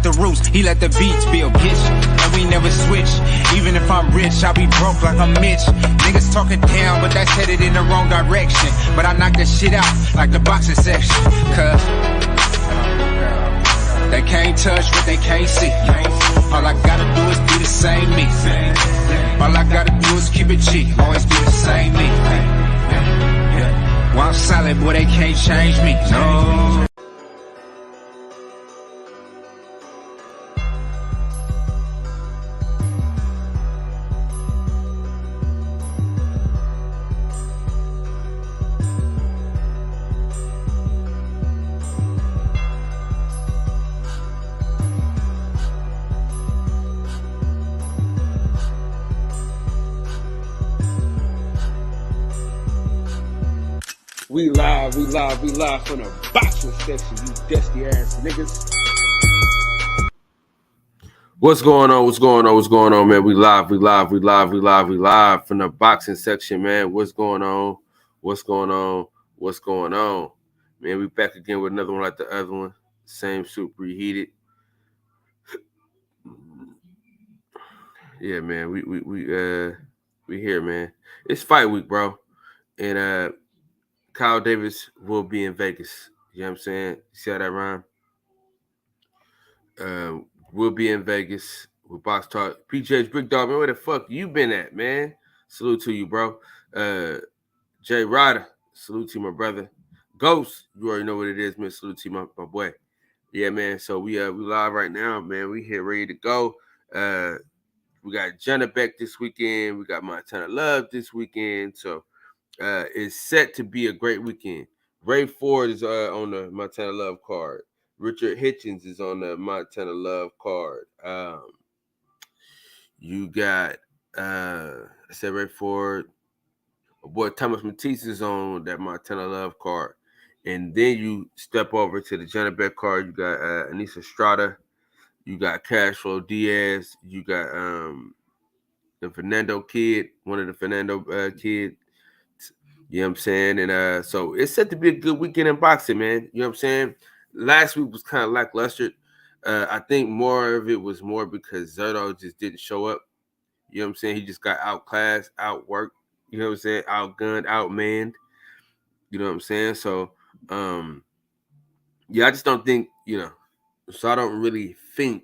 the roots, he let the beats build, bitch. And we never switch. Even if I'm rich, I'll be broke like I'm Mitch. Niggas talking down, but that's headed in the wrong direction. But I knock that shit out like the boxing section. Cause they can't touch what they can't see. All I gotta do is be the same me. All I gotta do is keep it cheap. Always be the same me. While I'm solid, boy, they can't change me. No. We live from the boxing section, you dusty ass niggas. What's going on, man? We live from the boxing section, man. What's going on? Man, we back again with another one like the other one. Same soup reheated. Yeah, man. We here, man. It's fight week, bro. And Kyle Davis will be in Vegas. You know what I'm saying? See how that rhyme? We'll be in Vegas with Box Talk. PJ's Big Dog, man, where the fuck you been at, man? Salute to you, bro. Jay Ryder, salute to you, my brother. Ghost, you already know what it is, man. Salute to you, my boy. Yeah, man. So we live right now, man. We here ready to go. We got Jenna Beck this weekend. We got Montana Love this weekend. So it's set to be a great weekend. Ray Ford is on the Montana Love card. Richard Hitchens is on the Montana Love card. You got I said Ray Ford. My boy Thomas Matisse is on that Montana Love card. And then you step over to the Jenna Beck card. You got Anissa Estrada. You got Cashflow Diaz. You got the Fernando kid, one of the Fernando kids. You know what I'm saying? And so it's set to be a good weekend in boxing, man. You know what I'm saying? Last week was kind of lackluster. I think more of it was more because Zerto just didn't show up. You know what I'm saying? He just got outclassed, outworked. You know what I'm saying? Outgunned, outmanned. You know what I'm saying? So, yeah, I just don't think, so I don't really think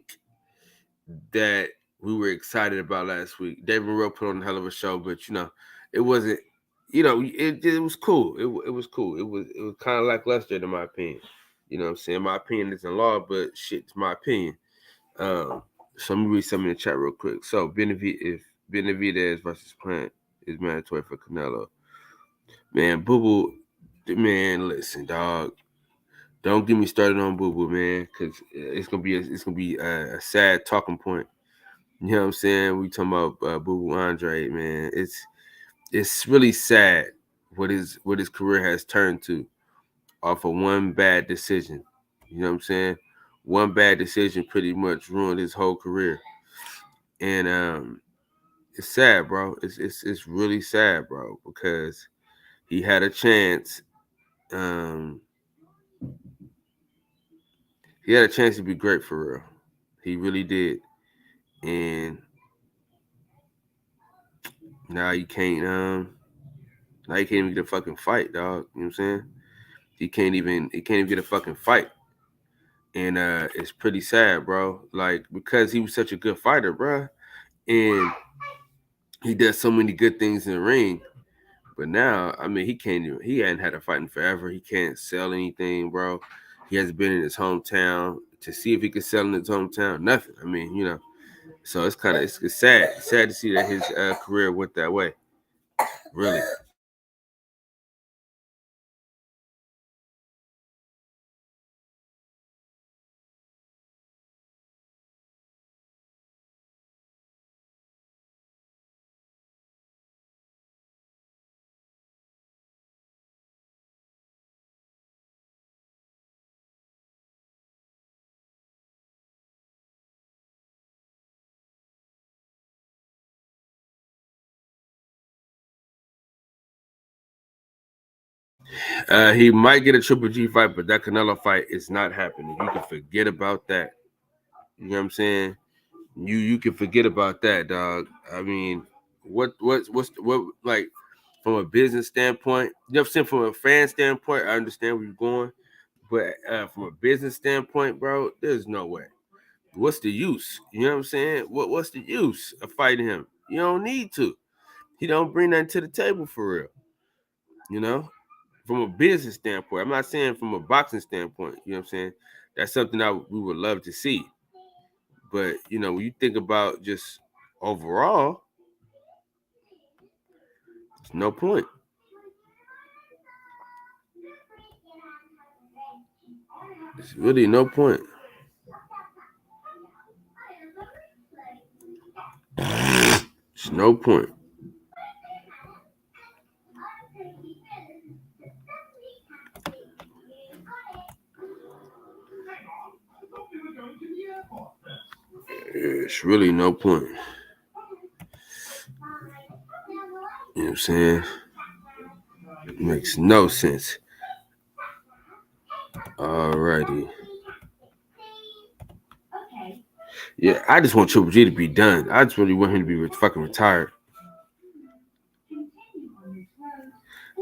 that we were excited about last week. David Monroe put on a hell of a show, but, it wasn't, it was cool. It was cool. It was kind of lackluster in my opinion. You know what I'm saying? My opinion isn't law, but shit, it's my opinion. So let me read something in the chat real quick. So Benavidez versus Plant is mandatory for Canelo. Man, Boo Boo, man, listen, dog. Don't get me started on Boo Boo, man, because it's gonna be a sad talking point. You know what I'm saying? We talking about Boo Boo Andre, man. It's really sad what his career has turned to off of one bad decision. You know what I'm saying? One bad decision pretty much ruined his whole career. And it's sad, bro. It's really sad, bro, because he had a chance. He had a chance to be great for real. He really did. And now you can't even get a fucking fight, dog. You know what I'm saying? He can't even get a fucking fight. And it's pretty sad, bro. Like, because he was such a good fighter, bro. And he does so many good things in the ring. But now, I mean, he hadn't had a fight in forever. He can't sell anything, bro. He hasn't been in his hometown to see if he could sell in his hometown. Nothing. I mean, so it's kind of it's sad. It's sad to see that his career went that way. Really. He might get a Triple G fight, but that Canelo fight is not happening. You can forget about that. You know what I'm saying? You can forget about that, dog. I mean, what like from a business standpoint, you know what I'm saying? From a fan standpoint, I understand where you're going, but from a business standpoint, bro, there's no way. What's the use? You know what I'm saying? What's the use of fighting him? You don't need to. He don't bring nothing to the table for real. You know, from a business standpoint. I'm not saying from a boxing standpoint. You know what I'm saying? That's something that we would love to see. But you know, when you think about just overall, there's no point. There's really no point. There's no point. It's really no point. You know what I'm saying? It makes no sense. Alrighty. Yeah, I just want Triple G to be done. I just really want him to be fucking retired.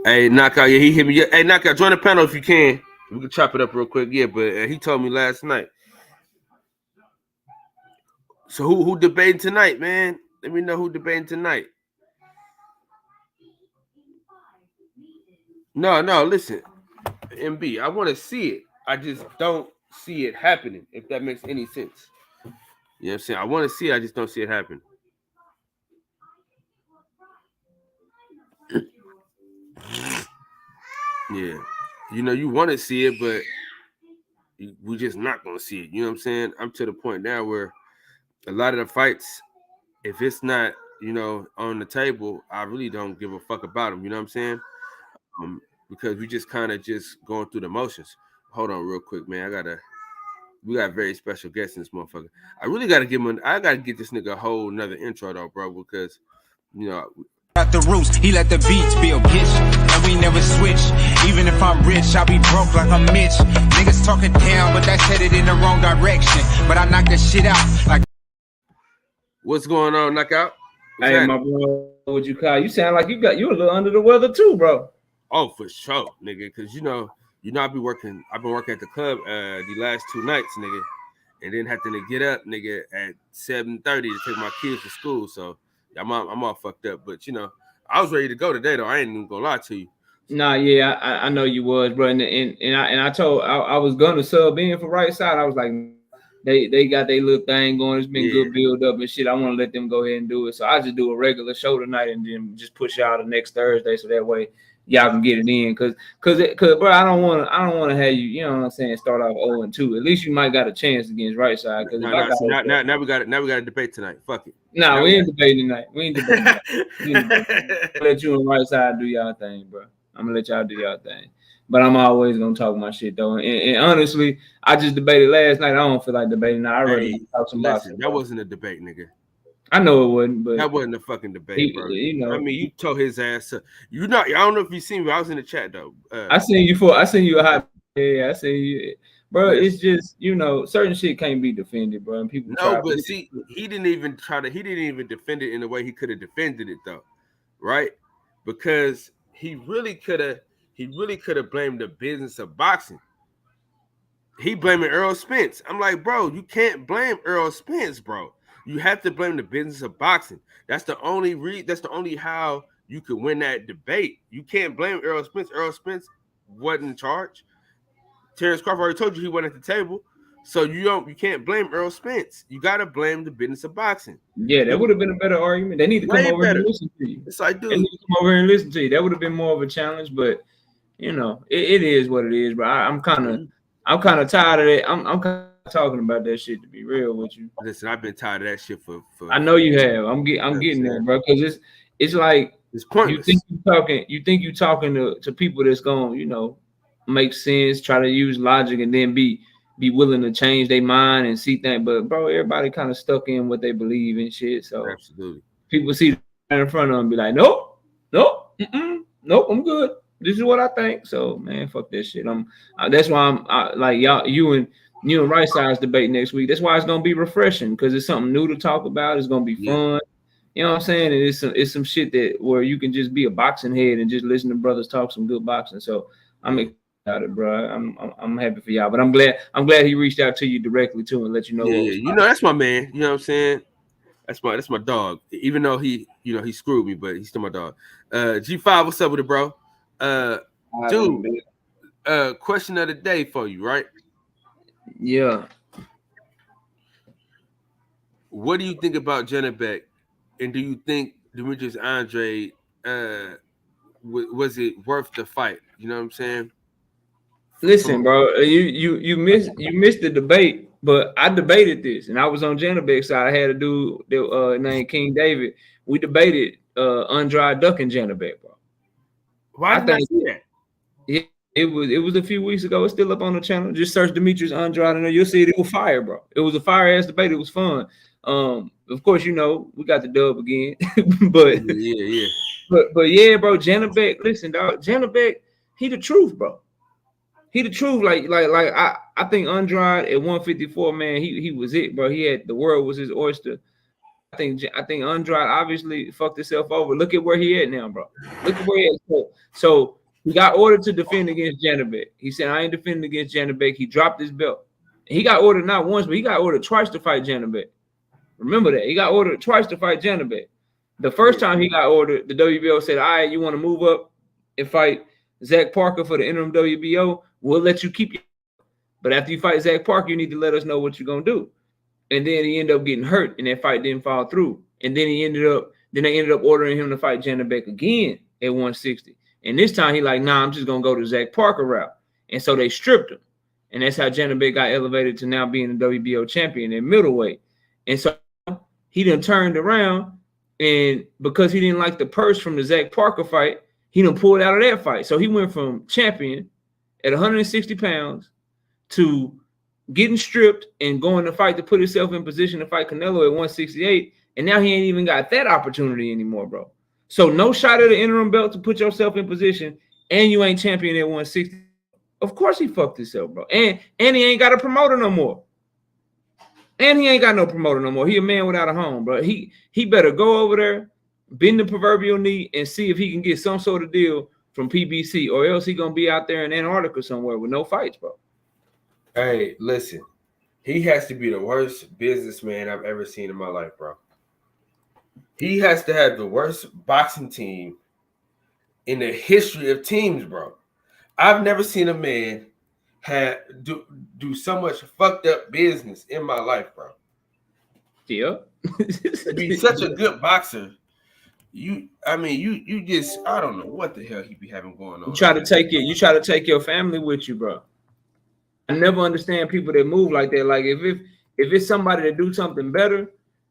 Hey, Knockout, yeah, he hit me. Yeah, hey, Knockout, join the panel if you can. We can chop it up real quick. Yeah, but he told me last night. So who debating tonight, man? Let me know who debating tonight. No, listen, MB, I want to see it. I just don't see it happening, if that makes any sense. You know what I'm saying? I want to see it, I just don't see it happen. Yeah. You know, you want to see it, but we're just not going to see it. You know what I'm saying? I'm to the point now where a lot of the fights, if it's not, you know, on the table, I really don't give a fuck about them. You know what I'm saying? Because we just kind of just going through the motions. Hold on real quick, man. We got very special guests in this motherfucker. I really got to get this nigga a whole another intro though, bro, because, you know, Out the roots, he let the beats build, bitch. And we never switch. Even if I'm rich, I'll be broke like I'm Mitch. Niggas talking down, but that's headed in the wrong direction. But I knock that shit out like. What's going on, Knockout? Hey, my bro, what you call? You sound like you a little under the weather too, bro. Oh, for sure, nigga. Because you know, I've been working at the club the last 2 nights, nigga, and then having to get up, nigga, at 7:30 to take my kids to school. So I'm all fucked up. But you know, I was ready to go today though. I ain't even gonna lie to you. Nah, yeah, I know you was, bro. And I told I was gonna sub in for Right Side. I was like, they got their little thing going. It's been good build up and shit. I want to let them go ahead and do it. So I just do a regular show tonight and then just push out the next Thursday, so that way y'all can get it in. Cause bro, I don't want to have you. You know what I'm saying? Start off 0-2. At least you might got a chance against Right Side. Cause now we got a debate tonight. Fuck it. Nah, we ain't debating tonight. We ain't debating. Let you and Right Side do y'all thing, bro. I'm gonna let y'all do y'all thing. But I'm always gonna talk my shit though. And honestly, I just debated last night. I don't feel like debating now. I already talk some boxing. That wasn't a debate, nigga. I know it wasn't, but that wasn't a fucking debate, bro. You know, I mean, you told his ass. I don't know if you seen me. I was in the chat though. I seen you a hot. Yeah, I seen you, bro. It's just, you know, certain shit can't be defended, bro. And people. But see, he didn't even defend it in the way he could have defended it though, right? Because he really could have blamed the business of boxing. He blaming Errol Spence. I'm like, bro, you can't blame Errol Spence, bro. You have to blame the business of boxing. That's the only how you could win that debate. You can't blame Errol Spence. Errol Spence wasn't in charge. Terrence Crawford already told you he wasn't at the table. So you can't blame Errol Spence. You gotta blame the business of boxing. Yeah, that would have been a better argument. They need to come over and listen to you. Yes, I do. They need to come over and listen to you. That would have been more of a challenge, but you know, it is what it is, bro. I'm kind of tired of that. I'm kind of talking about that shit, to be real with you. Listen, I've been tired of that shit for I know you have. I'm getting there, bro. Because it's like it's pointless. You think you talking to people that's gonna, you know, make sense, try to use logic, and then be willing to change their mind and see things. But bro, everybody kind of stuck in what they believe in shit. So absolutely, people see that in front of them and be like, nope, I'm good. This is what I think. So man, fuck that shit. That's why I'm like y'all. You you and Right Side's debate next week. That's why it's gonna be refreshing because it's something new to talk about. It's gonna be fun. You know what I'm saying? And it's some shit that where you can just be a boxing head and just listen to brothers talk some good boxing. So I'm excited about it, bro. I'm happy for y'all. But I'm glad he reached out to you directly too and let you know. Yeah, you know that's my man. You know what I'm saying? That's my dog. Even though he screwed me, but he's still my dog. G5, what's up with it, bro? Dude, question of the day for you, right? Yeah. What do you think about Janibek? And do you think Demetrius Andrade was it worth the fight? You know what I'm saying? Listen, bro, you missed the debate, but I debated this, and I was on Janibek's side. I had a dude named King David. We debated Andrade ducking Janibek, bro. Why did I see that? It was a few weeks ago. It's still up on the channel. Just search Demetrius Andrade and you'll see it. It was fire, bro. It was a fire ass debate. It was fun. Of course, you know we got the dub again, but yeah, bro. Janibek, listen, dog. Janibek, he the truth, bro. He the truth. Like I think Andrade at 154, man, he was it, bro. He had the world was his oyster. I think Andrade obviously fucked himself over. Look at where he at now, bro. Look at where he at. So he got ordered to defend against Janibek. He said, I ain't defending against Janibek. He dropped his belt. He got ordered not once, but he got ordered twice to fight Janibek. Remember that. He got ordered twice to fight Janibek. The first time he got ordered, the WBO said, all right, you want to move up and fight Zach Parker for the interim WBO? We'll let you keep your. But after you fight Zach Parker, you need to let us know what you're going to do. And then he ended up getting hurt, and that fight didn't fall through. And then they ended up ordering him to fight Janibek again at 160. And this time he like, nah, I'm just going to go to Zach Parker route. And so they stripped him. And that's how Janibek got elevated to now being the WBO champion in middleweight. And so he done turned around, and because he didn't like the purse from the Zach Parker fight, he done pulled out of that fight. So he went from champion at 160 pounds to getting stripped and going to fight to put himself in position to fight Canelo at 168. And now he ain't even got that opportunity anymore, bro. So no shot at the interim belt to put yourself in position, and you ain't champion at 160. Of course he fucked himself, bro. And he ain't got a promoter no more. And he ain't got no promoter no more. He a man without a home, bro. He better go over there, bend the proverbial knee, and see if he can get some sort of deal from PBC, or else he gonna be out there in Antarctica somewhere with no fights, bro. Hey, listen, he has to be the worst businessman I've ever seen in my life, bro. He has to have the worst boxing team in the history of teams, bro. I've never seen a man do so much fucked up business in my life, bro. Yeah. To be such a good boxer, you just, I don't know what the hell he be having going on. You try to take your family with you, bro. I never understand people that move like that. Like if it's somebody that do something better,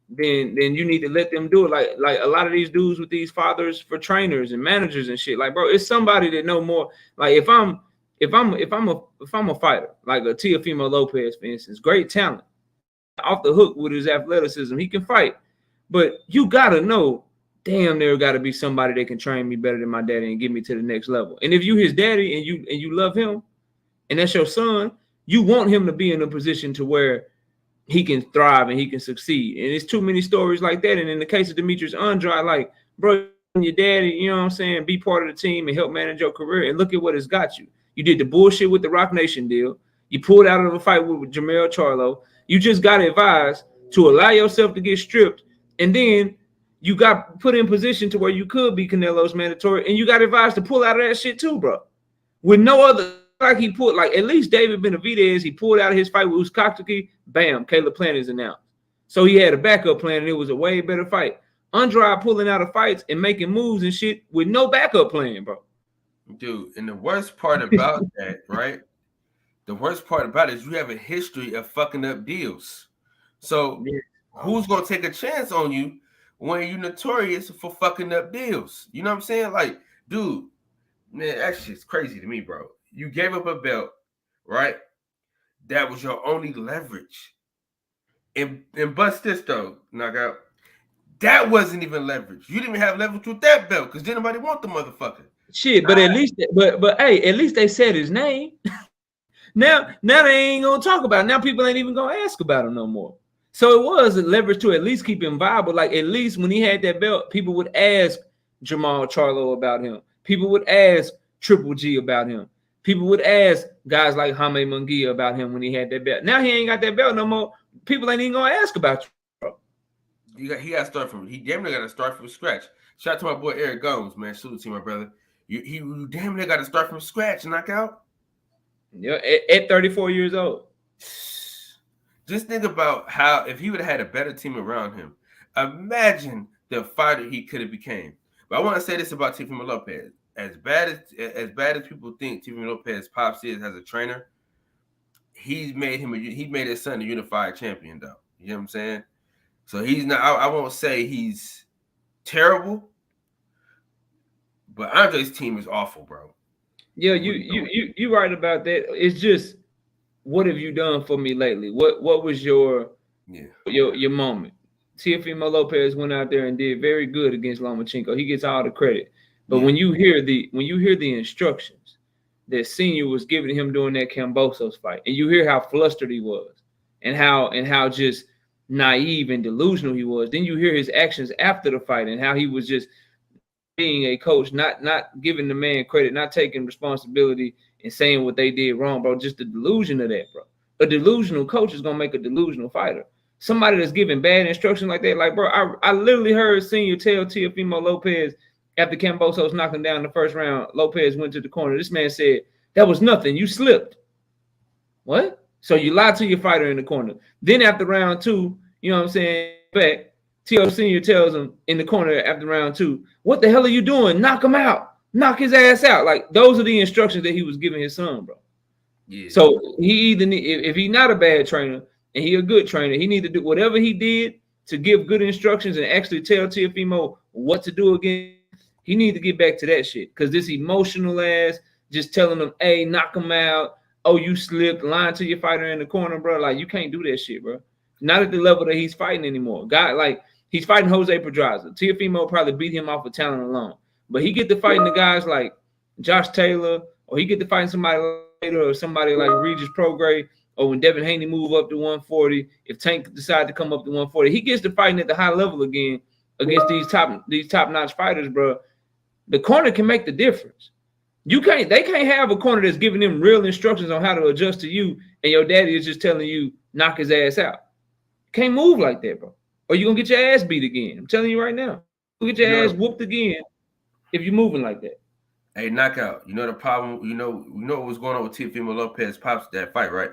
then you need to let them do it. Like a lot of these dudes with these fathers for trainers and managers and shit. Like, bro, it's somebody that know more. Like if I'm a fighter, like a Teofimo Lopez, for instance, great talent, off the hook with his athleticism, he can fight. But you gotta know, damn, there gotta be somebody that can train me better than my daddy and get me to the next level. And if you his daddy and you love him, and that's your son, you want him to be in a position to where he can thrive and he can succeed. And it's too many stories like that. And in the case of Demetrius Andrade, like, bro, your daddy, you know what I'm saying, be part of the team and help manage your career. And look at what it's got you. You did the bullshit with the Rock Nation deal. You pulled out of a fight with Jermell Charlo. You just got advised to allow yourself to get stripped. And then you got put in position to where you could be Canelo's mandatory. And you got advised to pull out of that shit too, bro. With no other, like he pulled, like at least David Benavidez, he pulled out of his fight with Uzcategui, bam, Caleb Plant is announced. So he had a backup plan and it was a way better fight. Andrade pulling out of fights and making moves and shit with no backup plan, bro. Dude, and the worst part about that, right? The worst part about it is you have a history of fucking up deals. So who's going to take a chance on you when you're notorious for fucking up deals? You know what I'm saying? Like, dude, man, that shit's crazy to me, bro. You gave up a belt, right? That was your only leverage. And bust this, though, knockout. That wasn't even leverage. You didn't even have leverage with that belt because didn't nobody want the motherfucker. Shit, but at least, but hey, at least they said his name. Now they ain't gonna talk about it. Now people ain't even gonna ask about him no more. So it was a leverage to at least keep him viable. Like at least when he had that belt, people would ask Jamal Charlo about him. People would ask Triple G about him. People would ask guys like Jaime Munguia about him when he had that belt. Now he ain't got that belt no more. People ain't even gonna ask about you, bro. He got to start from. He damn near got to start from scratch. Shout out to my boy Eric Gomes, man. Salute to you, my brother. You damn near got to start from scratch, knockout. Yeah, at 34 years old. Just think about how if he would have had a better team around him. Imagine the fighter he could have became. But I want to say this about Teofimo Lopez. As bad as people think Teofimo Lopez pops is as a trainer, he made his son a unified champion, though. You know what I'm saying? So he's not. I won't say he's terrible, but Andre's team is awful, bro. Yeah, you right about that. It's just, what have you done for me lately? What was your moment? Teofimo Lopez went out there and did very good against Lomachenko. He gets all the credit. But when you hear the instructions that Senior was giving him during that Kambosos fight, and you hear how flustered he was, and how just naive and delusional he was, then you hear his actions after the fight and how he was just being a coach, not giving the man credit, not taking responsibility and saying what they did wrong, bro. Just the delusion of that, bro. A delusional coach is gonna make a delusional fighter. Somebody that's giving bad instruction like that, like, bro, I literally heard Senior tell Teofimo Lopez after Kambosos knocked him down in the first round, Lopez went to the corner. This man said, that was nothing. You slipped. What? So you lied to your fighter in the corner. Then after round 2, you know what I'm saying, back, T.O. Senior tells him in the corner after round 2, what the hell are you doing? Knock him out. Knock his ass out. Like, those are the instructions that he was giving his son, bro. Yeah. So he either if he's not a bad trainer and he a good trainer, he need to do whatever he did to give good instructions and actually tell Teofimo what to do again. He need to get back to that shit, because this emotional ass just telling them, hey, knock him out. Oh, you slipped, lying to your fighter in the corner, bro. Like, you can't do that shit, bro. Not at the level that he's fighting anymore. Like, he's fighting Jose Pedraza. Teofimo probably beat him off of talent alone. But he get to fighting the guys like Josh Taylor, or he get to fighting somebody later, or somebody like Regis Prograis, or when Devin Haney move up to 140, if Tank decide to come up to 140, he gets to fighting at the high level again against these top-notch fighters, bro. The corner can make the difference. They can't have a corner that's giving them real instructions on how to adjust to you, and your daddy is just telling you, knock his ass out. Can't move like that, bro. Or you're gonna get your ass beat again. I'm telling you right now. You'll get your ass whooped again if you're moving like that. Hey, knockout. You know the problem, you know what was going on with Teofimo Lopez pops that fight, right?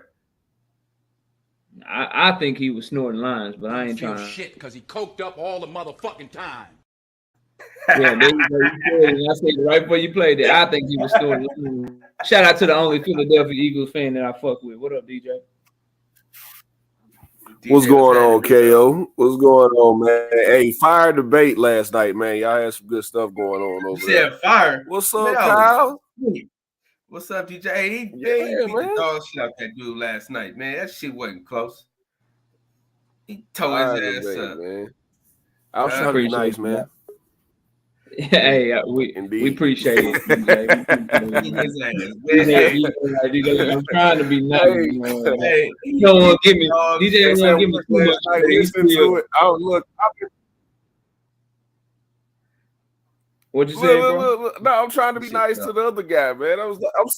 I think he was snorting lines, but I ain't trying to shit because he coked up all the motherfucking time. Yeah, there you go. I said right before you played it, I think he was snorting. Shout out to the only Philadelphia Eagles fan that I fuck with. What up, DJ? What's going on, KO? What's going on, man? Hey, fire debate last night, man. Y'all had some good stuff going on over there. Yeah, fire. What's up, Kyle? What's up, DJ? Hey, he beat the dog shit out that dude last night, man. That shit wasn't close. He tore his ass up, man. I was trying to be nice, man. Hey, we appreciate it. I'm trying to be nice. Hey, you don't want to give me. DJ ain't want to give me too much. Listen to it. Oh, look. What'd you say, bro? Look. No, I'm trying to be nice to the other guy, man. I'm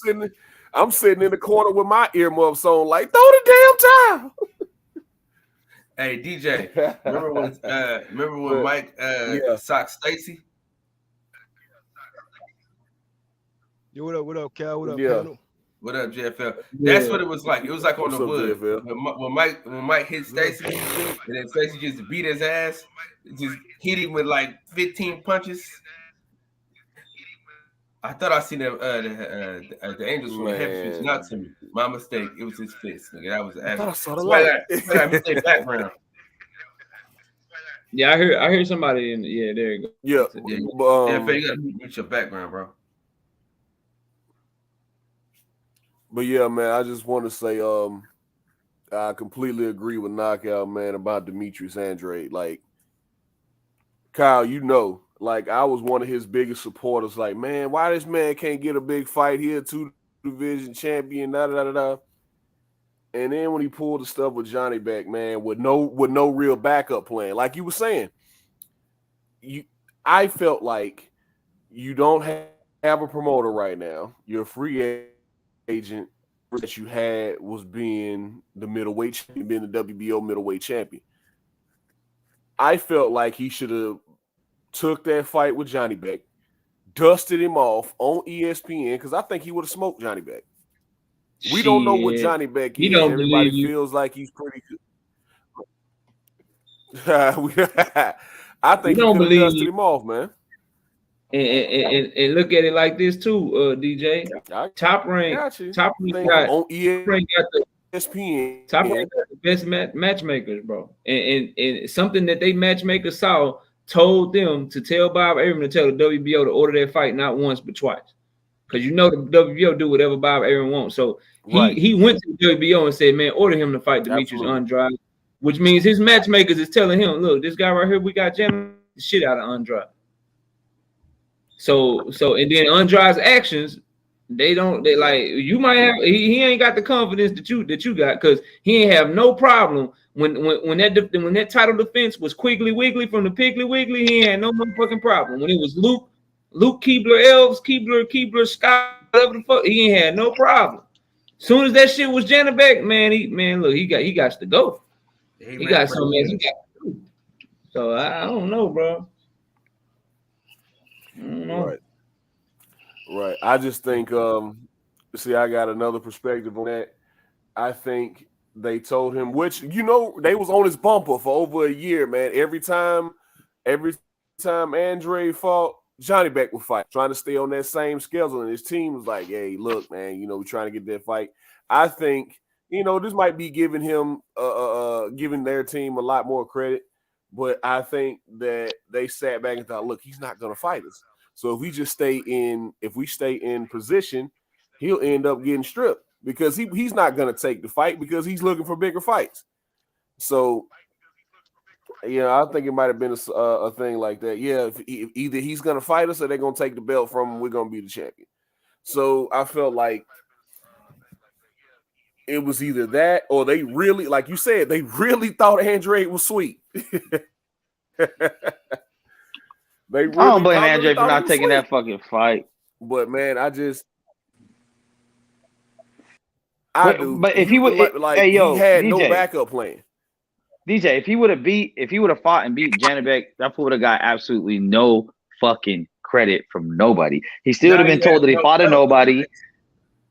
sitting in the corner with my earmuffs on, like, throw the damn towel. Hey, DJ, remember when Mike socked Stacy? Yo, what up, Cal? What up, Cal? What up, JFL? That's what it was like. It was like on the wood. When Mike hit Stacy, and then Stacy just beat his ass, just hit him with like 15 punches. I thought I seen the Angels from the heavy not to me. My mistake. It was his fist. Nigga. That was I missed their background. Yeah, I heard somebody in. Yeah, there you go. Yeah, you gotta mute your background, bro. But yeah, man, I just want to say, I completely agree with Knockout, man, about Demetrius Andrade. Like, Kyle, like, I was one of his biggest supporters. Like, man, why this man can't get a big fight here, 2-division champion, da-da-da-da. And then when he pulled the stuff with Johnny back, man, with no real backup plan, like you were saying, I felt like you don't have a promoter right now. Your free agent that you had was being the middleweight champion, being the WBO middleweight champion. I felt like he should have took that fight with Johnny Beck, dusted him off on ESPN, because I think he would have smoked Johnny Beck. We don't know what Johnny Beck is. Everybody feels like he's pretty good. I think he could have dusted him off, man. And look at it like this too, DJ. Top rank got on ESPN. Top rank got the best matchmakers, bro. And something that they matchmakers saw told them to tell Bob Arum to tell the WBO to order that fight not once but twice. Because you know the WBO do whatever Bob Arum wants. So he went to the WBO and said, man, order him to fight Demetrius Andrade, which means his matchmakers is telling him, look, this guy right here, we got the shit out of Andrade. So and then Andrade's actions, they like, you might have, he ain't got the confidence that you got, because he ain't have no problem when that title defense was Quigley Wiggly from the Piggly Wiggly. He ain't had no motherfucking problem. When it was Luke Keebler, Scott, whatever the fuck, he ain't had no problem. Soon as that shit was Janabek, man, he got to go. He got something else he got to do. So I don't know, bro. I don't know. Right. I just think, see, I got another perspective on that. I think they told him, which, you know, they was on his bumper for over a year, man. Every time Andre fought, Johnny Beck would fight, trying to stay on that same schedule. And his team was like, hey, look, man, you know, we're trying to get that fight. I think, you know, this might be giving him, giving their team a lot more credit. But I think that they sat back and thought, look, he's not going to fight us. So if we stay in position, he'll end up getting stripped, because he's not going to take the fight, because he's looking for bigger fights. So, yeah, I think it might have been a thing like that. Yeah, if either he's going to fight us or they're going to take the belt from him, we're going to be the champion. So I felt like it was either that, or they really, like you said, they really thought Andre was sweet. I don't blame Andre for not taking that fucking fight. But man, I do. But if he would, like, hey, yo, he had DJ, no backup plan. DJ, if he would have fought and beat Janabek, that fool would have got absolutely no fucking credit from nobody. He still would have been told that he fought a nobody.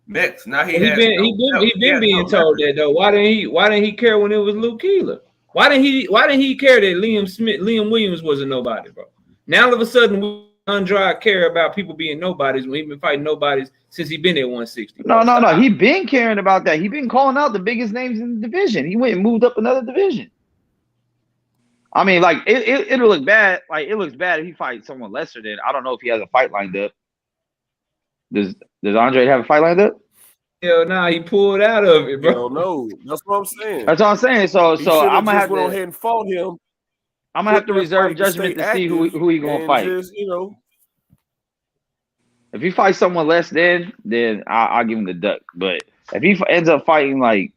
Next, now he been being told that though. Why didn't he care when it was Luke Keeler? Why didn't he care that Liam Williams was a nobody, bro? Now all of a sudden, Andrade care about people being nobodies when he been fighting nobodies since he been at 160. No. He been caring about that. He been calling out the biggest names in the division. He went and moved up another division. I mean, like it'll look bad. Like it looks bad if he fights someone lesser than. I don't know if he has a fight lined up. Does Andre have a fight lined up? Hell nah, he pulled out of it, bro. No, that's what I'm saying. That's what I'm saying. So I'm gonna have to go ahead and fought him. I'm gonna have to reserve judgment to see who he gonna fight. Just, you know, if he fights someone less then I'll give him the duck. But if he ends up fighting, like,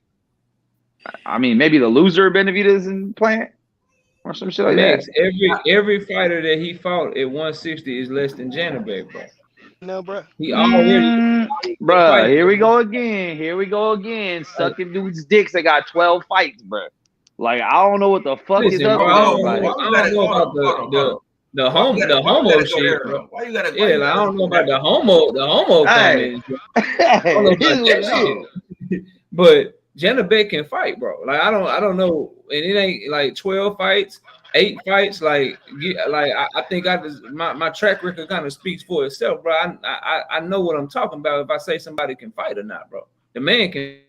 I mean, maybe the loser of Benavidez and Plant or some shit like that. Every fighter that he fought at 160 is less than Janabek, bro. No, bro. He already, bro. Here we go again. Sucking dudes' dicks. They got 12 fights, bro. Like, I don't know what the fuck is up with everybody. I don't know about the homo shit, bro. Why you gotta? Yeah, like, I don't know about the homo comment. I don't know about that shit. But Janabek can fight, bro. Like, I don't know, and it ain't like 12 fights. 8 fights, I think my track record kind of speaks for itself, bro. I know what I'm talking about if I say somebody can fight or not, bro. The man can.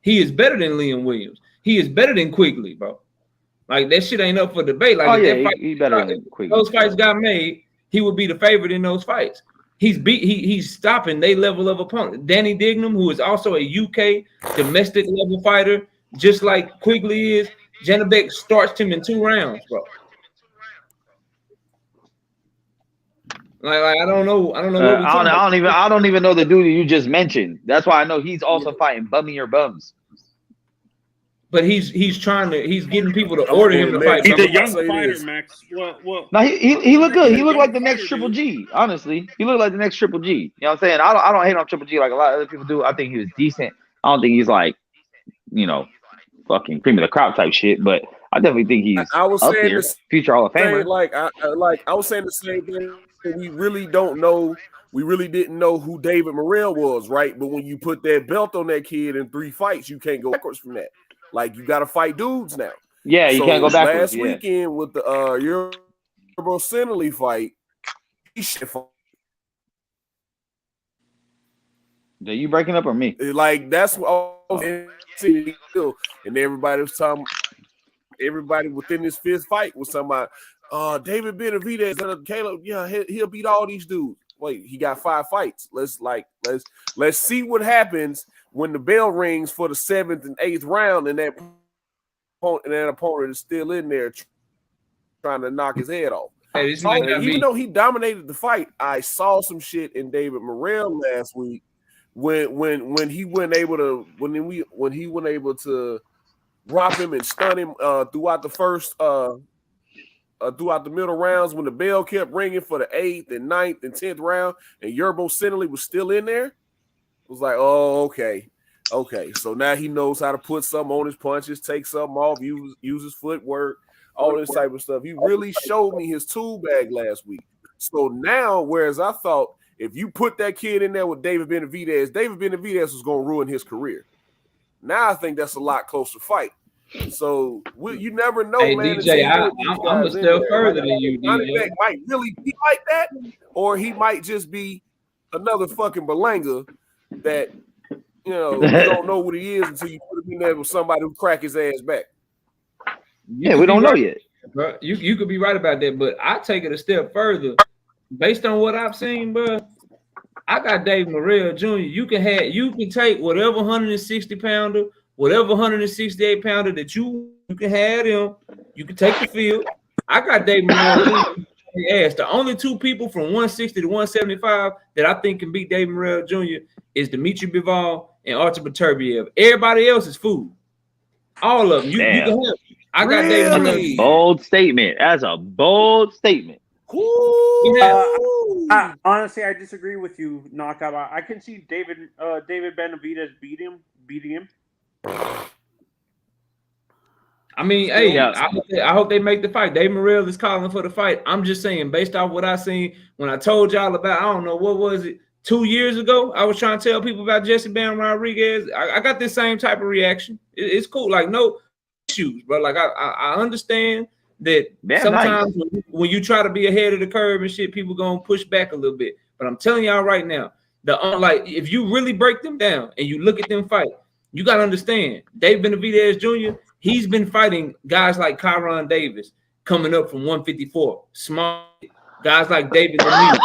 He is better than Liam Williams. He is better than Quigley, bro. Like, that shit ain't up for debate. Like, he better than Quigley. Those fights got made, he would be the favorite in those fights. He's stopping their level of opponent. Danny Dignam, who is also a UK domestic level fighter, just like Quigley is. Janabek starts him in 2 rounds, bro. Like I don't know. What I don't even know the dude you just mentioned. That's why I know he's also fighting bummier bums. But he's getting people to order him to fight. He's He's a a young say fighter, this. Max. Well. No, he looked good. He looked like the Young next fighter, Triple dude. G. Honestly, he looked like the next Triple G. You know what I'm saying? I don't hate on Triple G like a lot of other people do. I think he was decent. I don't think he's like, fucking cream of the crop type shit. But I definitely think he's I was up saying there, this future Hall of Famer. I was saying the same thing. We really don't know. We really didn't know who David Morrell was, right? But when you put that belt on that kid in 3 fights, you can't go backwards from that. Like, you got to fight dudes now. Yeah, you can't go backwards. Last weekend with the Yerbo Sinelli fight, he should fight. Are you breaking up or me? Like, that's what I was saying. And everybody was talking. Everybody within this 5th fight was talking about David Benavidez, Caleb. Yeah, he'll beat all these dudes. Wait, he got 5 fights. Let's see what happens when the bell rings for the 7th and 8th round, and that opponent is still in there trying to knock his head off. Hey, Even though he dominated the fight, I saw some shit in David Morrell last week when he wasn't able to drop him and stun him throughout the first throughout the middle rounds, when the bell kept ringing for the 8th and 9th and 10th round, and Yerbo Sinelli was still in there. It was like, oh, okay. So now he knows how to put something on his punches, take something off, use his footwork, all this type of stuff. He really showed me his tool bag last week. So now, whereas I thought if you put that kid in there with David Benavidez was going to ruin his career. Now I think that's a lot closer fight. So you never know, hey, man. DJ, I'm a step further than you, DJ. Might really be like that, or he might just be another fucking Berlanga that, you don't know what he is until you put him in there with somebody who crack his ass back. Yeah, we don't know yet. Bro, you could be right about that, but I take it a step further. Based on what I've seen, bro, I got Dave Morrell Jr. You can take whatever 160 pounder, whatever 168 pounder that you can have him. You can take the field. I got Dave Morrell Jr. The only 2 people from 160 to 175 that I think can beat Dave Morrell Jr. is Dimitri Bivol and Artur Beterbiev. Everybody else is food. All of them. You can have. I got Dave Morrell. Bold statement. That's a bold statement. Honestly, I disagree with you, Knockout. I can see David Benavidez beating him. I mean, hey, I hope they make the fight. Dave Morrell is calling for the fight. I'm just saying, based off what I seen when I told y'all about, I don't know, what was it, 2 years ago? I was trying to tell people about Jesse Bam Rodriguez. I got this same type of reaction. It's cool, like no issues, bro. Like I understand that sometimes when you try to be ahead of the curve and shit, people gonna push back a little bit. But I'm telling y'all right now, if you really break them down and you look at them fight, you gotta understand Dave Benavidez Jr. He's been fighting guys like Kyron Davis coming up from 154, small guys like David Lemieux,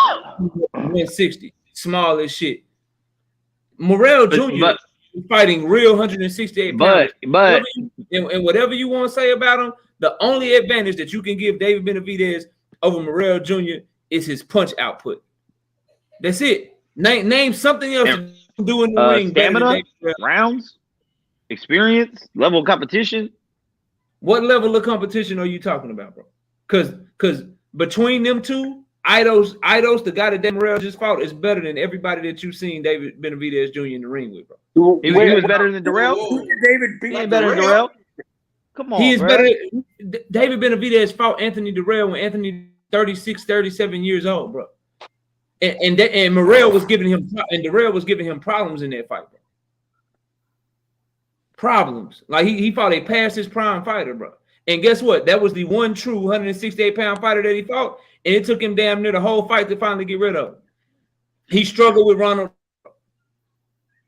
160, small as shit. Morrell Jr. is fighting real 168 pounds. But and whatever you want to say about him, the only advantage that you can give David Benavidez over Morrell Jr. is his punch output. That's it. Name something else to do in the ring. Stamina, rounds, experience, level of competition. What level of competition are you talking about, bro? Because between them two, Eidos, the guy that Dave Morrell just fought, is better than everybody that you've seen David Benavidez Jr. in the ring with, bro. He was better than Darrell? Who did David beat? He ain't better than Darrell. Come on, he is bro. better. David Benavidez fought Anthony Darrell when Anthony 36, 37 years old, bro. And Morrell was giving him problems in that fight, bro. Problems. Like he fought a past his prime fighter, bro. And guess what? That was the one true 168-pound fighter that he fought, and it took him damn near the whole fight to finally get rid of him. He struggled with Ronald.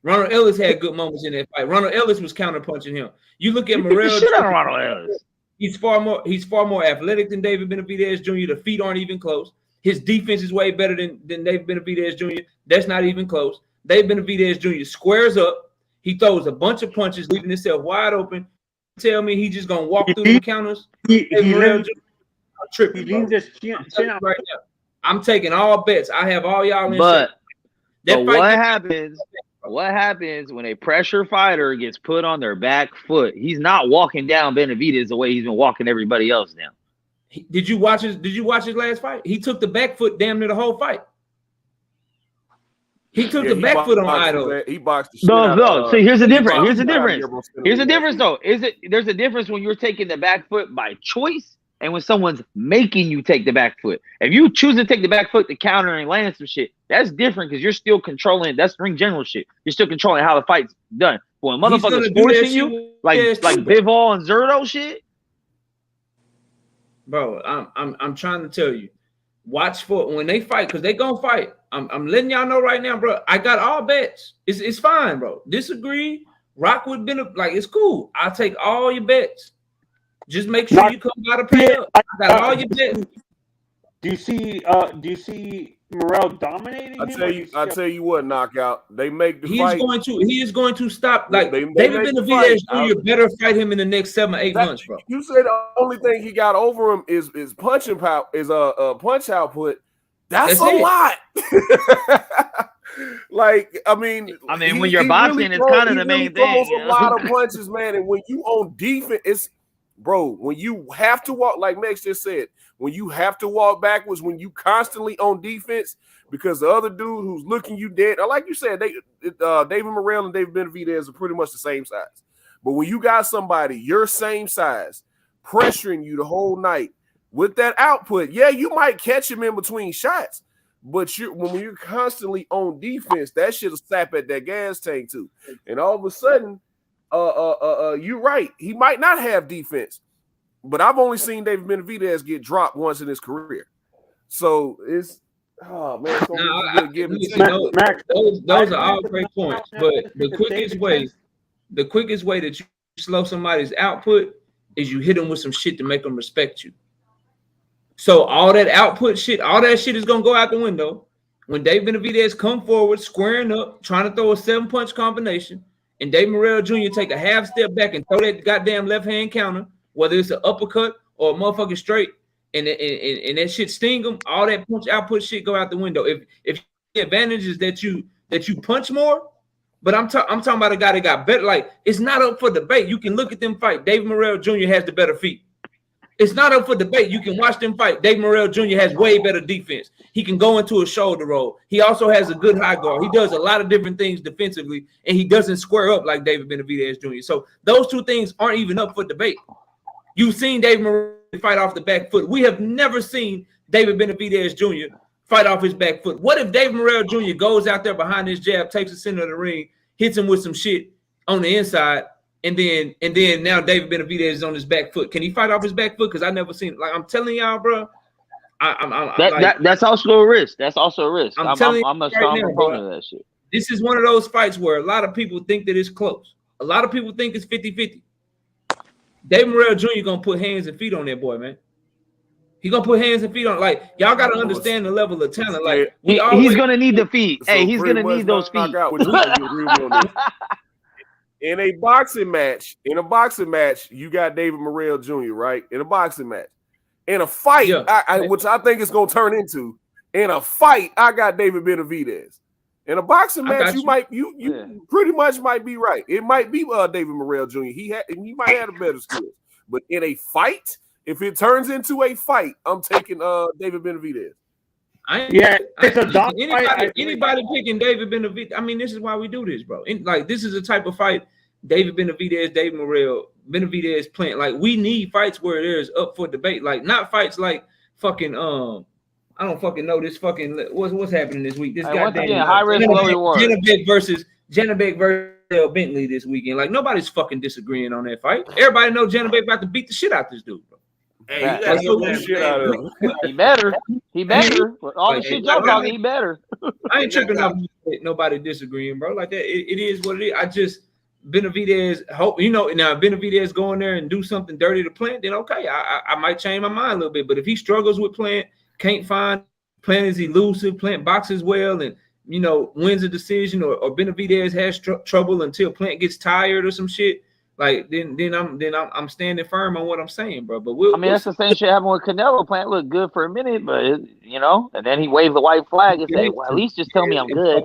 Ronald Ellis had good moments in that fight. Ronald Ellis was counterpunching him. You look at Morrell. Shit out of Ronald Ellis. He's far more athletic than David Benavidez Jr. The feet aren't even close. His defense is way better than David Benavidez Jr. That's not even close. David Benavidez Jr. squares up. He throws a bunch of punches, leaving himself wide open. Tell me he's just gonna walk through the counters. He leans his chin out. Right now. I'm taking all bets. I have all y'all in. But that what fight, happens? what happens when a pressure fighter gets put on their back foot? He's not walking down Benavidez the way he's been walking everybody else down. Did you watch his last fight? He took the back foot damn near the whole fight. He took the back foot on Idol. He boxed the shit out No. of, See, here's the difference. Here's the Here's difference. Here's the difference, though. There's a difference when you're taking the back foot by choice and when someone's making you take the back foot. If you choose to take the back foot to counter and land some shit, that's different because you're still controlling. That's ring general shit. You're still controlling how the fight's done. But when motherfuckers forcing you, like Bivol and Zerto shit. Bro, I'm trying to tell you, watch for when they fight because they gonna fight. I'm letting y'all know right now, bro. I got all bets. It's fine, bro. Disagree, rock with like it's cool. I'll take all your bets. Just make sure you come by to pay up. I got all your bets. Do you see Morrell dominating him? I tell you what, knockout. They make the He fight. He is going to stop. Like they David make the Benavidez fight. Jr. better fight him in the next 7 or 8 months, bro. You say the only thing he got over him is punching power, is punch output. That's a lot. Like, I mean, when you're boxing, it's kind of the main thing. A lot of punches, man. And when you on defense, it's when you have to walk, like Mex just said, when you have to walk backwards, when you constantly on defense, because the other dude who's looking you dead, like you said, David Morrell and David Benavidez are pretty much the same size. But when you got somebody your same size pressuring you the whole night with that output, yeah, you might catch him in between shots. But when you're constantly on defense, that shit'll slap at that gas tank too. And all of a sudden, you're right. He might not have defense, but I've only seen David Benavidez get dropped once in his career. So it's man, those are all great points. But the quickest way that you slow somebody's output is you hit them with some shit to make them respect you. So all that output shit, all that shit is gonna go out the window when Dave Benavidez come forward, squaring up, trying to throw a 7-punch combination, and Dave Morrell Jr. take a half step back and throw that goddamn left hand counter, whether it's an uppercut or a motherfucking straight, and that shit sting them. All that punch output shit go out the window. If the advantage is that you punch more, but I'm talking about a guy that got better. Like, it's not up for debate. You can look at them fight. Dave Morrell Jr. has the better feet. It's not up for debate. You can watch them fight. Dave Morrell Jr. has way better defense. He can go into a shoulder roll. He also has a good high guard. He does a lot of different things defensively, and he doesn't square up like David Benavidez Jr. So those two things aren't even up for debate. You've seen Dave Morrell fight off the back foot. We have never seen David Benavidez Jr. fight off his back foot. What if Dave Morrell Jr. goes out there behind his jab, takes the center of the ring, hits him with some shit on the inside, and then now David Benavidez is on his back foot? Can he fight off his back foot? Because I never seen it. Like, I'm telling y'all, bro. That's also a risk. That's also a risk. I'm a strong proponent of that shit. This is one of those fights where a lot of people think that it's close. A lot of people think it's 50-50. Dave Morrell Jr. gonna put hands and feet on that boy, man. He gonna put hands and feet on. Like, y'all gotta understand the level of talent. Like, he's gonna need the feet. So he's gonna need those feet. In a boxing match, you got David Morrell Jr., right? In a boxing match. In a fight, which I think it's gonna turn into, in a fight, I got David Benavidez. In a boxing match, you pretty much might be right. It might be David Morrell Jr. He might have a better skills. But in a fight, if it turns into a fight, I'm taking David Benavidez. It's a dog fight. Anybody picking David Benavidez? I mean, this is why we do this, bro. Like, this is a type of fight. David Benavidez, David Morrell, Benavidez playing. Like, we need fights where there's up for debate. Like, not fights like fucking I don't fucking know this fucking what's happening this week. This goddamn high risk, low reward. Janabek versus Bentley this weekend. Like, nobody's fucking disagreeing on that fight. Everybody knows Janabek about to beat the shit out this dude, bro. Hey, you gotta get that shit out of him. He better. With all the shit y'all talking, he better. I ain't tripping off nobody disagreeing, bro. Like that, it is what it is. I just Benavidez hope now Benavidez go in there and do something dirty to Plant, then okay, I might change my mind a little bit. But if he struggles with Plant, can't find Plant is elusive, Plant boxes well, and wins a decision, or Benavidez has trouble until Plant gets tired or some shit, like then I'm standing firm on what I'm saying, bro. But that's the same shit happened with Canelo. Plant looked good for a minute, but and then he waved the white flag and said, "Well, at least just tell me I'm good.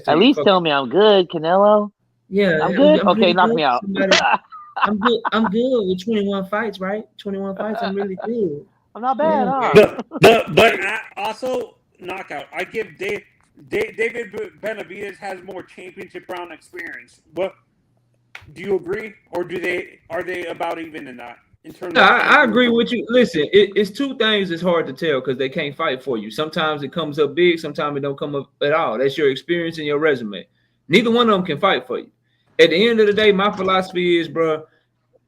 At least tell me I'm good, Canelo. Yeah, I'm good. Okay, knock good. me out. I'm good with 21 fights, right? 21 fights. I'm really good. I'm not bad, Yeah. huh? But also knockout. I give David Benavidez has more championship round experience. But do you agree, or are they about even in that? In terms, I agree with you. Listen, it's two things that's hard to tell because they can't fight for you. Sometimes it comes up big, sometimes it don't come up at all. That's your experience and your resume. Neither one of them can fight for you. At the end of the day, my philosophy is, bro,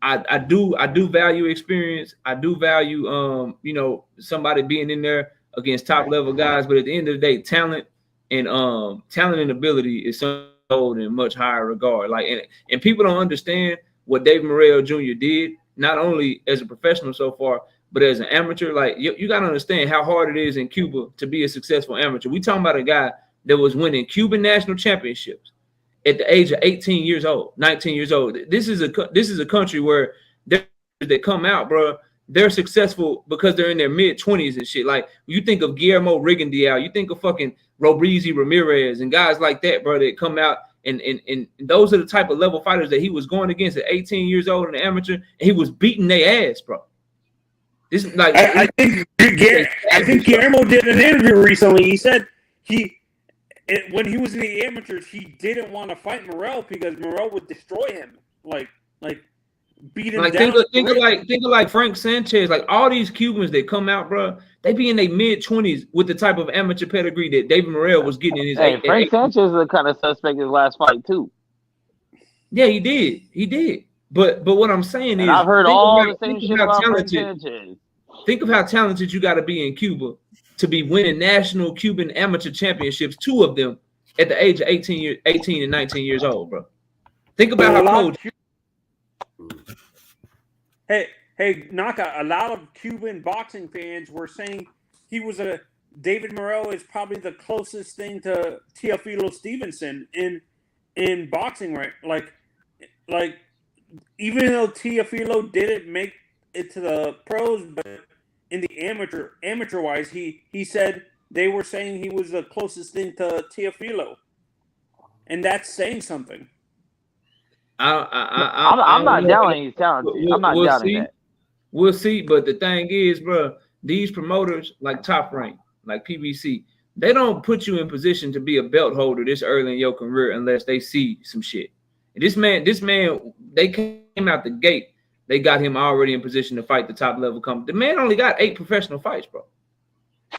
I do value experience. I do value somebody being in there against top level guys. But at the end of the day, talent and ability is sold in much higher regard. Like and people don't understand what Dave Morrell Jr. did, not only as a professional so far, but as an amateur. Like you got to understand how hard it is in Cuba to be a successful amateur. We talking about a guy that was winning Cuban national championships at the age of 18 years old, 19 years old. This is a country where they come out, bro. They're successful because they're in their mid-20s and shit. Like you think of Guillermo Rigondeaux, you think of fucking Robrizi Ramirez and guys like that, bro, that come out and those are the type of level fighters that he was going against at 18 years old in the amateur, and he was beating their ass, bro. This is like I think Guillermo did an interview recently. He said when he was in the amateurs, he didn't want to fight Morrell because Morrell would destroy him, like beat him down. Think of like Frank Sanchez, like all these Cubans that come out, bro. They be in their mid-20s with the type of amateur pedigree that David Morrell was getting in his. Frank Sanchez is a kind of suspect in his last fight too. Yeah, he did. But what I'm saying is, I've heard all the same shit about Frank Sanchez. Think of how talented you got to be in Cuba to be winning national Cuban amateur championships, 2 of them at the age of 18 and 19 years old, bro. Think about how cold. Hey, Naka, a lot of Cuban boxing fans were saying David Morrell is probably the closest thing to Teofilo Stevenson in boxing, right? Like even though Teofilo didn't make it to the pros, but in the amateur wise, he said they were saying he was the closest thing to Teofilo, and that's saying something. I'm not doubting he's talented. I'm not doubting that. We'll see, but the thing is, bro, these promoters like Top Rank, like PBC, they don't put you in position to be a belt holder this early in your career unless they see some shit. And this man, they came out the gate. They got him already in position to fight the top level company. The man only got 8 professional fights, bro.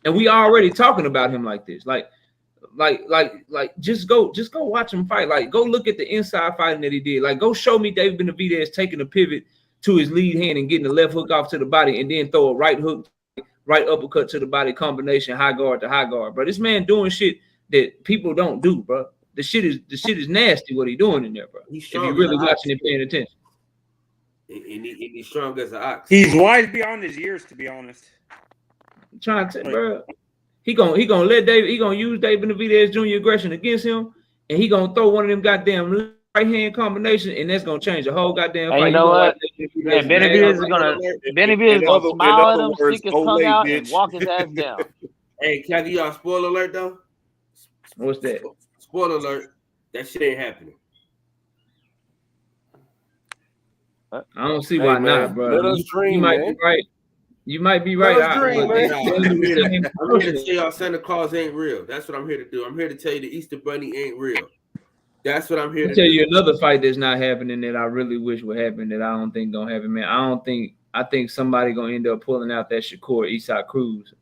And we already talking about him like this. Like just go watch him fight. Like go look at the inside fighting that he did. Like go show me David Benavidez taking a pivot to his lead hand and getting the left hook off to the body and then throw a right hook, right uppercut to the body combination, high guard to high guard. Bro, this man doing shit that people don't do, bro. The shit is nasty what he doing in there, bro. If you really watching and paying attention. And he's strong as an ox. He's wise beyond his years, to be honest. I'm trying to, bro. He gonna use David Benavidez Jr. aggression against him, and he gonna throw one of them goddamn right hand combination, and that's gonna change the whole goddamn fight. You know what? Benavidez is gonna smile at him, stick his tongue out, and walk his ass down. Hey, can I give y'all a spoiler alert though? What's that? Spoiler alert. That shit ain't happening. I don't see why not, bro. Let us dream, you might man. be right. You might be right. Dream, man. I'm here to tell y'all Santa Claus ain't real. That's what I'm here to do. I'm here to tell you the Easter Bunny ain't real. That's what I'm here to tell do. you another fight that's not happening that I really wish would happen that I don't think gonna happen, man. I think somebody gonna end up pulling out that Shakur Isaac Cruz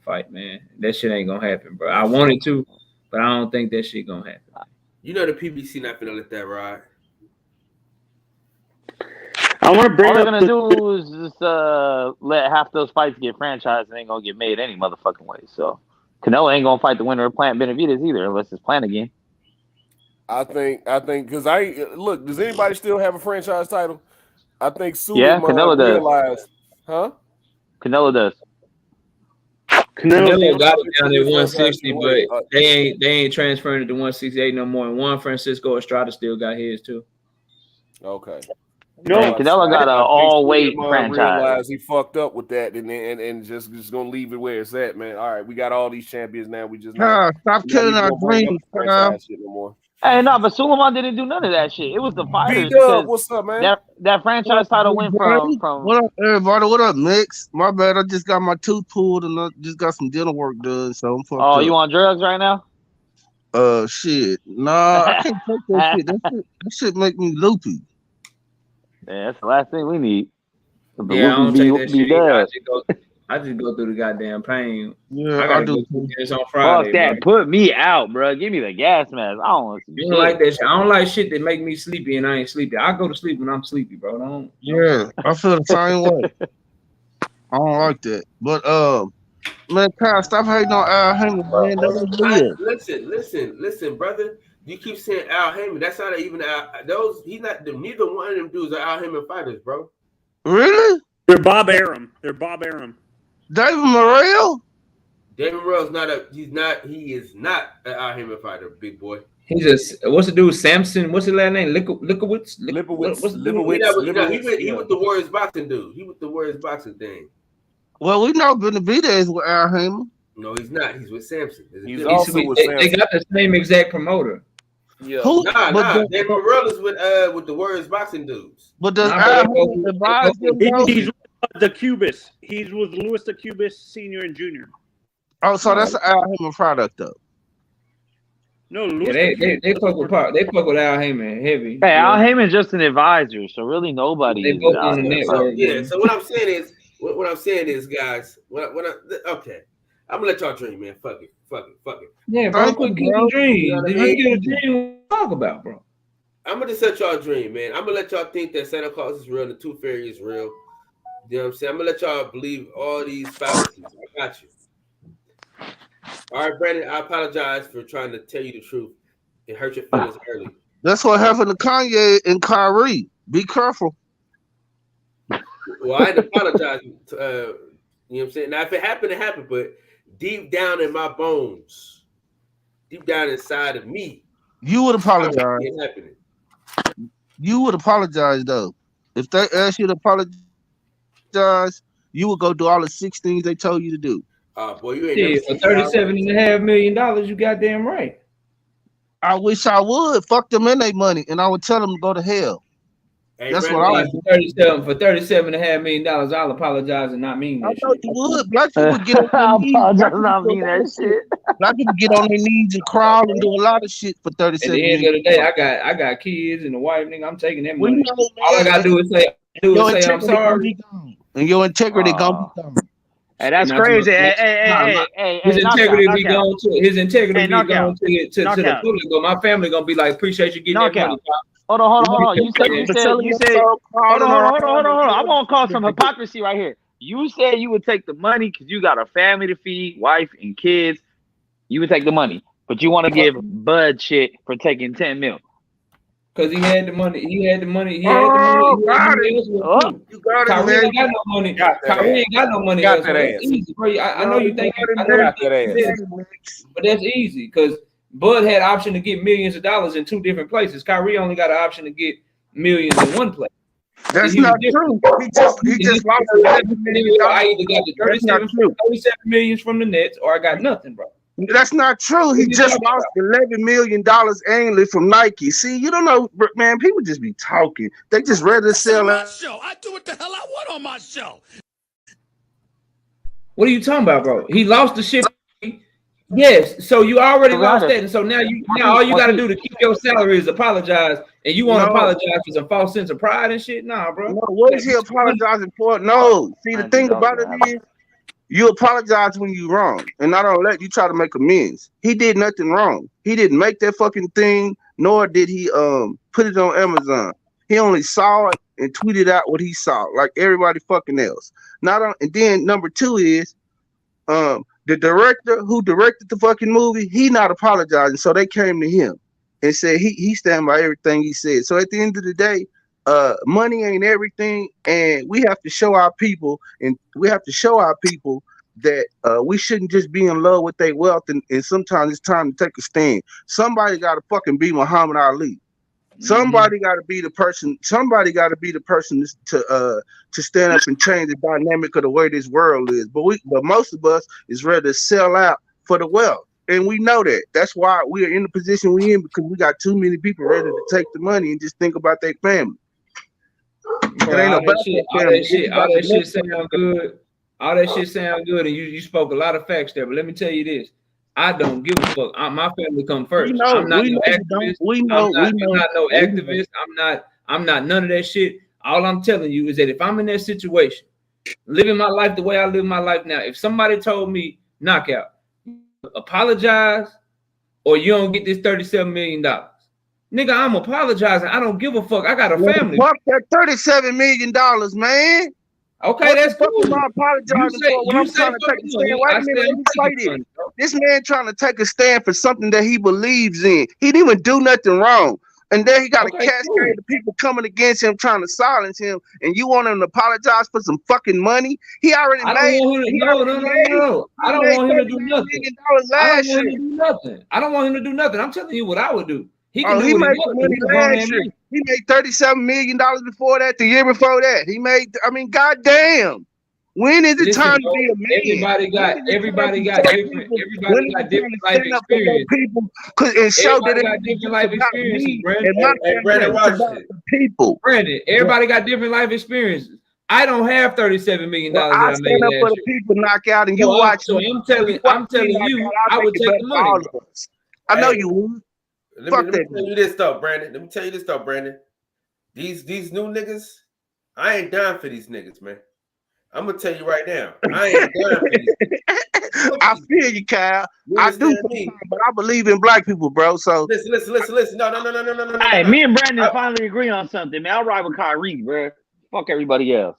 fight, man. That shit ain't gonna happen, bro. I wanted to, but I don't think that shit gonna happen. You know the PBC not gonna let that ride. I want to bring All they're up gonna do is just let half those fights get franchised and ain't gonna get made any motherfucking way. So Canelo ain't gonna fight the winner of Plant Benavidez either, unless it's Plant again. I think because look, does anybody still have a franchise title? I think Yeah, Canelo does. Realized, huh? Canelo does. Canelo got it down at 160, but they ain't transferring it to 168 no more. And Juan Francisco Estrada still got his too. Okay. No, Man, Canelo got an all-weight franchise. Realize he fucked up with that, and just gonna leave it where it's at, man. All right, we got all these champions now. We just Kyle, stop killing our dreams, Kyle. shit no more. Hey, no, but Suleiman didn't do none of that shit. It was the fighters. B-Dub, what's up, man? That franchise title went from. What up, everybody? What up, Mix? My bad. I just got my tooth pulled and I just got some dental work done, so I'm fucked up. You on drugs right now? Shit. Nah, I can't take that shit. That shit make me loopy. Yeah, that's the last thing we need. Yeah, I don't take that shit. I just go through the goddamn pain. Yeah, I gotta do. go through this on Friday. Fuck that. Bro. Put me out, bro. Give me the gas mask. I don't want to. You don't like that shit. I don't like shit that make me sleepy and I ain't sleepy. I go to sleep when I'm sleepy, bro. Yeah, I feel the same way. I don't like that. But man, Kyle, stop hating on Al Haymon, man. That's real. Listen, brother. You keep saying Al Haymon. That's not even those. He's not. Neither one of them dudes are Al Haymon fighters, bro. Really? They're Bob Arum. David Morrell? David Morrell's not a. He's not. He is not an Al Haymon fighter, big boy. He's just. What's the dude? Samson. What's his last name? Lipowitz. He with the Warriors boxing dude. He with the Warriors boxing thing. Well, we know Benavidez with Al Haymon. No, he's not. He's with Samson. He's also with Samson. They got the same exact promoter. Yeah. Nah. David Morrell is with the Warriors boxing dudes. But does Al Haymon advise him? He's with the Cubis. He's with Louis the Cubis, senior and junior. Oh, so that's an Al Haymon product, though. No, Louis they fuck with Al Haymon heavy. Hey, Al Heyman's just an advisor, so really nobody. They both on the network. Yeah. So what I'm saying is, guys. Okay. I'm gonna let y'all dream, man. Fuck it. Yeah, bro. Quit getting a dream. If you get a dream, talk about, bro. I'm gonna just let y'all dream, man. I'm gonna let y'all think that Santa Claus is real and the Tooth Fairy is real. You know what I'm saying? I'm gonna let y'all believe all these fallacies. I got you. All right, Brandon. I apologize for trying to tell you the truth. It hurt your feelings early. That's what happened to Kanye and Kyrie. Be careful. Well, I didn't apologize. You know what I'm saying? Now, if it happened, it happened. But deep down in my bones, deep down inside of me, you would apologize. You would apologize, though. If they asked you to apologize, you would go do all the 6 things they told you to do. Boy, you ain't for $37.5 million, you goddamn right. I wish I would. Fuck them in their money, and I would tell them to go to hell. Hey, that's Brandon, what I would. For $37.5 million, I'll apologize and not mean that. I know you would. Black people get on their knees. I apologize, not mean that shit. Black people get on their knees and crawl and do a lot of shit for 37 At the end of the day, I got kids and a wife, nigga. I'm taking that money. All I gotta do is say I'm sorry. And your integrity gonna be gone. Hey, that's crazy. Hey, his integrity be gone to his integrity be gone to the public. But my family gonna be like, appreciate you getting that money. Hold on. You said. Hold on. I'm gonna call some hypocrisy right here. You said you would take the money because you got a family to feed, wife and kids. You would take the money, but you want to give Bud shit for taking 10 mil. Because he had the money. You got it, Kyrie ain't got no money. Kyrie ain't got no money. Got that ass. Easy, bro. I know you think but that's easy because Bud had option to get millions of dollars in 2 different places. Kyrie only got an option to get millions in 1 place. That's not true. He just lost $11 million. I either got the 37 million from the Nets or I got nothing, bro. That's not true. He just lost $11 million annually from Nike. See, you don't know, man. People just be talking. They just rather sell out. I do what the hell I want on my show. What are you talking about, bro? He lost the shit. Yes, so you already lost that, and so now all you got to do to keep your salary is apologize, and you want to apologize for some false sense of pride and shit. Nah, bro. No, what is he apologizing for? No. See, the thing about it is, you apologize when you're wrong, and I don't let you try to make amends. He did nothing wrong. He didn't make that fucking thing, nor did he put it on Amazon. He only saw it and tweeted out what he saw, like everybody fucking else. And then number 2 is the director who directed the fucking movie, he not apologizing. So they came to him and said he stand by everything he said. So at the end of the day, money ain't everything, and we have to show our people, that we shouldn't just be in love with their wealth, and sometimes it's time to take a stand. Somebody got to fucking be Muhammad Ali. Somebody got to be the person. Somebody got to be the person to stand up and change the dynamic of the way this world is. But most of us is ready to sell out for the wealth, and we know that. That's why we are in the position we're in, because we got too many people ready to take the money and just think about their family. Bro, all that shit sound good. All that shit sound good, and you spoke a lot of facts there. But let me tell you this: I don't give a fuck. My family come first. I'm not no activist. I'm not no activist. I'm not none of that shit. All I'm telling you is that if I'm in that situation, living my life the way I live my life now, if somebody told me, Knockout, apologize or you don't get this $37 million. Nigga, I'm apologizing. I don't give a fuck. I got a family. Fuck that $37 million, man. Okay, that's cool. I'm apologizing for what I'm trying to take a stand. Wait a minute, let me say this. This man trying to take a stand for something that he believes in. He didn't even do nothing wrong. And then he got a cascade of people coming against him, trying to silence him. And you want him to apologize for some fucking money? He already made. No. I don't want him to do nothing. I don't want him to do nothing. I'm telling you what I would do. He made money last year. He made $37 million before that. The year before that, he made. I mean, goddamn. When is it time to be a man? Everybody got different life experience. People and show that got different life experiences. Brandon, watch it. People. Brandon, everybody got different life experiences. I don't have $37 million that I I made stand up last for the year. people, Knockout, and you watch. So I'm telling you, I would take the money. I know you would. Let me tell you this though, Brandon. These new niggas, I ain't down for these niggas, man. I'm gonna tell you right now, I ain't down for these niggas. I feel you, Kyle. I do, but I believe in black people, bro. So listen. No. Hey, me and Brandon finally agree on something, man. I'll ride with Kyrie, bro. Fuck everybody else.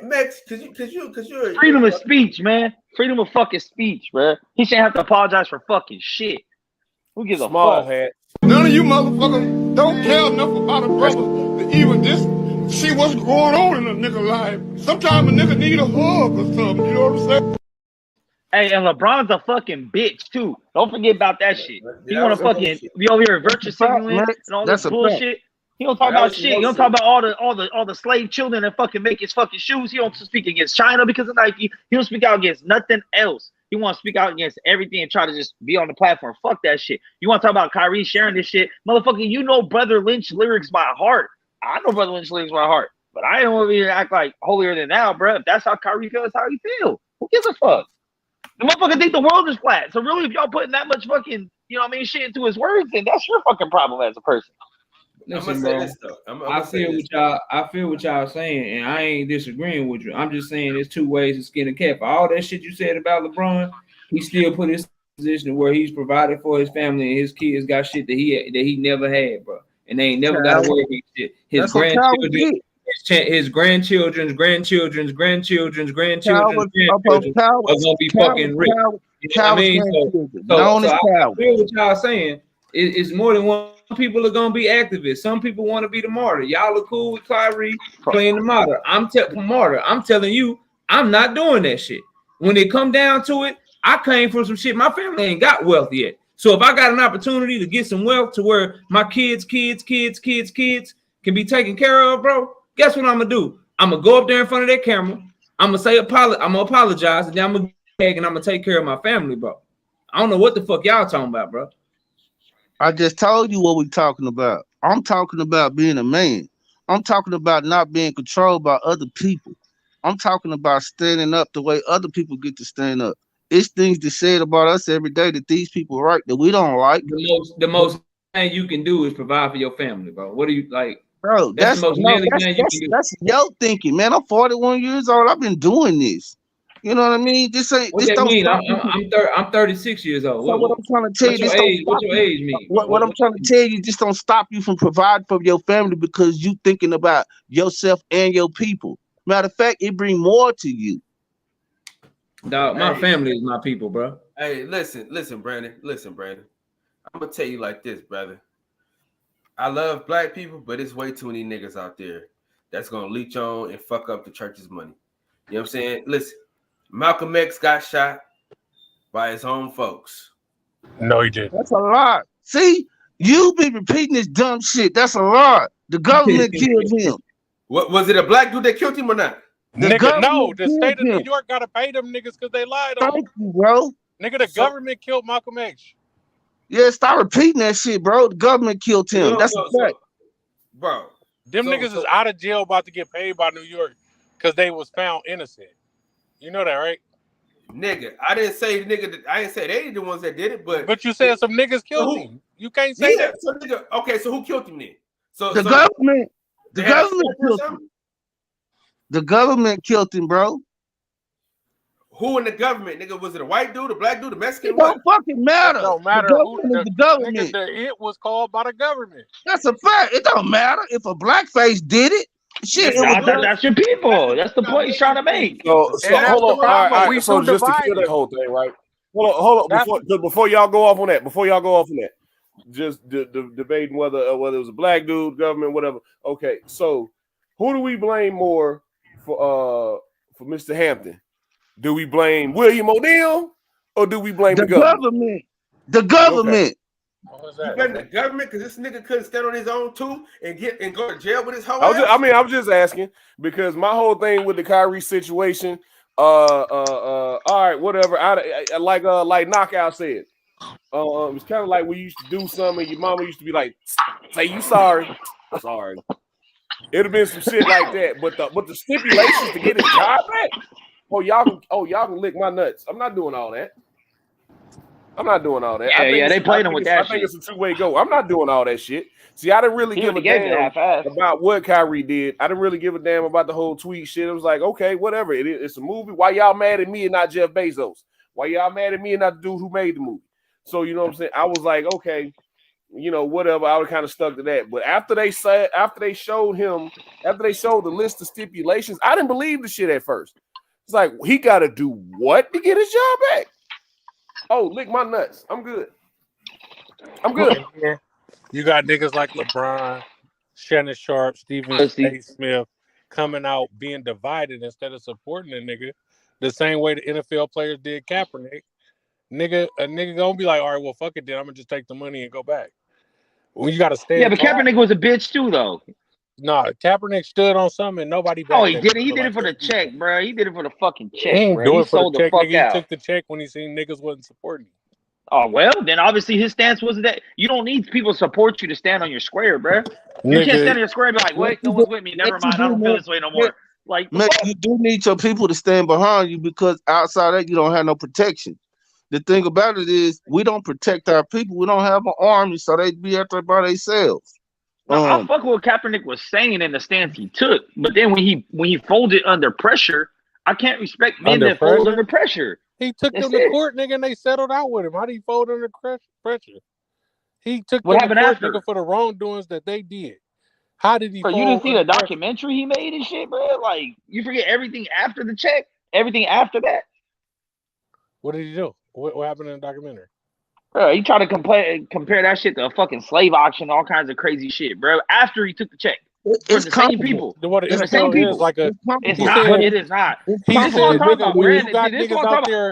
Max, cause you're freedom of speech, man. Freedom of fucking speech, bro. He shouldn't have to apologize for fucking shit. Who gives a fuck? Head. None of you motherfuckers don't care enough about a brother to even just see what's going on in a nigga life. Sometimes a nigga need a hug or something, you know what I'm saying? Hey, and LeBron's a fucking bitch too. Don't forget about that shit. He want to fucking be over here virtue signaling and all this bullshit. He don't talk about shit. He don't talk about all the slave children that fucking make his fucking shoes. He don't speak against China because of Nike. He don't speak out against nothing else. He want to speak out against everything and try to just be on the platform. Fuck that shit. You want to talk about Kyrie sharing this shit? Motherfucker, you know Brother Lynch lyrics by heart. I know Brother Lynch lyrics by heart. But I don't want to act like holier than thou, bro. If that's how Kyrie feels, that's how he feel. Who gives a fuck? The motherfucker think the world is flat. So really, if y'all putting that much fucking, you know what I mean, shit into his words, then that's your fucking problem as a person. Listen, bro, I feel what y'all saying, and I ain't disagreeing with you. I'm just saying there's two ways to skin a cat. For all that shit you said about LeBron, he still put his position where he's provided for his family and his kids got shit that he never had, bro. And they ain't never got to worry about shit. His grandchildren's grandchildren are gonna be fucking rich. You know what I mean? So I feel what y'all saying. It's more than one. Some people are gonna be activists. Some people want to be the martyr. Y'all are cool with Kyrie playing the martyr. I'm telling you, I'm not doing that shit. When it come down to it, I came from some shit. My family ain't got wealth yet. So if I got an opportunity to get some wealth to where my kids can be taken care of, bro, guess what I'm gonna do? I'm gonna go up there in front of that camera. I'm gonna apologize, and then I'm gonna take care of my family, bro. I don't know what the fuck y'all talking about, bro. I just told you what we're talking about. I'm talking about being a man. I'm talking about not being controlled by other people. I'm talking about standing up the way other people get to stand up. It's things that said about us every day that these people write that we don't like. The most thing you can do is provide for your family, bro. What do you like? Bro, that's the most manly thing you can do. That's your thinking, man. I'm 41 years old. I've been doing this. You know what I mean? This ain't. What this that don't mean? stop I'm 36 years old. So what I'm trying to tell you, what's your age mean? What I'm trying to tell you, just don't stop you from providing for your family because you thinking about yourself and your people. Matter of fact, it bring more to you. Dog, my family is my people, bro. Hey, listen, Brandon. I'm gonna tell you like this, brother. I love black people, but it's way too many niggas out there that's gonna leech on and fuck up the church's money. You know what I'm saying? Listen, Malcolm X got shot by his own folks. No, he didn't. That's a lot. See, You be repeating this dumb shit. That's a lie. The government killed him. What was it? A black dude that killed him or not? Nigga, no. The state of New York gotta pay them niggas because they lied on Thank you, bro. Nigga, the government killed Malcolm X. Yeah, stop repeating that shit, bro. The government killed him. That's a fact. Bro. Them niggas is out of jail about to get paid by New York because they was found innocent. You know that, right? Nigga, I didn't say I didn't say they the ones that did it, but you said some niggas killed him. You can't say that. So nigga, okay, so who killed him then? The government killed him. The government killed him, bro. Who in the government, nigga? Was it a white dude, a black dude, a Mexican? It don't fucking matter. It don't matter who the government. Nigga, it was called by the government. That's a fact. It don't matter if a blackface did it. Shit, that's your people. That's the point he's trying to make. So hold on. All right. So just to kill that whole thing, right? Hold on. Before y'all go off on that, just debating whether it was a black dude, government, whatever. Okay, so who do we blame more for Mr. Hampton? Do we blame William O'Neal or do we blame the government? The government. Okay. You blame the government because this nigga couldn't stand on his own too and go to jail with his whole I was just asking because my whole thing with the Kyrie situation, all right, whatever. I like Knockout said. It's kind of like we used to do something, your mama used to be like, say you sorry. Sorry. It'd have been some shit like that, but the stipulations to get his job back. Y'all can lick my nuts. I'm not doing all that. Yeah, they played him with that shit. I think it's a two-way go. I'm not doing all that shit. See, I didn't really give a damn about what Kyrie did. I didn't really give a damn about the whole tweet shit. It was like, okay, whatever. It's a movie. Why y'all mad at me and not Jeff Bezos? Why y'all mad at me and not the dude who made the movie? So, you know what I'm saying? I was like, okay, whatever. I would kind of stuck to that. But after they showed the list of stipulations, I didn't believe the shit at first. It's like, he got to do what to get his job back? Oh, lick my nuts. I'm good. You got niggas like LeBron, Shannon Sharp, Stephen A. Smith coming out being divided instead of supporting the nigga the same way the NFL players did Kaepernick. A nigga gonna be like, all right, well, fuck it then. I'm gonna just take the money and go back. Well, you gotta stay. Yeah, but Kaepernick was a bitch too, though. No, Kaepernick stood on something and nobody. Oh, he did it. He did it for the check, bro. He did it for the fucking check. He bro. He sold the fuck out. He took the check when he seen niggas wasn't supporting him. Oh well, then obviously his stance wasn't that. You don't need people to support you to stand on your square, bro. You can't stand on your square and be like, "Wait, no one's with me. Never mind. I don't feel this way no more." Like, you do need your people to stand behind you because outside that you don't have no protection. The thing about it is we don't protect our people. We don't have an army, so they be out there by themselves. I fuck what Kaepernick was saying in the stance he took, but then when he folded under pressure, I can't respect men that fold under pressure. He took them to court, nigga, and they settled out with him. How did he fold under pressure? He took them to court, nigga, for the wrongdoings that they did. How did he? Bro, you didn't see the documentary he made and shit, bro. Like you forget everything after the check, everything after that. What did he do? What happened in the documentary? Bro, he tried to compare that shit to a fucking slave auction, all kinds of crazy shit, bro. After he took the check. It's the same people. It's the same people. It's not. It is not.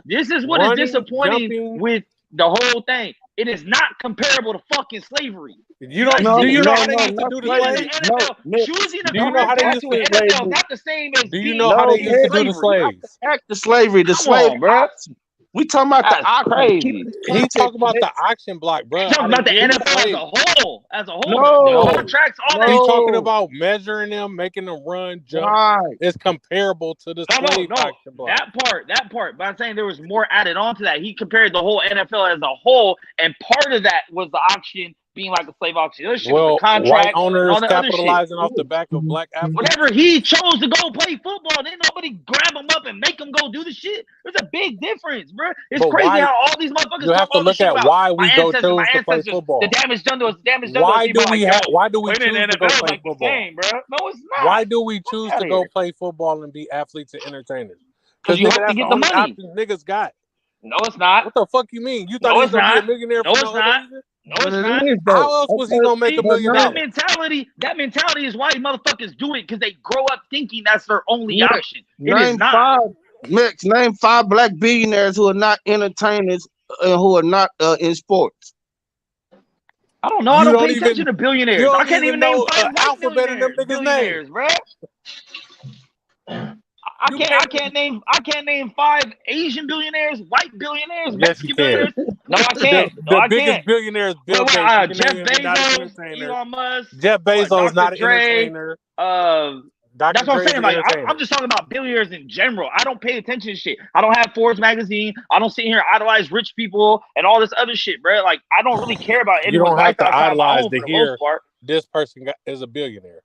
This is what is disappointing with the whole thing. It is not comparable to fucking slavery. You don't. Do you know how they used to do the slaves? Choosing a career path to NFL not the same as. Do you know how they used to do the slaves? The slavery, the slave, bro. We talking about the crazy. He talking about the auction block, bro. He's talking about the NFL as a whole. No. The contracts, all that. He's talking about measuring them, making them run, jump. Right. It's comparable to the slave auction block. That part. But I'm saying there was more added on to that. He compared the whole NFL as a whole, and part of that was the auction being like a slave auction. Well, the contract, white owners capitalizing off the back of black athletes. Whenever he chose to go play football, then nobody grab him up and make him go do the shit. There's a big difference, bro. It's crazy how all these motherfuckers. You have to look at why we choose to play football. The damage done to us. Why do we choose to go play football? No, it's not. Why do we choose to go play football and be athletes and entertainers? Because you have to get the money. Niggas got. No, it's not. What the fuck you mean? You thought he was gonna be a millionaire? No, it's not. No, it's not. How else was he gonna make $1 million? That mentality is why motherfuckers do it, because they grow up thinking that's their only option. It is not. Name 5 black billionaires who are not entertainers and who are not in sports. I don't know. I don't pay attention to billionaires. I can't even name 5 alphabet of them niggas' billionaires, bro. I can't name 5 Asian billionaires, white billionaires, Mexican billionaires. No, I can't. The biggest billionaire is Bill Gates. Jeff Bezos, Elon Musk. Jeff Bezos not an entertainer. That's what I'm saying. Like, I'm just talking about billionaires in general. I don't pay attention to shit. I don't have Forbes magazine. I don't sit here and idolize rich people and all this other shit, bro. Like, I don't really care about anyone. You don't have to idolize to hear this person is a billionaire.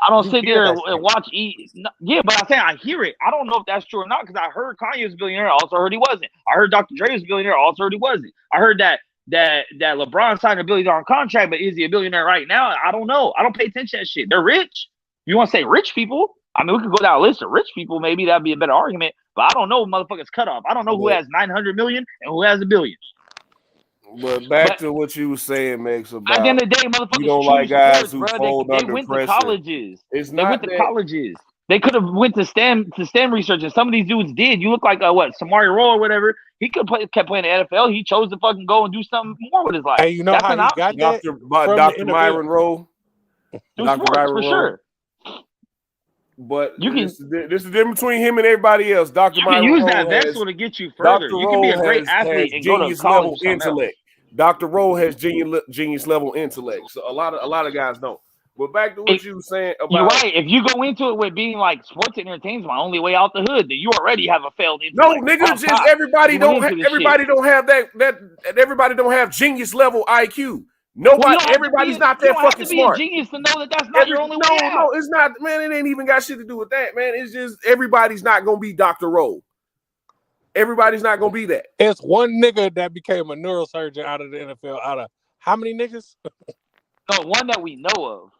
I don't sit there and watch. Yeah, but I'm saying I hear it. I don't know if that's true or not because I heard Kanye was a billionaire. I also heard he wasn't. I heard Dr. Dre was a billionaire. I also heard he wasn't. I heard that LeBron signed a $1 billion contract, but is he a billionaire right now? I don't know. I don't pay attention to that shit. They're rich. You want to say rich people? I mean, we could go down a list of rich people. Maybe that'd be a better argument. But I don't know motherfuckers cut off. I don't know who has 900 million and who has $1 billion. But back to what you were saying, Max, about at the end of the day, motherfuckers you don't like guys sports, who bro. fold They under went pressure. to colleges. They went to colleges. They could have went to STEM research, and some of these dudes did. You look like Samari Rolle or whatever. He kept playing the NFL. He chose to fucking go and do something more with his life. Hey, you know that's how he got that? Dr. Myron Rolle. Dr. Myron Rolle. Sure. But this is the difference between him and everybody else. Dr. You Myron can use Rolle that vessel to get you further. You can be a great athlete and go to college. Intellect. Dr. Rolle has genius level intellect. So a lot of guys don't. But back to what you were saying about you're right. If you go into it with being like sports and entertainment, my only way out the hood, then you already have a failed intellect. No, nigga, just everybody don't have everybody don't have genius level IQ. Everybody's not that fucking smart. You don't have to be a genius to know that that's not your only way out. No, it's not, man. It ain't even got shit to do with that, man. It's just everybody's not gonna be Dr. Rolle. Everybody's not gonna be that. It's one nigga that became a neurosurgeon out of the NFL. Out of how many niggas? No, one that we know of.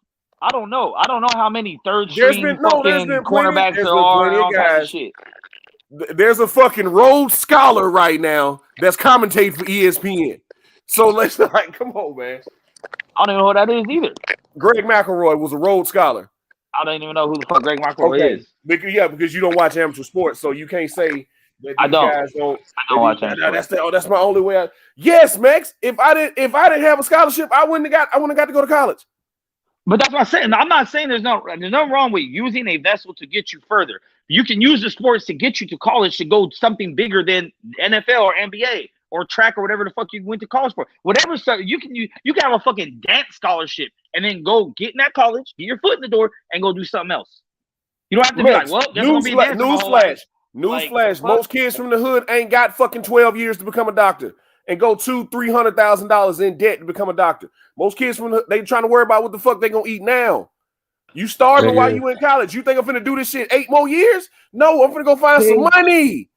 I don't know. I don't know how many third string cornerbacks there are and all kinds of shit. There's a fucking Rhodes Scholar right now that's commentating for ESPN. So let's come on, man. I don't even know who that is either. Greg McElroy was a Rhodes Scholar. I don't even know who the fuck Greg McElroy is. Because you don't watch amateur sports, so you can't say that these guys don't. I don't watch amateur sports. That's my only way. Yes, Max. If I didn't have a scholarship, I wouldn't have got to go to college. But that's what I'm saying. I'm not saying there's nothing wrong with using a vessel to get you further. You can use the sports to get you to college to go something bigger than NFL or NBA or track or whatever the fuck you went to college for. Whatever stuff you can have a fucking dance scholarship and then go get in that college, get your foot in the door, and go do something else. You don't have to be like, well, there's gonna be a dancer. Newsflash. Most kids from the hood ain't got fucking 12 years to become a doctor and go $200,000-$300,000 in debt to become a doctor. Most kids they trying to worry about what the fuck they gonna eat now. You starving while you in college. You think I'm finna do this shit 8 more years? No, I'm finna go find some money.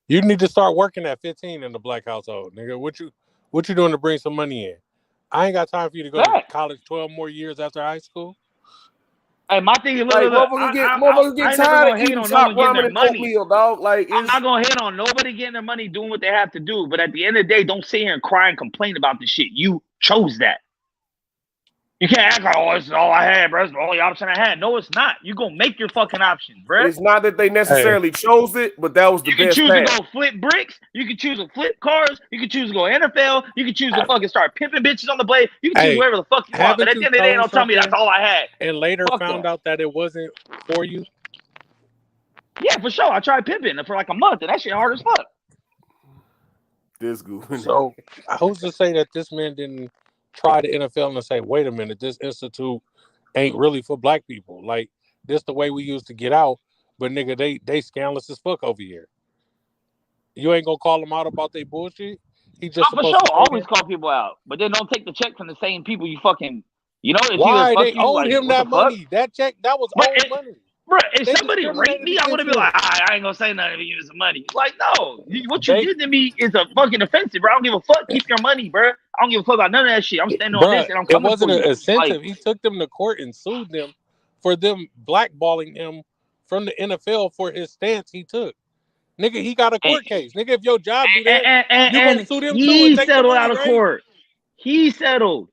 You need to start working at 15 in the black household, nigga. What you doing to bring some money in? I ain't got time for you to go to college 12 more years after high school. Hey, my thing is, motherfuckers get tired of eating top ramen and oatmeal, dog. I'm not gonna hit on nobody getting their money doing what they have to do. But at the end of the day, don't sit here and cry and complain about the shit. You chose that. You can't act like, oh, this is all I had, bro. It's the only option I had. No, it's not. You gonna make your fucking option, bro. It's not that they necessarily chose it, but that was the best. You can choose to go flip bricks. You can choose to flip cars. You can choose to go NFL. You can choose to fucking start pimping bitches on the blade. You can choose whatever the fuck you want. But at the end of the day, don't tell me that's all I had. And later found out that it wasn't for you. Yeah, for sure. I tried pimping for like a month, and that shit hard as fuck. This good. So who's to say that this man didn't try the NFL and say, wait a minute, this institute ain't really for black people. Like, this the way we used to get out, but nigga, they scandalous as fuck over here. You ain't gonna call them out about their bullshit? He just for sure, always call people out, but then don't take the check from the same people you fucking, you know? Why they owed him that money? That check, that was old money. Bro, if somebody raped me, I would have been like, I ain't gonna say nothing to you, some money. Like, no, what you did to me is a fucking offensive, bro. I don't give a fuck. Keep your money, bro. I don't give a fuck about none of that shit. I'm standing on this and I'm coming for you. It wasn't an incentive. He took them to court and sued them for them blackballing him from the NFL for his stance he took. Nigga, he got a court case. Nigga, if your job do that, you gonna sue them too. He settled out of court. He settled.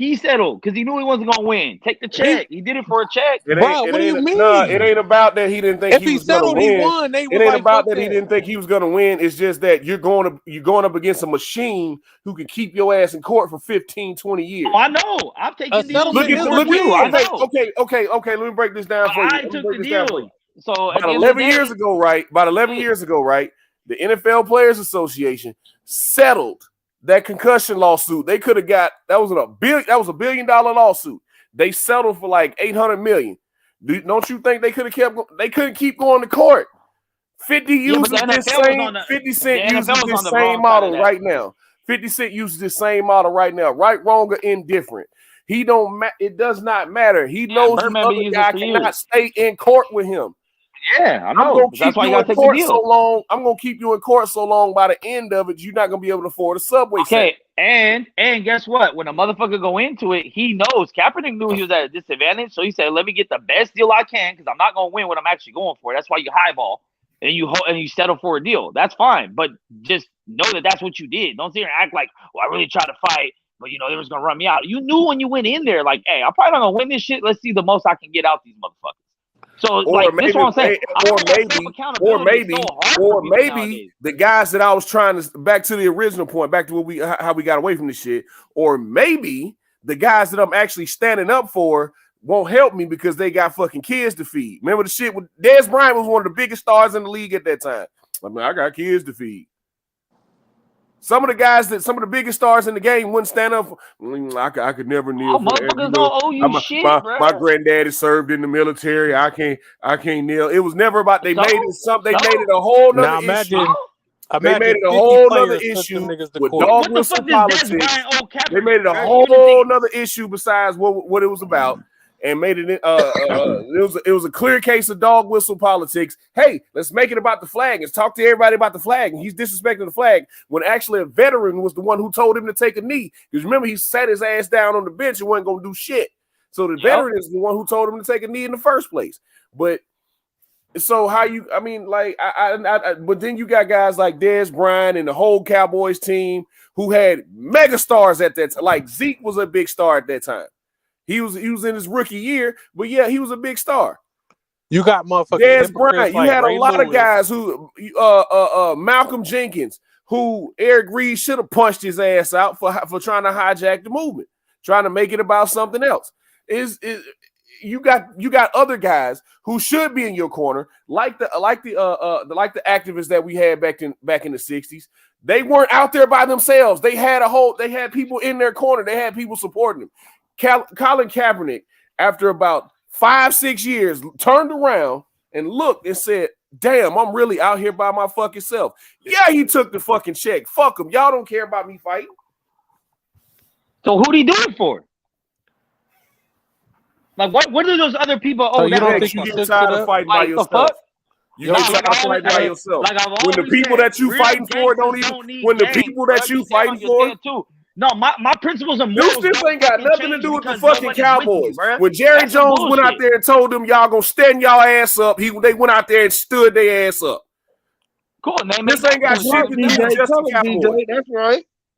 He settled because he knew he wasn't gonna win. Take the check. He did it for a check. Bro, what do you mean? No, it ain't about that he didn't think If he he was gonna settled, he win. won. They It was ain't like, about fuck that he didn't think he was gonna win. It's just that you're going up against a machine who can keep your ass in court for 15, 20 years. Oh, I know. I've taken deals. Look at you. I know. okay. Let me break this down for you. I took the deal. So About 11 years ago, right? The NFL Players Association settled that concussion lawsuit. They could have got that was $1 billion lawsuit. They settled for like $800 million. Don't you think they could have kept? They couldn't keep going to court. 50 uses this same. 50 Cent uses this same model right now. 50 Cent uses this same model right now. Right, wrong, or indifferent. He don't. It does not matter. He knows the other guy cannot stay in court with him. Yeah, I know. That's why you gotta take the deal. So long. I'm gonna keep you in court so long. By the end of it, you're not gonna be able to afford a subway. Okay, and guess what? When a motherfucker go into it, he knows. Kaepernick knew he was at a disadvantage, so he said, "Let me get the best deal I can because I'm not gonna win what I'm actually going for." That's why you highball and you settle for a deal. That's fine, but just know that that's what you did. Don't sit here and act like, "Well, I really tried to fight, but they was gonna run me out." You knew when you went in there, like, "Hey, I'm probably not gonna win this shit. Let's see the most I can get out these motherfuckers." So, this is what I'm saying. Or maybe the guys that I was trying to back to the original point, back to how we got away from this shit, or maybe the guys that I'm actually standing up for won't help me because they got fucking kids to feed. Remember the shit with Dez Bryant was one of the biggest stars in the league at that time. I got kids to feed. Some of the biggest stars in the game wouldn't stand up. I could never kneel. Motherfuckers don't owe you shit, bro. My granddaddy served in the military. I can't kneel. It was never about. They made it a whole nother issue. They made it a whole nother issue with dog whistle politics. They made it a whole nother issue besides what it was about. And made it it was a clear case of dog whistle politics. Hey, let's make it about the flag. Let's talk to everybody about the flag. And he's disrespecting the flag when actually a veteran was the one who told him to take a knee. Because remember, he sat his ass down on the bench and wasn't gonna do shit. So the veteran is the one who told him to take a knee in the first place. But so but then you got guys like Dez Bryant and the whole Cowboys team who had mega stars at that time. Like Zeke was a big star at that time. He was in his rookie year, but yeah, he was a big star. You got motherfuckers. Dez Bryant. You had a lot of guys who, Malcolm Jenkins, who Eric Reed should have punched his ass out for trying to hijack the movement, trying to make it about something else. You got other guys who should be in your corner, like the activists that we had back in the 60s. They weren't out there by themselves. They had people in their corner. They had people supporting them. Colin Kaepernick, after about 5-6 years, turned around and looked and said, "Damn, I'm really out here by my fucking self." Yeah, he took the fucking check. Fuck him. Y'all don't care about me fighting. So who'd he do it for? Like, what are those other people? So you don't think you get tired of fighting by yourself? You get tired of fighting by yourself. When the people that you fighting for don't even. When the people that you fighting for. No, my principles and morals. This ain't got nothing to do with the fucking Cowboys. When Jerry Jones went out there and told them y'all gonna stand y'all ass up, they went out there and stood their ass up. Cool. This ain't got shit to do with just the Cowboys.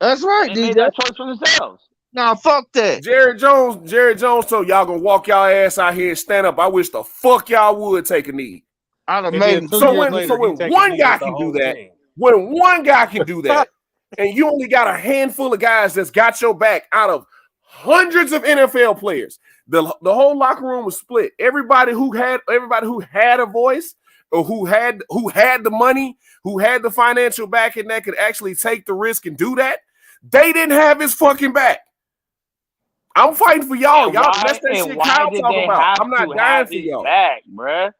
That's right, DJ. They made that choice for themselves. Nah, fuck that. Jerry Jones told y'all gonna walk y'all ass out here and stand up. I wish the fuck y'all would take a knee. I'd have made him. So when one guy can do that, and you only got a handful of guys that's got your back out of hundreds of NFL players. The whole locker room was split. Everybody who had a voice or who had the money, who had the financial backing that could actually take the risk and do that, they didn't have his fucking back. I'm fighting for y'all. That's that shit Kyle talking about. I'm not dying for y'all. Back, bruh.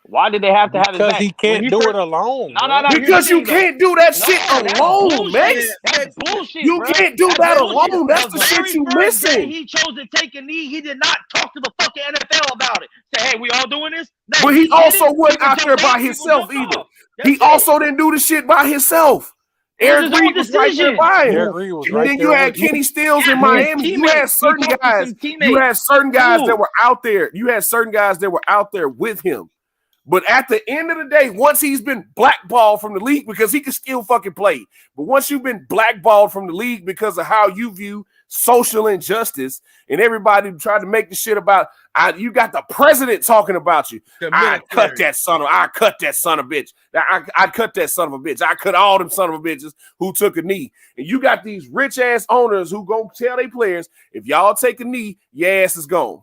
Why did they have to have his back? Because he can't do it alone. No. Because you can't do that shit alone, man. That's bullshit. You can't do that alone. That's the shit you missing. He chose to take a knee. He did not talk to the fucking NFL about it. Say, hey, we all doing this? But he also wasn't out there by himself either. He also didn't do the shit by himself. Eric Reed was right there by him. And then you had Kenny Stills in Miami. You had certain guys. You had certain guys that were out there. You had certain guys that were out there with him. But at the end of the day, once he's been blackballed from the league, because he can still fucking play, but once you've been blackballed from the league because of how you view social injustice, and everybody tried to make the shit about. You got the president talking about you. I cut that son of a bitch. I cut that son of a bitch. I cut all them son of a bitches who took a knee. And you got these rich ass owners who gonna tell their players, if y'all take a knee, your ass is gone.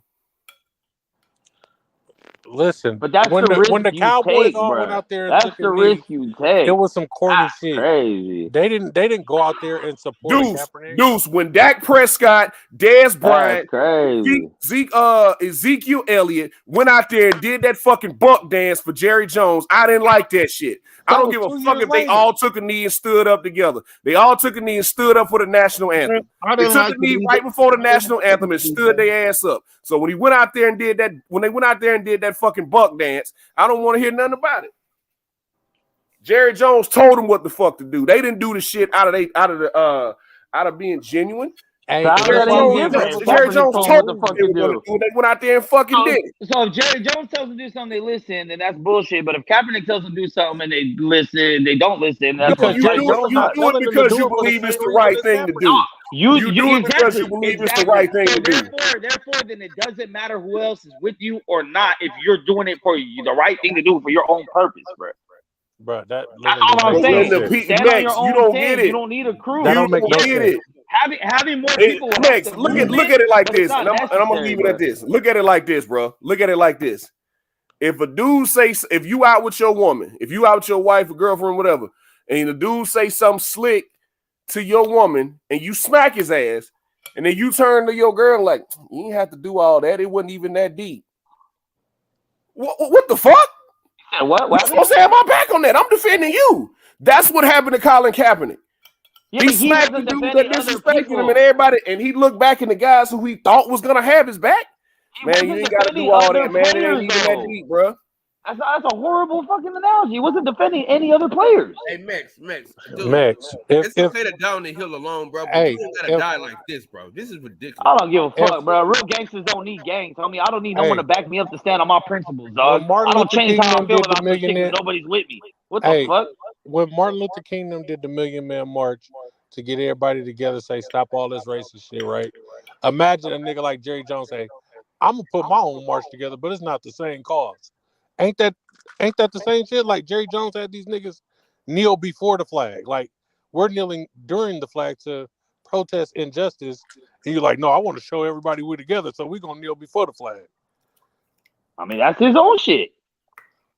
Listen, but that's when the risk the you Cowboys take, all bro. went out there and That's took the a risk knee, you take. it was some corny That's shit. crazy. They didn't go out there and support Kaepernick. Deuce, when Dak Prescott, Dez Bryant, crazy. Ezekiel Elliott went out there and did that fucking buck dance for Jerry Jones, I didn't like that shit. I don't give a fuck if they all took a knee and stood up together. They all took a knee and stood up for the national anthem. They took a knee right before the national anthem and stood their ass up. So when he went out there and did that, when they went out there and did that fucking buck dance, I don't want to hear nothing about it. Jerry Jones told them what the fuck to do. They didn't do the shit out of being genuine. Hey, Jerry Jones told them what they do. They went out there and fucking did it. So if Jerry Jones tells them to do something, they listen, then that's bullshit. But if Kaepernick tells them to do something and they listen, they don't listen. That's you do it because you believe it's the right thing to do. You do it because you believe it's the right thing to do. Therefore, then it doesn't matter who else is with you or not if you're doing it for the right thing to do for your own purpose, bro. Bro, that's all I'm saying. Stand on your own you don't get it. You don't need a crew. That don't make no sense. Having more people. Next, look at it like this, and I'm gonna leave it at this. Look at it like this, bro. Look at it like this. If a dude if you out with your woman, if you out with your wife or girlfriend, whatever, and the dude say something slick to your woman, and you smack his ass, and then you turn to your girl like, you ain't have to do all that. It wasn't even that deep. What the fuck? What? You're supposed to have my back on that. I'm defending you. That's what happened to Colin Kaepernick. Yeah, he smacked the dude that disrespected him and everybody, and he looked back in the guys who he thought was gonna have his back. Man, you ain't got to do all that, man. It ain't even that deep, bro. That's a horrible fucking analogy. He wasn't defending any other players. Hey, Max, it's okay to down the hill alone, bro. But you don't gotta die like this, bro. This is ridiculous. I don't give a fuck, bro. Real gangsters don't need gangs. I mean, I don't need no one to back me up to stand on my principles, dog. I don't change how I feel about some shit because nobody's with me. What the fuck? When Martin Luther King did the Million Man March to get everybody together, say stop all this racist shit, right? Imagine a nigga like Jerry Jones say, I'm gonna put my own march together, but it's not the same cause. Ain't that the same shit? Like Jerry Jones had these niggas kneel before the flag. Like we're kneeling during the flag to protest injustice. And you're like, no, I want to show everybody we're together, so we're gonna kneel before the flag. I mean, that's his own shit.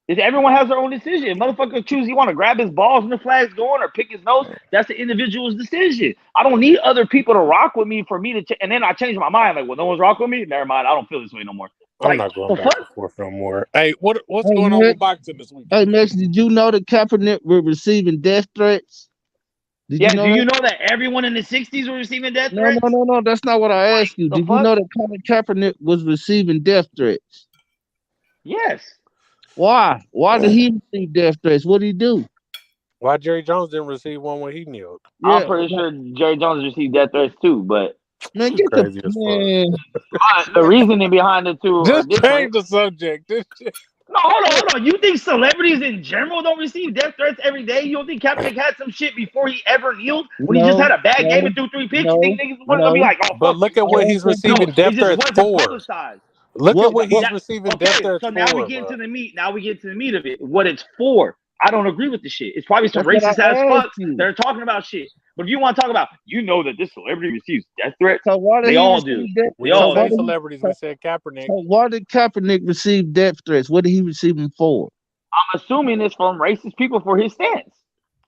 Everyone has their own decision. Motherfucker choose he want to grab his balls when the flag's going or pick his nose. That's the individual's decision. I don't need other people to rock with me for me to and then I change my mind. Like, well, no one's rock with me. Never mind. I don't feel this way no more. I'm not going back and forth no more. Hey, what's going on with boxing this week? Hey, Max, did you know that Kaepernick were receiving death threats? Do you know that everyone in the 60s were receiving death threats? No. That's not what I asked you. Did you know that Colin Kaepernick was receiving death threats? Yes. Why? Why did he receive death threats? What did he do? Why Jerry Jones didn't receive one when he kneeled? Yeah, I'm pretty sure Jerry Jones received death threats too, but man, get crazy the reasoning behind it too. Just change the subject. No, hold on. You think celebrities in general don't receive death threats every day? You don't think Kaepernick had some shit before he ever kneeled? When he just had a bad game and threw 3 picks? You think niggas want to be like, oh, but look at what he's receiving death threats for. Look at what he's receiving death threats for. So now we get to the meat. Now we get to the meat of it. What it's for. I don't agree with the shit. It's probably some racist ass fucks that are talking about shit. But if you want to talk about, that this celebrity receives death threats, so why did they all do. We all say celebrities. We said Kaepernick. So why did Kaepernick receive death threats? What did he receive them for? I'm assuming it's from racist people for his stance.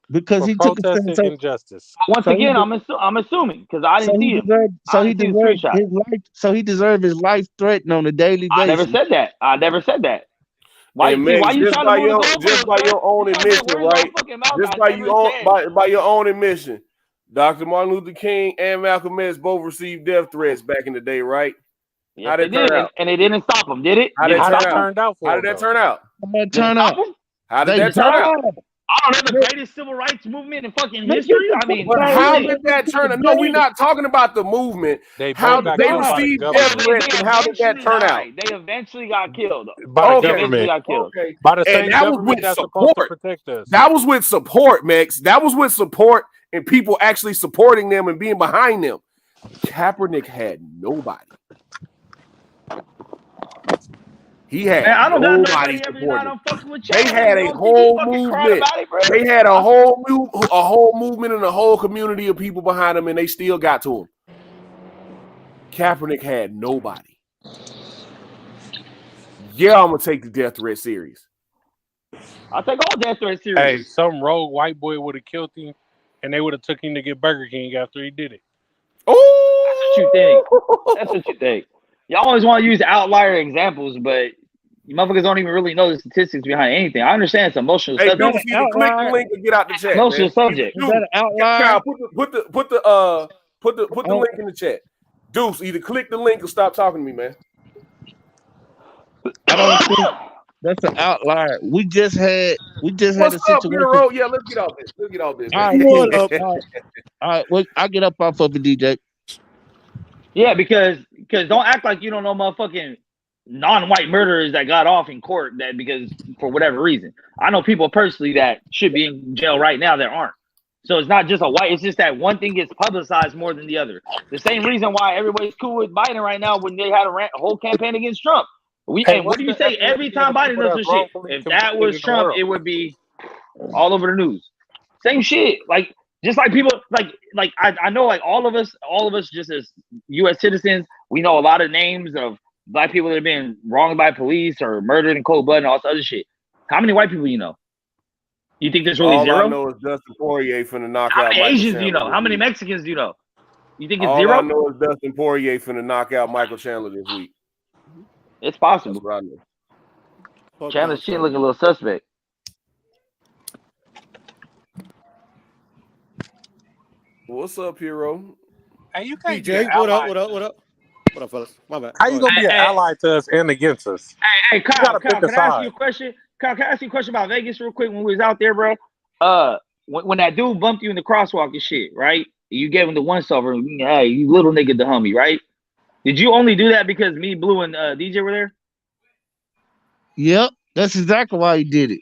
Because he took a stance injustice. Once again, I'm assuming because I didn't see him. So he deserved his life threatened on a daily basis. I never said that. Why you just by your own admission, right? Just by your own admission, Dr. Martin Luther King and Malcolm X both received death threats back in the day, right? Yes, how did it turn out? And it didn't stop them, did it? How did that turn out? How did that turn out? How did that turn out? I don't know, the greatest civil rights movement in fucking history. I mean, how did that turn out? No, we're not talking about the movement. How did they receive death threats and how did that turn out? They eventually got killed. By the government. Okay. By the same government that's supposed to protect us. That was with support, Max. That was with support and people actually supporting them and being behind them. Kaepernick had nobody. He had Man, I don't got nobody nobody every night. supporting. I'm fucking with They y'all. had a Don't whole fucking crying movement. about it, bro. They had a whole movement and a whole community of people behind them, and they still got to him. Kaepernick had nobody. Yeah, I'm gonna take the death threat serious. I'll take all death threats serious. Hey, some rogue white boy would have killed him, and they would have took him to get Burger King after he did it. Oh, that's what you think. That's what you think. Y'all always want to use outlier examples, but you motherfuckers don't even really know the statistics behind anything. I understand it's emotional Hey, subject. Deuce, either click the link and get out the chat. Emotional Man. subject. Is that an outlier? Kyle, put the link in the chat. Deuce, either click the link or stop talking to me, man. I don't think that's an outlier. We just had a What's up, situation. Bureau? Yeah, let's get off this. All Man. right, all right. Well, I get up off of it, DJ. Yeah, because don't act like you don't know motherfucking non-white murderers that got off in court that because for whatever reason. I know people personally that should be in jail right now that aren't. So it's not just a white, it's just that one thing gets publicized more than the other. The same reason why everybody's cool with Biden right now when they had a whole campaign against Trump. And what do you say every time Biden does some shit? If that was Trump, it would be all over the news. Same shit. Like just like people like I know like all of us just as US citizens, we know a lot of names of black people that have been wronged by police or murdered in cold blood and all this other shit. How many white people you know? You think there's really all zero? I know is Dustin Poirier finna knock How out many Michael Asians Chandler do you know? this How many week. Mexicans do you know? You think it's All zero? I know is Dustin Poirier finna knock out Michael Chandler this week. It's possible. That's what I know. Chandler's chin looking a little suspect. What's up, hero? Hey, you can't be DJ, an what up? ally. What up? What up? What up, fellas? My bad. How you gonna be an ally to us and against us? Hey, You Kyle, gotta pick can a I ask side. you a question? Kyle, can I ask you a question about Vegas real quick when we was out there, bro? When that dude bumped you in the crosswalk and shit, right? You gave him the once over. Hey, you little nigga, the homie, right? Did you only do that because me, Blue, and DJ were there? Yep, that's exactly why he did it.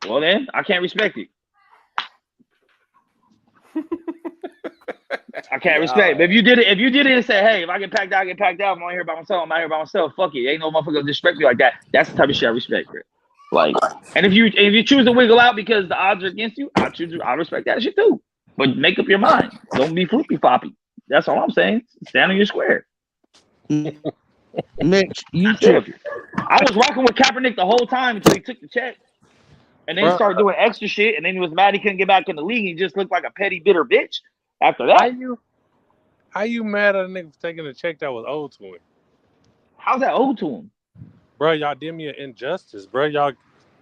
Well, then I can't respect it. I can't respect it. But if you did it and said, hey, if I get packed out, I get packed out. I'm out here by myself. I'm out here by myself. Fuck it. Ain't no motherfucker gonna disrespect me like that. That's the type of shit I respect, bro. Like, and if you choose to wiggle out because the odds are against you, I respect that shit too. But make up your mind. Don't be floppy floppy. That's all I'm saying. Stand on your square. Mitch, you tripping. I was rocking with Kaepernick the whole time until he took the check. And then he started doing extra shit, and then he was mad he couldn't get back in the league. He just looked like a petty, bitter bitch after that. How you mad at a nigga for taking a check that was owed to him? How's that owed to him? Bro, y'all did me an injustice, bro. Y'all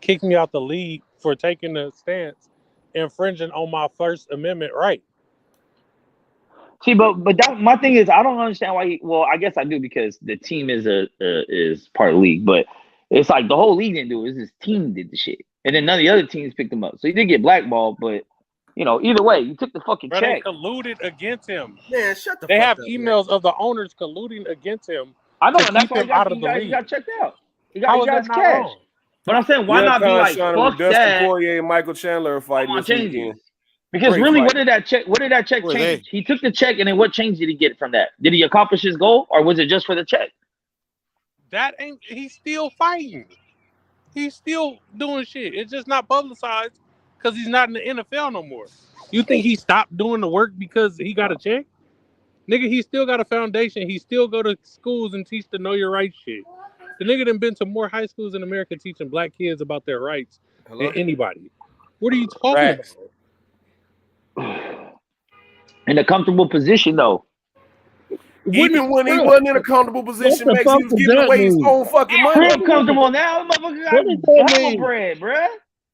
kicked me out the league for taking the stance, infringing on my First Amendment right. See, but that, my thing is, I don't understand why. I guess I do because the team is is part of the league, but it's like the whole league didn't do it. It's his team did the shit, and then none of the other teams picked him up. So he did get blackballed, but either way, you took the fucking Bro, check. they colluded against him. Man, shut the They fuck have up, emails of the owners colluding against him. I know, to and that's keep why him out of the he league. got checked out. He How got is his that not cash. wrong? But I'm saying, why not be like, Dustin fuck that? Poirier and Michael Chandler are fighting this changes. weekend. Because Great really, fight. what did that check Who are change? He took the check, and then what change did he get from that? Did he accomplish his goal, or was it just for the check? He's still fighting. He's still doing shit. It's just not publicized because he's not in the NFL no more. You think he stopped doing the work because he got a check? Nigga, he still got a foundation. He still go to schools and teach the know your rights shit. The nigga done been to more high schools in America teaching black kids about their rights than anybody. What are you talking about? In a comfortable position, though. Even when he wasn't in a comfortable position, Max, he was giving away his own fucking money. I'm comfortable now. Motherfucker What does got that hella mean? bread, bruh.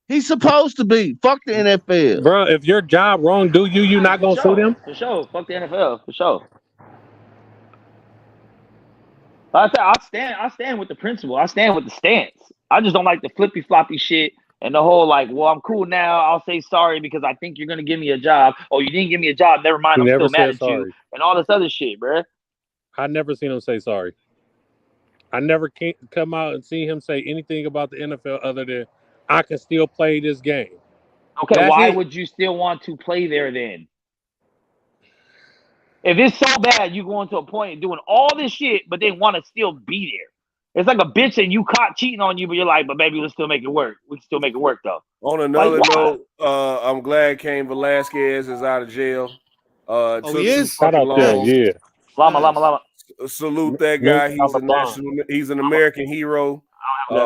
He's supposed to be. Fuck the NFL. Bro, if your job wrong, you not gonna sue them? For sure. Fuck the NFL. For sure. Like I said, I stand with the principle. I stand with the stance. I just don't like the flippy floppy shit and the whole like, well, I'm cool now. I'll say sorry because I think you're gonna give me a job. Oh, you didn't give me a job. Never mind. I'm He never still mad said at you sorry. and all this other shit, bruh. I never seen him say sorry. I never come out and see him say anything about the NFL other than I can still play this game. Okay, That's why it. would you still want to play there then? If it's so bad, you going to a point of doing all this shit, but they want to still be there. It's like a bitch and you caught cheating on you, but you're like, but baby, let's still make it work. We can still make it work though. On another note, I'm glad Cain Velasquez is out of jail. He is? Shout out there, yeah. Llama. Salute that guy. He's an American hero.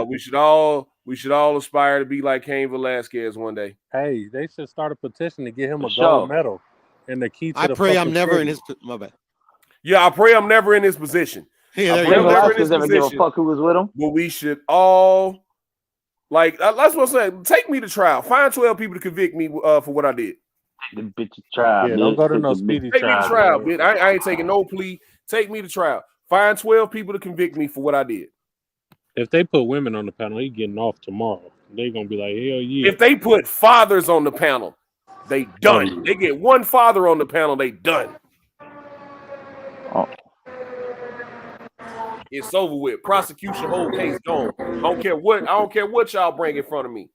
We should all aspire to be like Cain Velasquez one day. Hey, they should start a petition to get him a sure. gold medal. And the key to I the pray I'm fucking never in city. his. My bad. Yeah, I pray I'm never in this position. Yeah, there Cain you go. Velasquez never give a fuck who was with him. But we should all that's what I'm saying. Take me to trial. Find 12 people to convict me for what I did. The bitch trial. Yeah, don't go to no speedy Take me to trial. trial, bitch. I ain't taking no plea. Take me to trial. Find 12 people to convict me for what I did. If they put women on the panel, he getting off tomorrow. They gonna be like, hell yeah. If they put fathers on the panel, they done. They get one father on the panel, they done. Oh. It's over with. Prosecution, whole case gone. I don't care what y'all bring in front of me.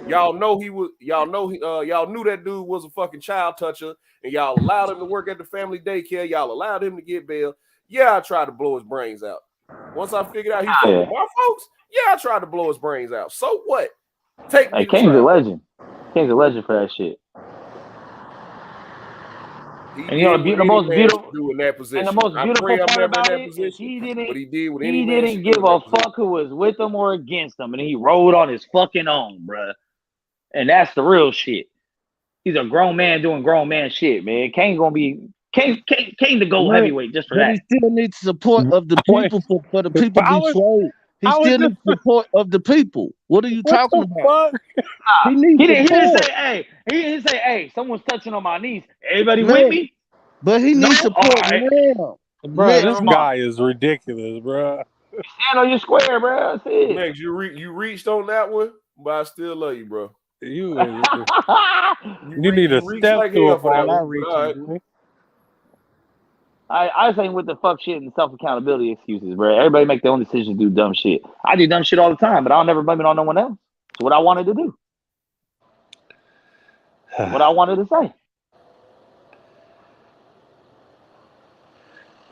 Y'all knew that dude was a fucking child toucher, and y'all allowed him to work at the family daycare. Y'all allowed him to get bail. Yeah, I tried to blow his brains out. Once I figured out he fucking with my folks, yeah, I tried to blow his brains out. So what? Take me. Hey, Kane's a legend. Kane's a legend for that shit. And you know, the most beautiful in that position. And the most beautiful part about it is he didn't give a fuck who was with him or against him, and he rode on his fucking own, bruh. And that's the real shit. He's a grown man doing grown man shit, man. Kane to go heavyweight just for that. He still needs support of the people for the people to trade. He still needs support of the people. What are you talking about? He didn't say, hey, someone's touching on my knees. Everybody with me? But he needs support now. Bro, this guy is ridiculous, bro. Stand on your square, bro. That's it. Next, you reached on that one, but I still love you, bro. You need a step like to it for that I one, reach. right. I was saying with the fuck shit and self accountability excuses, bro. Everybody make their own decisions, do dumb shit. I do dumb shit all the time, but I'll never blame it on no one else. It's what I wanted to do. What I wanted to say.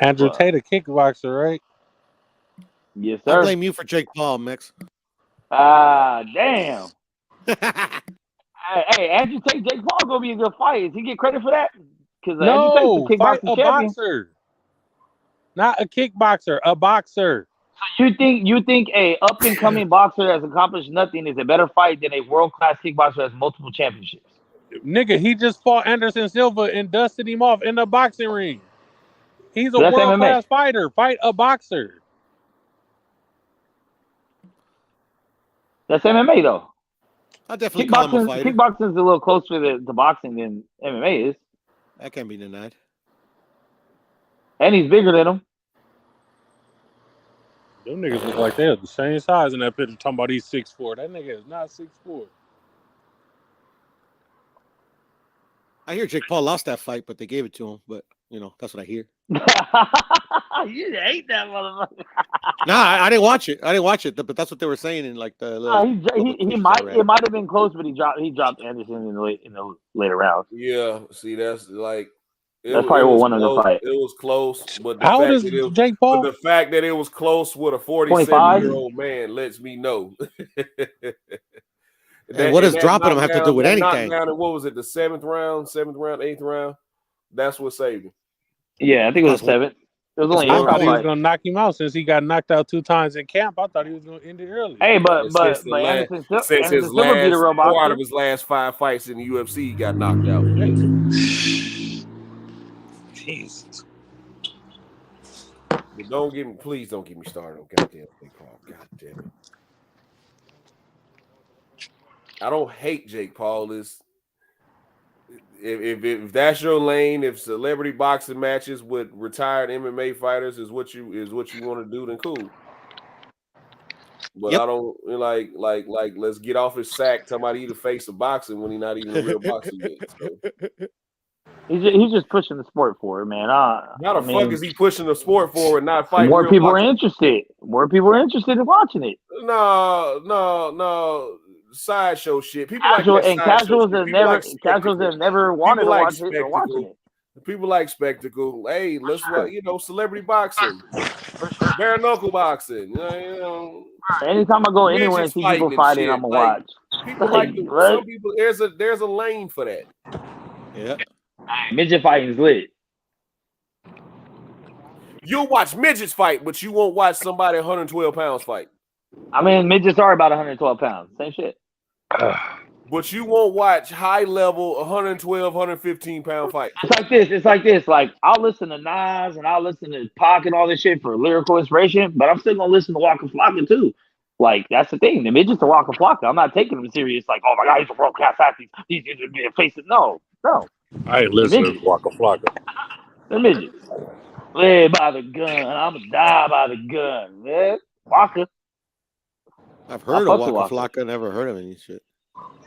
Andrew Tate, a kickboxer, right? Yes, sir. I blame you for Jake Paul, Mix. Damn. hey, Andrew Tate, Jake Paul gonna be a good fight. Does he get credit for that? Because No, Andrew fight Tate's the a kickboxing champion. boxer. Not a kickboxer, a boxer. So you think a up and coming boxer that's accomplished nothing is a better fight than a world class kickboxer that has multiple championships? Nigga, he just fought Anderson Silva and dusted him off in the boxing ring. He's a That's world MMA. class fighter. Fight a boxer. That's MMA though. I definitely call him a fighter. Kickboxing is a little closer to boxing than MMA is. That can't be denied. And he's bigger than him. Them niggas look like they're the same size in that picture. Talking about he's 6'4". That nigga is not 6'4". I hear Jake Paul lost that fight, but they gave it to him. But that's what I hear. You hate that motherfucker. Nah, I didn't watch it. But that's what they were saying in like the. It might have been close, but he dropped Anderson in the later rounds. Yeah, see, that's like. That's probably what won him the fight. It was close, but How old is Jake Paul? But the fact that it was close with a 47-year-old man lets me know. And what does dropping him have to do with anything? What was it? The seventh round, eighth round. That's what saved him. Yeah, I think it was 7th. It was only I thought he was gonna knock him out since he got knocked out 2 times in camp. I thought he was gonna end it early. Hey, but Anderson Silva beat a real boxer. 4 out of his last 5 fights in the UFC, he got knocked out. Jesus. But please don't get me started on goddamn Jake Paul. God damn it. I don't hate Jake Paul. If that's your lane, if celebrity boxing matches with retired MMA fighters is what you want to do, then cool. But I don't like let's get off his sack. Somebody he the face of boxing when he's not even a real boxer yet. So. He's just pushing the sport forward, man. Fuck is he pushing the sport forward, not fighting? More people are boxers? interested. More people are interested in watching it. No. Sideshow shit. People casuals like that have never wanted to watch it or watching it. People like spectacle. Hey, let's celebrity boxing, bare knuckle boxing. You know, anytime I go anywhere and see people fighting, I'm gonna watch. People like some people. There's a lane for that. Yeah. Midget fighting is lit. You'll watch midgets fight, but you won't watch somebody 112 pounds fight. I mean, midgets are about 112 pounds. Same shit. But you won't watch high level 112, 115 pound fight. It's like this. Like, I'll listen to Nas and I'll listen to Pac and all this shit for lyrical inspiration, but I'm still gonna listen to Waka Flocka too. Like, that's the thing. The midgets are Waka Flocka. I'm not taking them serious. Like, oh my God, he's a world class athlete. These dudes are being faces. No. I ain't listening to Waka Flocka. The midgets. Live by the gun. I'ma die by the gun. Man. Waka. I've heard of Waka Flocka. Never heard of any shit.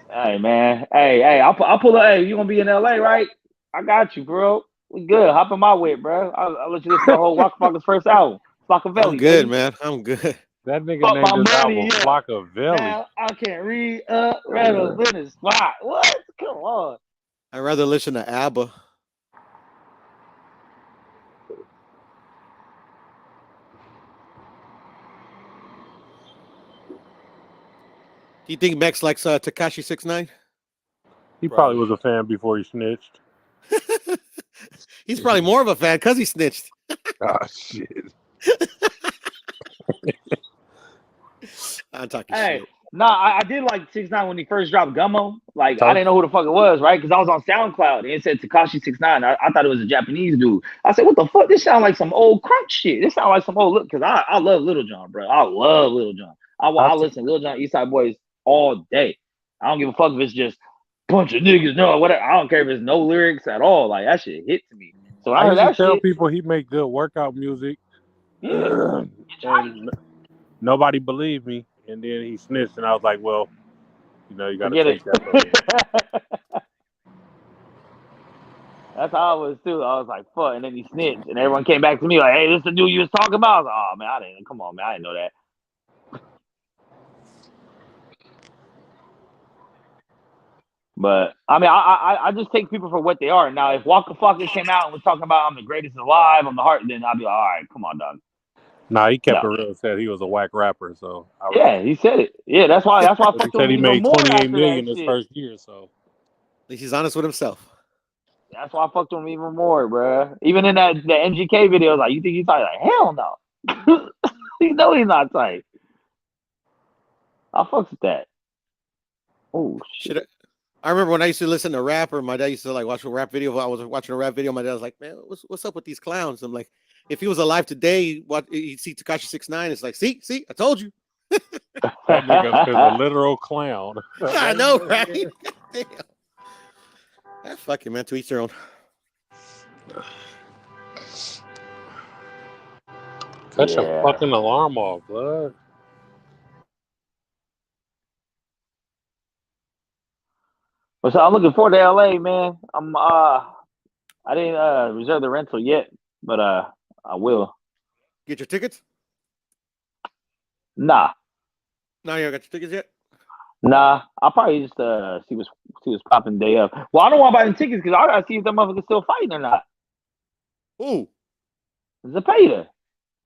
Hey man, hey, I'll pull up. Hey, you gonna be in LA, right? I got you, bro. We good. Hop in my way, bro. I'll let you listen to the whole Waka Flocka's first album, Flockavelli. I'm good, man. I'm good. That nigga named his album Flockavelli. Now I can't read rather than his spot. What? Come on. I'd rather listen to ABBA. Do you think Max likes Tekashi 6ix9ine? He probably was a fan before he snitched. He's probably more of a fan because he snitched. Oh, shit. I'm talking Hey, shit. I did like 6ix9ine when he first dropped Gummo. Like, I didn't know who the fuck it was, right? Because I was on SoundCloud and it said Tekashi 6ix9ine. I thought it was a Japanese dude. I said, what the fuck? This sounds like some old crunk shit. This sounds like some old look. Because I love Lil Jon, bro. I love Lil Jon. I listen to Lil Jon, Eastside Boys all day. I don't give a fuck if it's just bunch of niggas. No, whatever. I don't care if it's no lyrics at all. Like, that shit hit to me. So I heard that tell shit. people he make good workout music. Yeah. And nobody believed me. And then he snitched, and I was like, well, you got to take that. That's how I was too. I was like, fuck. And then he snitched. And everyone came back to me like, hey, this is the dude you was talking about. I was like, oh, man, come on, man. I didn't know that. But I mean, I just take people for what they are. Now, if Waka Flocka came out and was talking about I'm the greatest alive, I'm the heart, then I'd be like, all right, come on, dog. Nah, he kept it real. Said he was a whack rapper. So he said it. Yeah, that's why. That's why. He said he made 28 million his first year. So at least he's honest with himself. That's why I fucked with him even more, bro. Even in the MGK video, like, you think he's tight? Like, hell no. You know he's not tight. I fucks with that. Oh shit. I remember when I used to listen to rap, or my dad used to like watch a rap video. I was watching a rap video. My dad was like, "Man, what's up with these clowns?" I'm like, if he was alive today, he'd see Tekashi 6ix9ine. It's like, see, I told you. That nigga is a literal clown. I know, right? Damn. Fuck it, man. To each their own. Cut your fucking alarm off, bud. So I'm looking forward to LA, man. I didn't reserve the rental yet, but I will. Get your tickets? Nah. No, you don't got your tickets yet? Nah. I'll probably just see what's popping day up. Well, I don't want to buy the tickets because I gotta see if that motherfucker's still fighting or not. Ooh. Zepeda.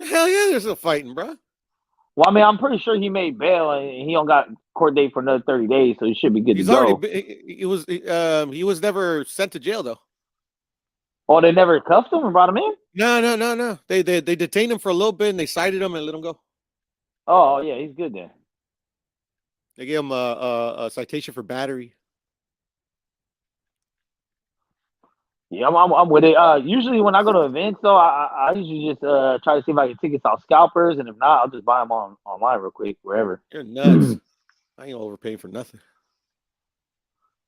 Hell yeah, they're still fighting, bro. Well, I mean, I'm pretty sure he made bail and he don't got court date for another 30 days, so he should be good to go. He was never sent to jail though. Oh, they never cuffed him and brought him in? No. They detained him for a little bit and they cited him and let him go. Oh yeah, he's good then. They gave him a citation for battery. Yeah, I'm with it. Usually when I go to events, though, I usually just try to see if I can get tickets off scalpers, and if not, I'll just buy them online real quick, wherever. You're nuts. I ain't overpaying for nothing.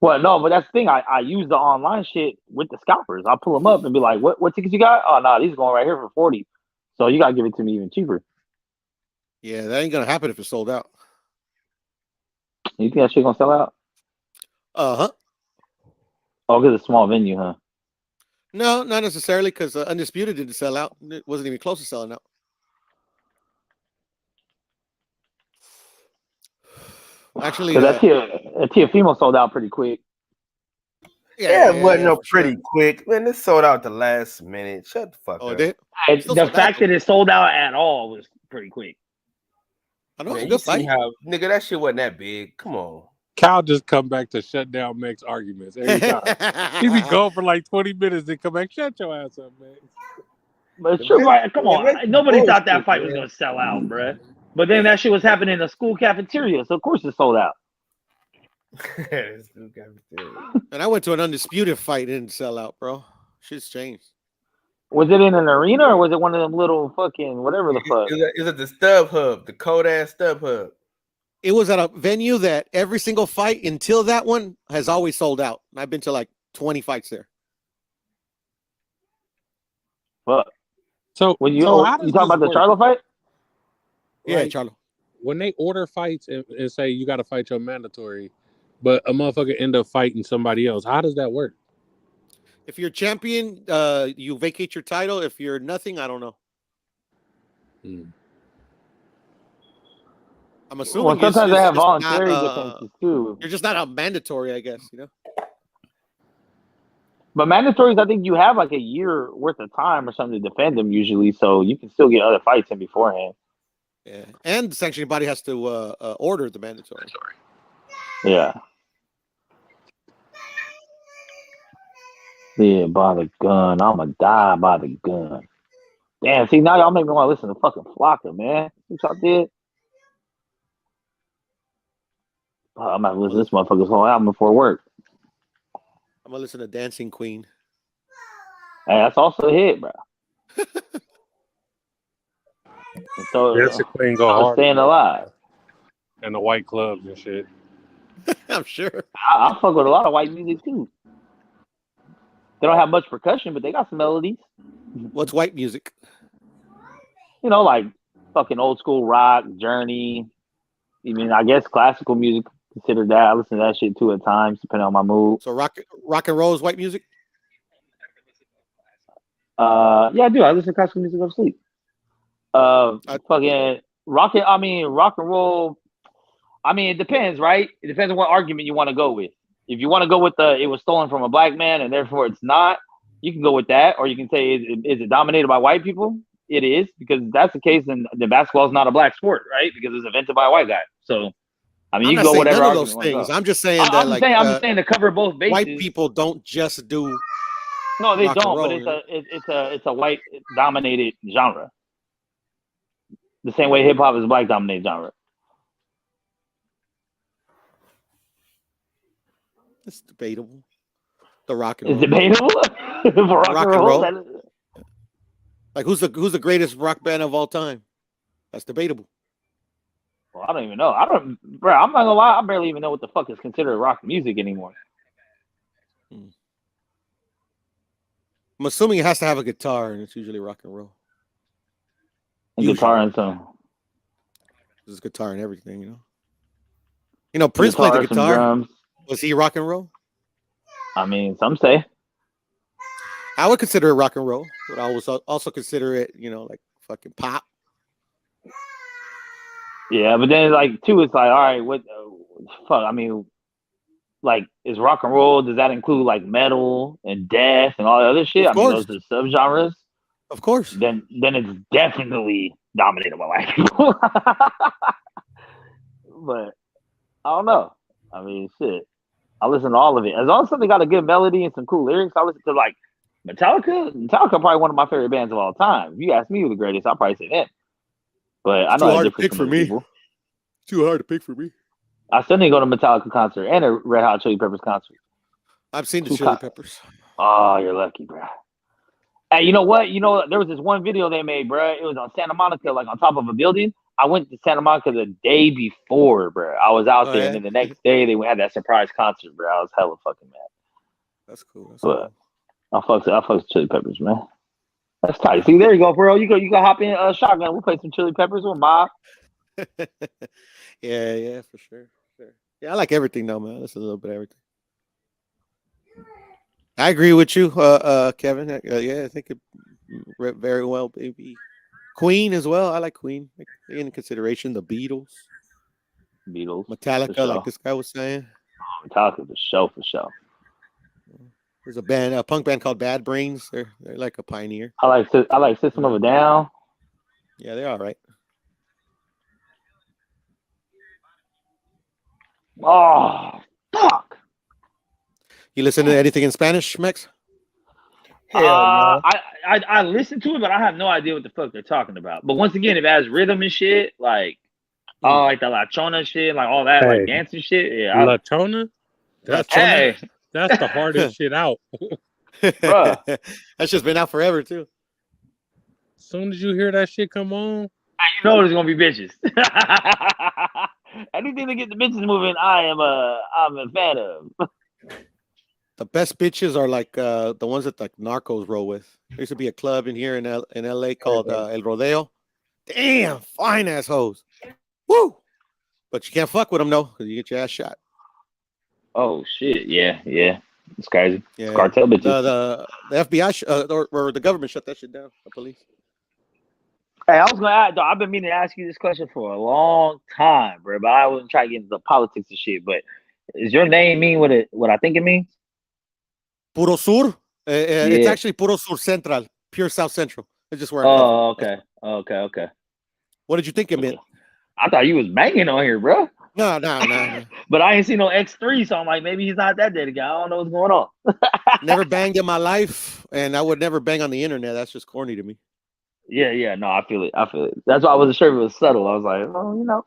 Well, no, but that's the thing. I use the online shit with the scalpers. I'll pull them up and be like, what tickets you got? Oh, no, these are going right here for 40. So you got to give it to me even cheaper. Yeah, that ain't going to happen if it's sold out. You think that shit going to sell out? Uh-huh. Oh, because it's a small venue, huh? No, not necessarily, because Undisputed didn't sell out. It wasn't even close to selling out. Actually, that Tiafimo sold out pretty quick. Yeah, it wasn't no for pretty sure. quick. Man, it sold out the last minute. Shut the fuck Oh, up. it did? And Still the sold out, fact though. that it sold out at all was pretty quick. I know it's a Man, good you see fight. how nigga that shit wasn't that big. Come on. Cal just come back to shut down Meg's arguments every time. He be gone for like 20 minutes and come back. Shut your ass up, man. But it's true, right? Come on. Nobody thought that fight was man. gonna sell out, bruh. But then that shit was happening in a school cafeteria, so of course it sold out. And I went to an undisputed fight, it didn't sell out, bro. Shit's changed. Was it in an arena or was it one of them little fucking whatever the fuck? Is it the Stub Hub, the cold ass Stub Hub? It was at a venue that every single fight until that one has always sold out. I've been to like 20 fights there. Fuck. So When you how does you talking this about the work? Charlo fight? Yeah, Like, Charlo. when they order fights and say you got to fight your mandatory, but a motherfucker end up fighting somebody else, how does that work? If you're champion, you vacate your title. If you're nothing, I don't know. I'm assuming. Well, sometimes they have it's not, voluntary defenses too. You're just not a mandatory, I guess. You know. But mandatories, I think you have like a year worth of time or something to defend them usually, so you can still get other fights in beforehand. Yeah, and the sanctioning body has to order the mandatory. Yeah. Yeah, by the gun. I'ma die by the gun. Damn, see, now y'all make me want to listen to fucking Flocka, man. What y'all did? Oh, I'm about to listen to this motherfucker's whole album before work. I'm gonna listen to Dancing Queen. Hey, that's also a hit, bro. So, Dancing Queen go I'm hard. staying alive. And the white clubs and shit. I'm sure. I fuck with a lot of white music too. They don't have much percussion, but they got some melodies. What's white music? You know, like fucking old school rock, Journey. Even I guess classical music considered that. I listen to that shit too at times, depending on my mood. So rock and roll is white music? Yeah, I do. I listen to classical music go to sleep. Fucking rock and roll. I mean, it depends, right? It depends on what argument you want to go with. If you want to go with it was stolen from a black man and therefore it's not, you can go with that. Or you can say, is it dominated by white people? It is, because if that's the case, then the basketball is not a black sport, right? Because it's invented by a white guy. So, I mean, you can go whatever. None of those things. I'm just saying that, I'm just saying to cover both bases. White people don't just do. No, they rock and don't. roll, But it's a white dominated genre. The same way hip hop is a black dominated genre. It's debatable. The rock and roll. It's debatable for rock and roll. Like who's the greatest rock band of all time? That's debatable. Well, I don't even know. Bro, I'm not gonna lie. I barely even know what the fuck is considered rock music anymore. I'm assuming it has to have a guitar, and it's usually rock and roll. Guitar and some. There's guitar and everything, you know. You know, Prince played the guitar. Drums. Was he rock and roll? I mean, some say. I would consider it rock and roll, but I would also consider it, you know, like fucking pop. Yeah, but then like too, it's like, all right, what? Fuck, I mean, like, is rock and roll? Does that include like metal and death and all that other shit? Of course. I mean, those are subgenres. Of course. Then it's definitely dominated by white people. But I don't know. I mean, shit. I listen to all of it. As long as something got a good melody and some cool lyrics, I listen to like Metallica. Metallica probably one of my favorite bands of all time. If you ask me who the greatest, I'll probably say them. But I know too hard to pick for me. People. Too hard to pick for me. I still need to go to a Metallica concert and a Red Hot Chili Peppers concert. I've seen the Chili Peppers. Oh, you're lucky, bro. Hey, you know what? You know, there was this one video they made, bro. It was on Santa Monica, like on top of a building. I went to Santa Monica the day before, bro. I was out there, and then the next day they had that surprise concert, bro. I was hella fucking mad. That's cool. But I fucks with Chili Peppers, man. That's tight. See, there you go, bro. You go hop in shotgun. We'll play some Chili Peppers with Mob. Yeah, for sure. Yeah, I like everything though, man. That's a little bit of everything. I agree with you, Kevin. Yeah, I think it very well, maybe. Queen as well. I like Queen. In consideration, the Beatles. Metallica, like this guy was saying. Metallica for sure. There's a punk band called Bad Brains. They're like a pioneer. I like System of a Down. Yeah, they're all right. Oh, fuck. You listen to anything in Spanish, Mex? I listen to it, but I have no idea what the fuck they're talking about. But once again, if it has rhythm and shit, like like the La Chona shit, like all that, like dancing shit. Yeah, La Chona? That's the hardest shit out. Bruh. That's just been out forever too. As soon as you hear that shit come on, you know there's gonna be bitches. Anything to get the bitches moving, I'm a fan of. The best bitches are like the ones that like narcos roll with. There used to be a club in here in LA called El Rodeo. Damn, fine assholes. Woo! But you can't fuck with them though, because you get your ass shot. Oh shit! Yeah. It's crazy. Yeah, it's cartel bitches. The FBI or the government shut that shit down. The police. Hey, I was gonna ask, though, I've been meaning to ask you this question for a long time, bro. But I wasn't trying to get into the politics and shit. But does your name mean what I think it means? Puro Sur. It's actually Puro Sur Central, pure South Central. It's just where. Oh, okay. What did you think it meant? I thought you was banging on here, bro. No. But I ain't seen no X3, so I'm like, maybe he's not that dead guy. I don't know what's going on. Never banged in my life, and I would never bang on the internet. That's just corny to me. Yeah. No, I feel it. That's why I wasn't sure if it was subtle. I was like, oh, you know.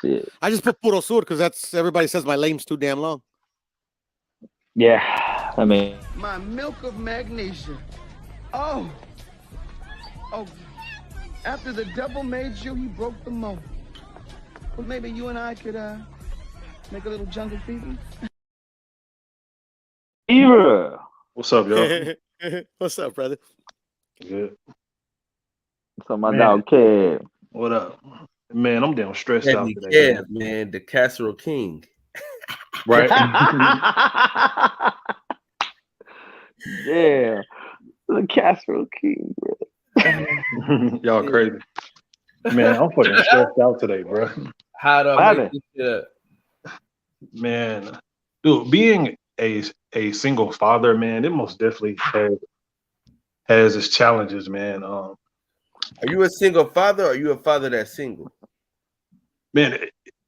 Shit. I just put Puro Sur because that's everybody says my name's too damn long. Yeah, I mean. My milk of magnesia. Oh. After the devil made you, he broke the mold. Well, maybe you and I could make a little jungle fever. Fever. What's up, yo? What's up, brother? Good. So my dog Kev. What up? Man, I'm damn stressed out today. Yeah, man, the Casserole King. Right? Yeah. The Casserole King, bro. Y'all crazy. Man, I'm fucking stressed out today, bro. How do I make this shit up? Man, dude, being a single father, man, it most definitely has its challenges, man. Are you a single father or are you a father that's single? Man,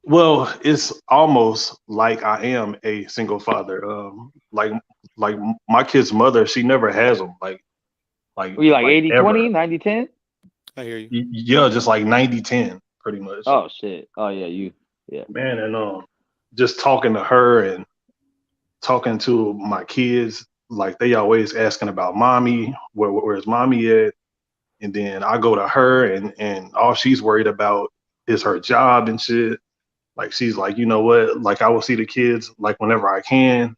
well, it's almost like I am a single father. Like my kid's mother, she never has them. Like you like 80-20, 90-10? I hear you. Yeah, just like 90-10, pretty much. Oh shit. Oh yeah, yeah. Man, and just talking to her and talking to my kids, like they always asking about mommy, where's mommy at? And then I go to her and all she's worried about is her job and shit. Like she's like, you know what? Like I will see the kids like whenever I can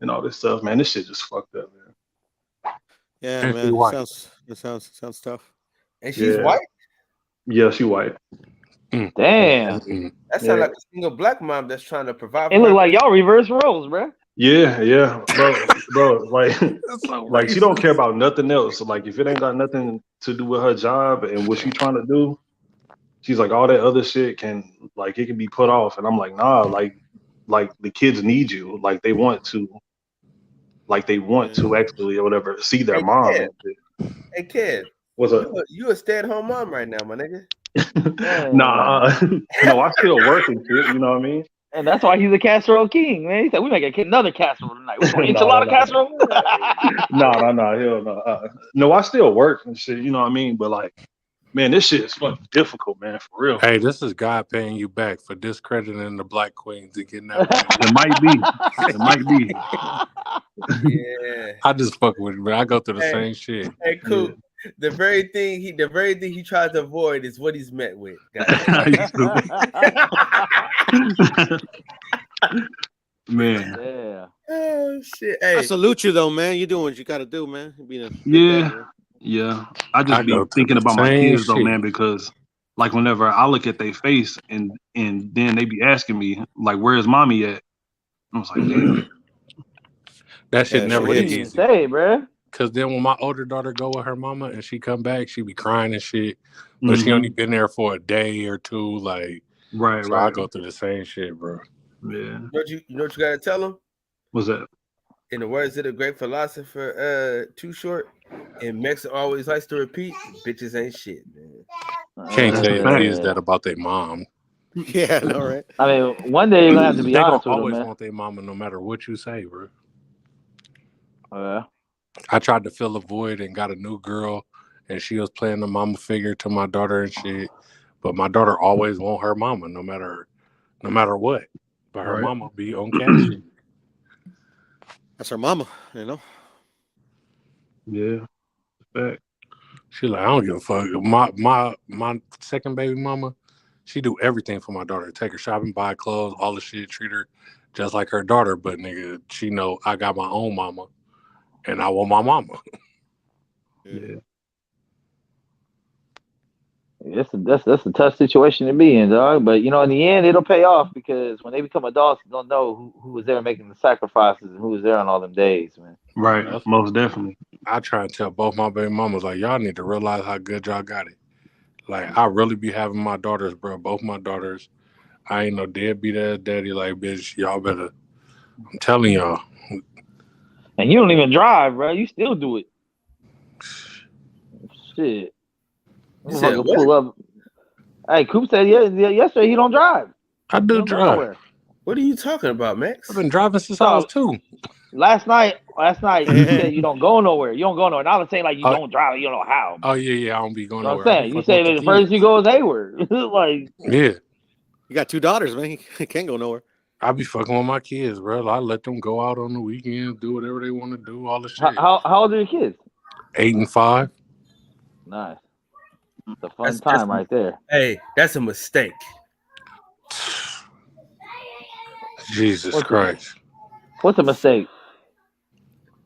and all this stuff. Man, this shit just fucked up, man. Yeah, man. It sounds tough. And she's white? Yeah, she white. Damn. That sounds like a single black mom that's trying to provide. It look like y'all reverse roles, bro. Yeah, bro, like she don't care about nothing else. So like if it ain't got nothing to do with her job and what she's trying to do, she's like all that other shit can it can be put off. And I'm like, nah, like the kids need you, like they want to actually or whatever see their mom. Hey kid, what's up? You a stay-at-home mom right now, my nigga? Nah, no, I still working, shit. You know what I mean? And that's why he's a casserole king, man. He said we make another casserole tonight. We want enchilada casserole. No, hell no. No, I still work and shit. You know what I mean? But like, man, this shit is fucking difficult, man, for real. Hey, this is God paying you back for discrediting the black queens and getting that. It might be. Yeah. I just fuck with it, but I go through the same shit. Hey, cool. Yeah. The very thing he tries to avoid is what he's met with. Man. Yeah. Oh shit. Hey. I salute you though, man. You doing what you gotta do, man. Yeah. I just be thinking about my kids though, man, because like whenever I look at their face and then they be asking me, like, where's mommy at? I was like, damn. That shit never hits you. Say, bro. Cause then when my older daughter go with her mama and she come back, she be crying and shit. But she only been there for a day or two, like right. I go through the same shit, bro. Yeah. You know what you gotta tell them? What's that? in the words of the great philosopher, Too Short, and Mex always likes to repeat, bitches ain't shit, man. Can't tell your kids that about their mom. Yeah, I know, right? I mean, one day you're gonna have to be They honest gonna with them, always man. want their mama no matter what you say, bro. Yeah. I tried to fill a void and got a new girl, and she was playing the mama figure to my daughter and shit. But my daughter always want her mama no matter what. But her mama be on cat shit. That's her mama, you know. Yeah. Fact. She like, I don't give a fuck. My second baby mama, she do everything for my daughter. Take her shopping, buy clothes, all the shit, treat her just like her daughter. But nigga, she know I got my own mama, and I want my mama. Yeah. That's a tough situation to be in, dog. But you know, in the end, it'll pay off because when they become adults, they'll know who was there making the sacrifices and who was there on all them days, man. Right. Most definitely. I try and tell both my baby mamas, like, y'all need to realize how good y'all got it. Like, I really be having my daughters, bro. Both my daughters. I ain't no deadbeat ass daddy. Like, bitch, y'all better. I'm telling y'all. And you don't even drive, bro. You still do it. Shit. You said what? Pull up. Hey, Coop said yesterday he don't drive. I do drive. What are you talking about, Max? I've been driving since I was 2. Last night you said you don't go nowhere. You don't go nowhere. Now I'm saying like you don't drive. You don't know how. Oh yeah. I don't be going You know nowhere. what I'm saying? You say that the first you go is Hayward. Like, yeah. You got 2 daughters, man. You can't go nowhere. I be fucking with my kids, bro. I let them go out on the weekends, do whatever they want to do, all the shit. how old are your kids? 8 and 5. Nice. It's a fun time right there. Hey, that's a mistake. Jesus Christ. What's a mistake?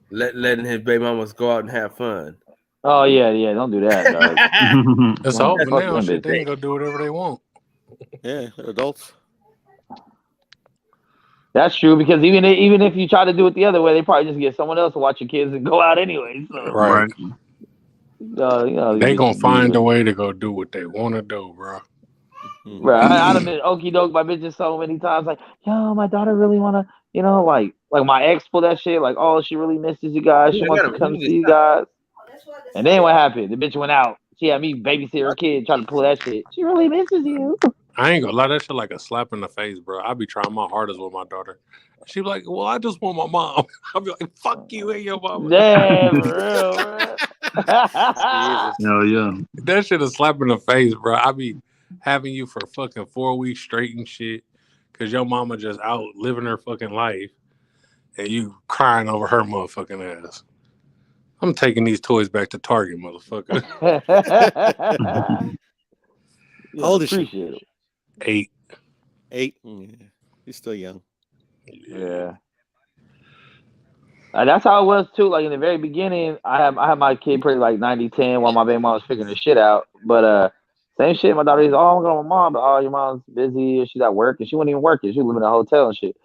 Letting his baby mamas go out and have fun. Oh yeah, don't do that, dog. It's over now. Shit, they ain't gonna do whatever they want. Yeah, they're adults. That's true because even if you try to do it the other way, they probably just get someone else to watch your kids and go out anyway. So. Right. They gonna find a way to go do what they want to do, bro. Right, I'd have been okie doke by bitches so many times, like, yo, my daughter really wanna, you know, like my ex pulled that shit, like, oh, she really misses you guys, she wants to come see you guys. And then what happened? The bitch went out. She had me babysit her kid, trying to pull that shit. She really misses you. I ain't gonna lie, that shit like a slap in the face, bro. I be trying my hardest with my daughter. She be like, well, I just want my mom. I'll be like, fuck you and your mama. Damn, for real, bro. Yeah. That shit a slap in the face, bro. I be having you for fucking 4 weeks straight and shit because your mama just out living her fucking life and you crying over her motherfucking ass. I'm taking these toys back to Target, motherfucker. How old is she? 8. 8? Yeah. He's still young. Yeah. That's how it was too. Like in the very beginning, I had my kid pretty like 90-10 while my baby mom was figuring the shit out. But same shit. My daughter is, I'm going with my mom, but oh, your mom's busy or she's at work, and she wasn't even working. She was living in a hotel and shit.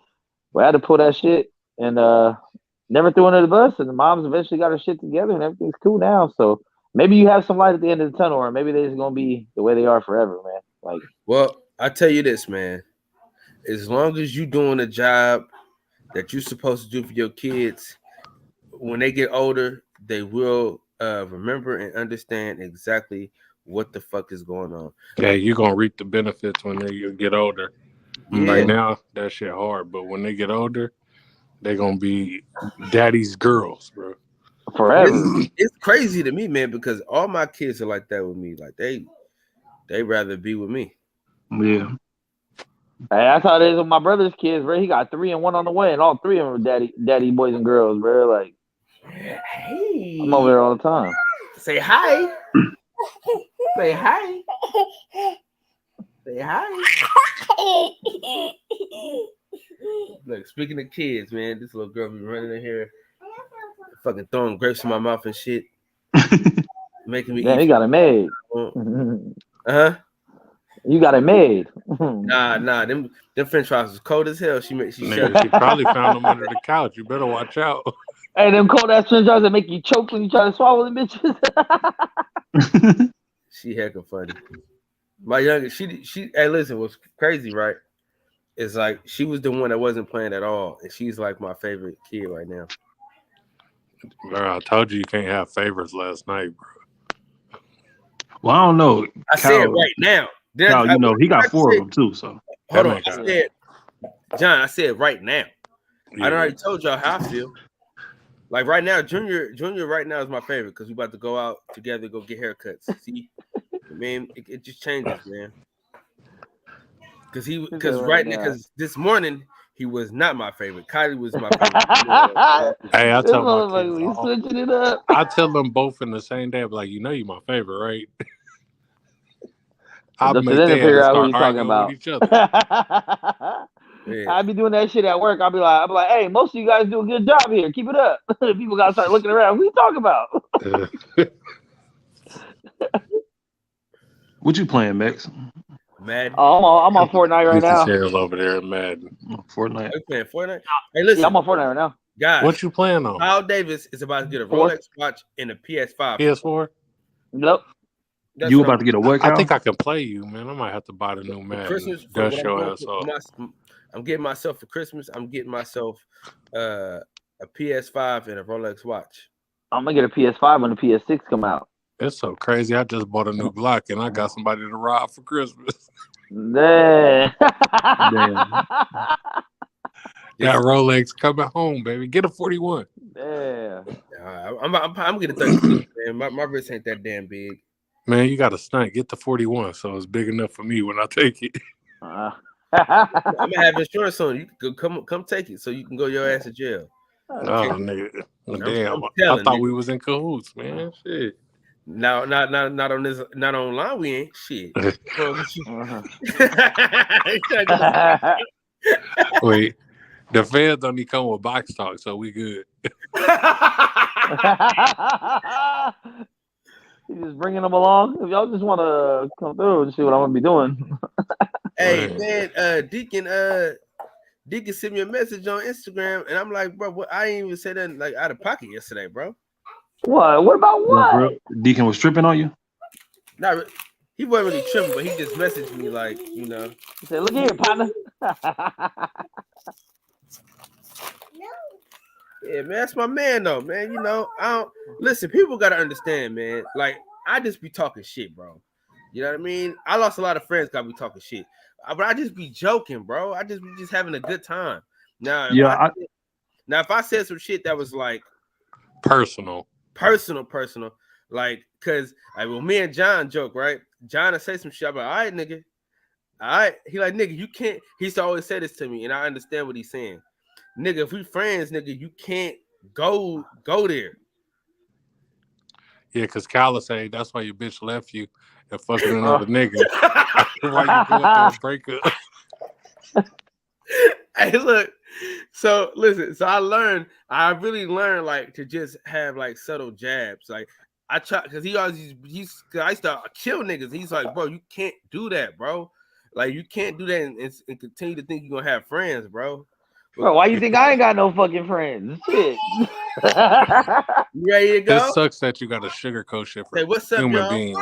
But I had to pull that shit and never threw under the bus. And the mom's eventually got her shit together, and everything's cool now. So maybe you have some light at the end of the tunnel, or maybe they're just gonna be the way they are forever, man. Like, well, I tell you this, man. As long as you doing a job that you're supposed to do for your kids, when they get older, they will remember and understand exactly what the fuck is going on. Yeah, you're gonna reap the benefits when they get older. Yeah. Right now, that shit hard, but when they get older, they're gonna be daddy's girls, bro. Forever. It's crazy to me, man, because all my kids are like that with me. Like they rather be with me. Yeah. Hey, that's how it is with my brother's kids, bro. He got 3 and 1 on the way, and all 3 of them are daddy boys and girls, bro. Like, hey, I'm over there all the time. Say hi. Say hi. Say hi. Look, speaking of kids, man, this little girl be running in here, fucking throwing grapes in my mouth and shit, making me. Yeah, eat. he got it made. Huh? You got it made. Nah, them French fries was cold as hell. She probably found them under the couch. You better watch out. Hey, them cold ass French fries that make you choke when you try to swallow them bitches. She hecka funny. My youngest, she. Hey, listen, what's crazy, right? It's like she was the one that wasn't playing at all, and she's like my favorite kid right now. Bro, I told you can't have favorites last night, bro. Well, I don't know. I said right now. Cal, you know, he got 4 of them too. So hold on. I said, John, I said right now. I already told y'all how I feel. Like right now, Junior right now is my favorite because we about to go out together, go get haircuts. See, man, it just changes, man. Because this morning he was not my favorite. Kylie was my favorite. Hey, I tell my kids, we switching it up. I tell them both in the same day. I'm like, you know, you my favorite, right? I'll make them figure out who you're talking arguing about. with each other. Yeah. I be doing that shit at work. I'll be like, hey, most of you guys do a good job here. Keep it up. People gotta start looking around. What are you talking about? What you playing, Max? Madden. Oh, I'm on Fortnite right now. Chairs over there in Madden. Fortnite. Are you playing Fortnite? Hey, listen. Yeah, I'm on Fortnite right now. Guys, what you playing on? Kyle Davis is about to get a Rolex watch and a PS5. PS4? Nope. You about to get a what, Kyle? I think I can play you, man. I might have to buy the new Madden. Christmas, Dust your ass off. I'm getting myself for Christmas. I'm getting myself a PS5 and a Rolex watch. I'm gonna get a PS5 when the PS6 come out. It's so crazy. I just bought a new Glock and I got somebody to rob for Christmas. Damn. Got Rolex coming home, baby. Get a 41. Yeah. I'm getting 36, man. My wrist ain't that damn big. Man, you got a stunt. Get the 41, so it's big enough for me when I take it. I'm gonna have insurance on you. You can come take it so you can go your ass to jail. Oh, nigga. Damn. I thought we was in cahoots, man. Shit. No, not on this, not online. We ain't shit. Wait, the feds don't even come with box talk, so we good. You just bringing them along. If y'all just want to come through and see what I'm gonna be doing. Hey man, Deacon sent me a message on Instagram, and I'm like, bro, what? I ain't even say that like out of pocket yesterday, bro. What? What about what? Deacon was tripping on you? Not he wasn't really tripping, but he just messaged me like, you know. He said, "Look here, partner." Yeah, man, that's my man though, man. You know, I don't listen. People gotta understand, man. Like, I just be talking shit, bro. You know what I mean? I lost a lot of friends. Got me talking shit, but I just be joking, bro. I just be having a good time. Now, if I said some shit that was like personal, like, cause me and John joke, right? John will say some shit. I'm like, all right, nigga, all right. He like, nigga, you can't. He used to always say this to me, and I understand what he's saying. Nigga, if we friends, nigga, you can't go there. Yeah, because Kyla say that's why your bitch left you and fucking another nigga. Why you go up there and break up? Hey, look. So listen. So I really learned like to just have like subtle jabs. Like I try because I used to kill niggas. He's like, bro, you can't do that, bro. Like you can't do that and continue to think you're gonna have friends, bro. Bro, why you think I ain't got no fucking friends? Shit. You ready to go? It sucks that you got to sugarcoat shit for what's up, human y'all? beings.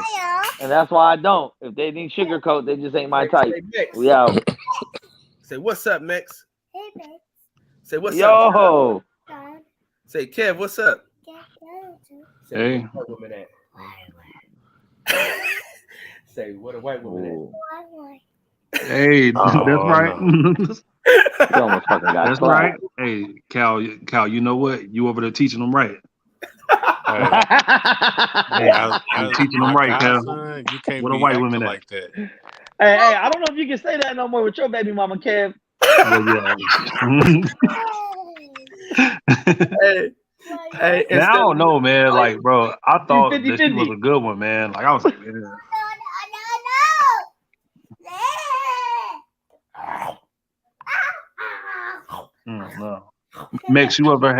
And that's why I don't. If they need sugarcoat, they just ain't my type. We out. Say what's up, Max? Hey, Max. Say what's up? Yo. Say Kev, what's up? Hey. Where the white woman at? Say what a white woman at? Hey, that's right. No. Almost fucking got that's right. Hey, Cal, you know what? You over there teaching them right. I'm teaching them right, Cal. You can't what a be white woman like that. Hey, I don't know if you can say that no more with your baby mama, Kev. Hey, I don't know, man. Like, bro, I thought that she was a good one, man. Like, I was like, no. Max, you ever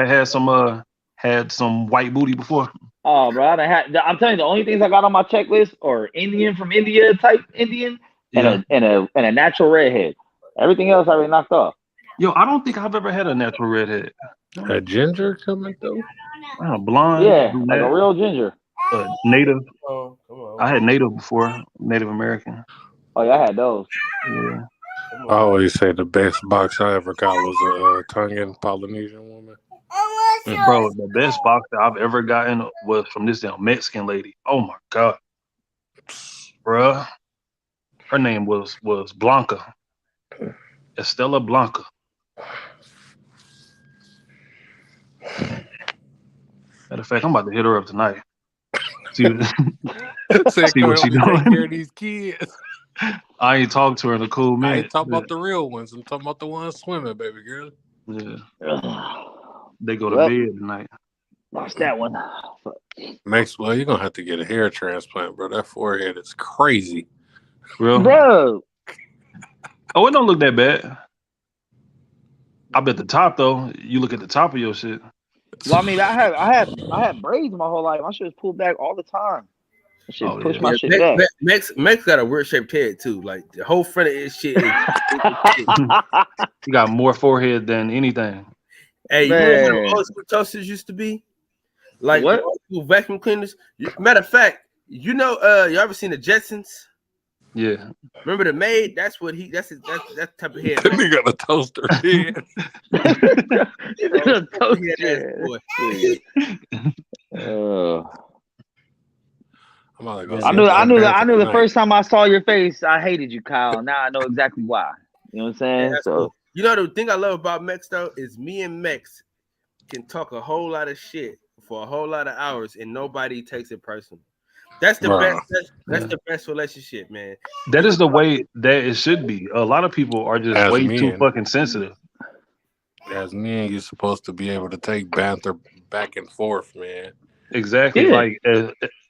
had some white booty before? Oh, bro, I'm telling you, the only things I got on my checklist are Indian from India type Indian and a natural redhead. Everything else I already knocked off. Yo, I don't think I've ever had a natural redhead. A ginger coming through? Blonde? Yeah, like a real ginger. Native. Oh, come on. I had Native before, Native American. Oh, yeah, I had those. Yeah. I always say the best box I ever got was a Tongan Polynesian woman. Bro, the best box that I've ever gotten was from this damn Mexican lady. Oh my god, bruh. Her name was Blanca. Estella Blanca. Matter of fact, I'm about to hit her up tonight. See what she Take care doing. of these kids. I ain't talked to her in a cool I minute. ain't talking about the real ones. I'm talking about the ones swimming, baby girl. Yeah. They go to Well, bed tonight. lost that one. Maxwell, you're gonna have to get a hair transplant, bro. That forehead is crazy. Real? Bro. Oh, it don't look that bad. I bet the top though. You look at the top of your shit. Well, I mean, I had braids my whole life. My shit was pulled back all the time. I should push my shit back. Max got a weird shaped head too. Like the whole front of his shit. You got more forehead than anything. Hey, you know how old school toasters used to be? Like what? Old school vacuum cleaners. Matter of fact, you know, you ever seen the Jetsons? Yeah. Remember the maid? That's the type of head. That nigga got a toaster head. I knew the first time I saw your face, I hated you, Kyle. Now I know exactly why. You know what I'm saying? Yeah, so cool. You know the thing I love about Mex though is me and Mex can talk a whole lot of shit for a whole lot of hours and nobody takes it personal. That's the best. That's the best relationship, man. That is the way that it should be. A lot of people are just As way men. too fucking sensitive. As men, you're supposed to be able to take banter back and forth, man. Exactly. Yeah. Like,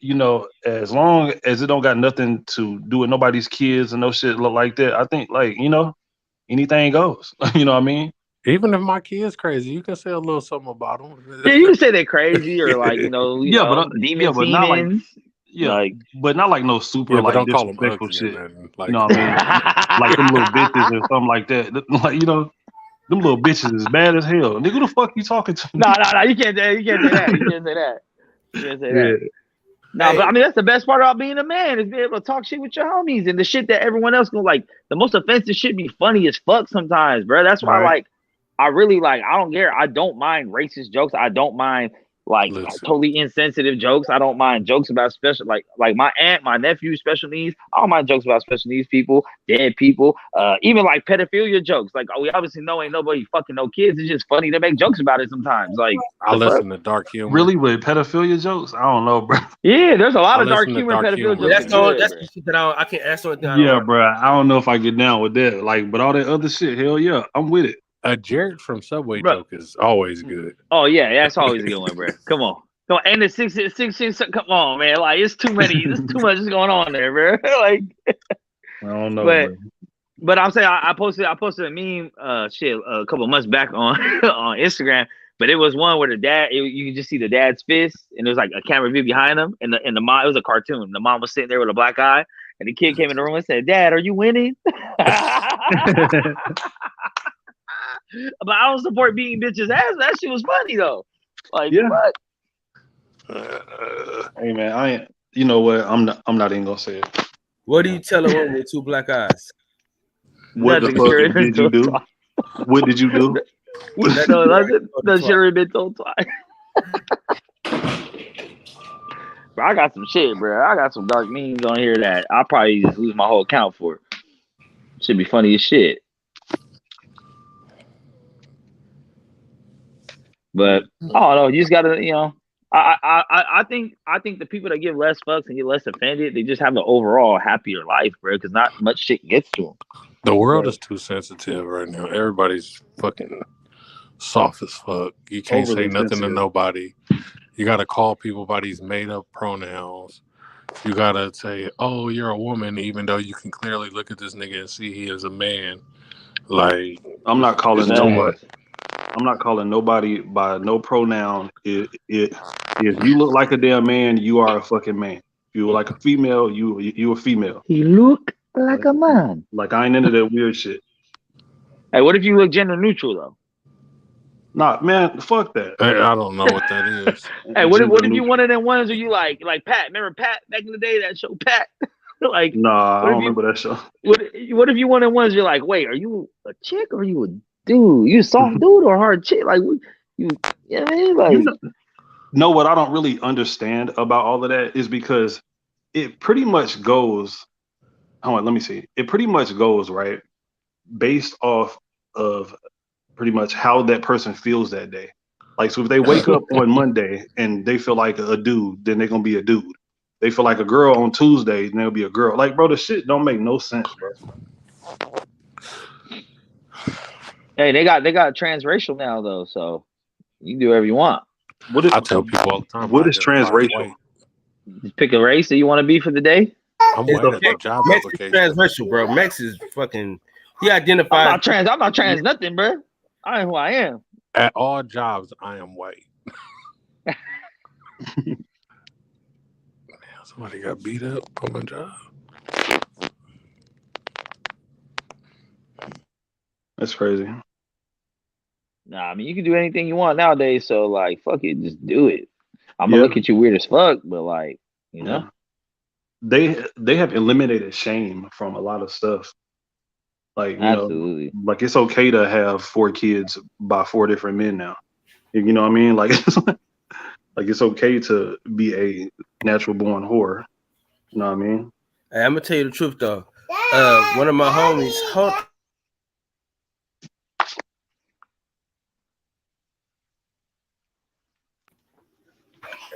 you know, as long as it don't got nothing to do with nobody's kids and no shit look like that, I think, like, you know, anything goes. You know what I mean? Even if my kid's crazy, you can say a little something about them. yeah, you can say they're crazy or like demons, but not like demons. but not like no super Yeah, but like don't call 'em disrespectful ugly shit. and then, like- You know what I mean? Like them little bitches or something like that. Like, you know, them little bitches is bad as hell. Nigga, who the fuck you talking to? No, you can't say that. You can't say that. You can't say that. You can't say that. No, but I mean that's the best part about being a man is being able to talk shit with your homies and the shit that everyone else gonna like. The most offensive shit be funny as fuck sometimes, bro. That's why Right. I really like. I don't care. I don't mind racist jokes. I don't mind like totally insensitive jokes. I don't mind jokes about special like my aunt, my nephew, special needs. I don't mind jokes about special needs people, dead people, even like pedophilia jokes. Like we obviously know ain't nobody fucking no kids. It's just funny to make jokes about it sometimes. Like I listen to dark humor. Really with pedophilia jokes? I don't know, bro. Yeah, there's a lot of I dark listen to humor and dark pedophilia humor. jokes. That's the shit that I can't. That's the only thing. I Yeah, don't bro. I don't know if I get down with that. Like, but all that other shit, hell yeah, I'm with it. A Jared from Subway joke is always good. Oh yeah, that's always a good one, bro. Come on. And the six, come on, man. Like it's too many. There's too much going on there, bro. Like I don't know. but I'm saying I posted a meme a couple months back on on Instagram. But it was one where the dad, you can just see the dad's fist, and there was like a camera view behind him, and the mom, it was a cartoon. The mom was sitting there with a black eye, and the kid came in the room and said, "Dad, are you winning?" But I don't support beating bitches' ass. That shit was funny though. Like what? Hey man, I ain't. You know what? I'm not even gonna say it. What do you tell a woman with two black eyes? What the fuck did you do? What did you do? That should have been told twice. Bro, I got some shit, bro. I got some dark memes on here that I'll probably just lose my whole account for. Should be funny as shit. But I don't know. You just gotta, you know. I think the people that give less fucks and get less offended, they just have an overall happier life, bro. Because not much shit gets to them. The world is too sensitive right now. Everybody's fucking soft as fuck. You can't say nothing to nobody. You gotta call people by these made up pronouns. You gotta say, "Oh, you're a woman," even though you can clearly look at this nigga and see he is a man. Like I'm not calling nobody. I'm not calling nobody by no pronoun. If you look like a damn man, you are a fucking man. If you look like a female, you a female. He look like a man. Like I ain't into that weird shit. Hey, what if you look gender neutral though? Nah, man, fuck that. I don't know what that is. Hey, what if you one of them ones where you like Pat? Remember Pat back in the day? That show Pat. Like nah, I don't remember that show. What if you one of them ones you're like, wait, are you a chick or are you a dude? You a soft dude or a hard chick? Like You know what I mean? Like, know what I don't really understand about all of that is because it pretty much goes. Hold on, let me see. It pretty much goes right based off of pretty much how that person feels that day. Like, so if they wake up on Monday and they feel like a dude, then they're gonna be a dude. They feel like a girl on Tuesday, then they'll be a girl. Like, bro, the shit don't make no sense, bro. hey, they got transracial now though, so you can do whatever you want. What is, I tell people all the time. what I is identify as transracial? white. Just pick a race that you want to be for the day. I'm white at the job Max is application. transracial, bro. Max is fucking. He I'm identifies. not trans. I'm not trans nothing, bro. I am who I am. At all jobs, I am white. Somebody got beat up on my job. That's crazy. Nah, I mean you can do anything you want nowadays. So like, fuck it, just do it. I'm gonna look at you weird as fuck, but like, you know, They have eliminated shame from a lot of stuff. Like, you absolutely. know, like it's okay to have 4 kids by 4 different men now. You know what I mean? Like, like it's okay to be a natural born whore. You know what I mean? Hey, I'm gonna tell you the truth though. One of my homies.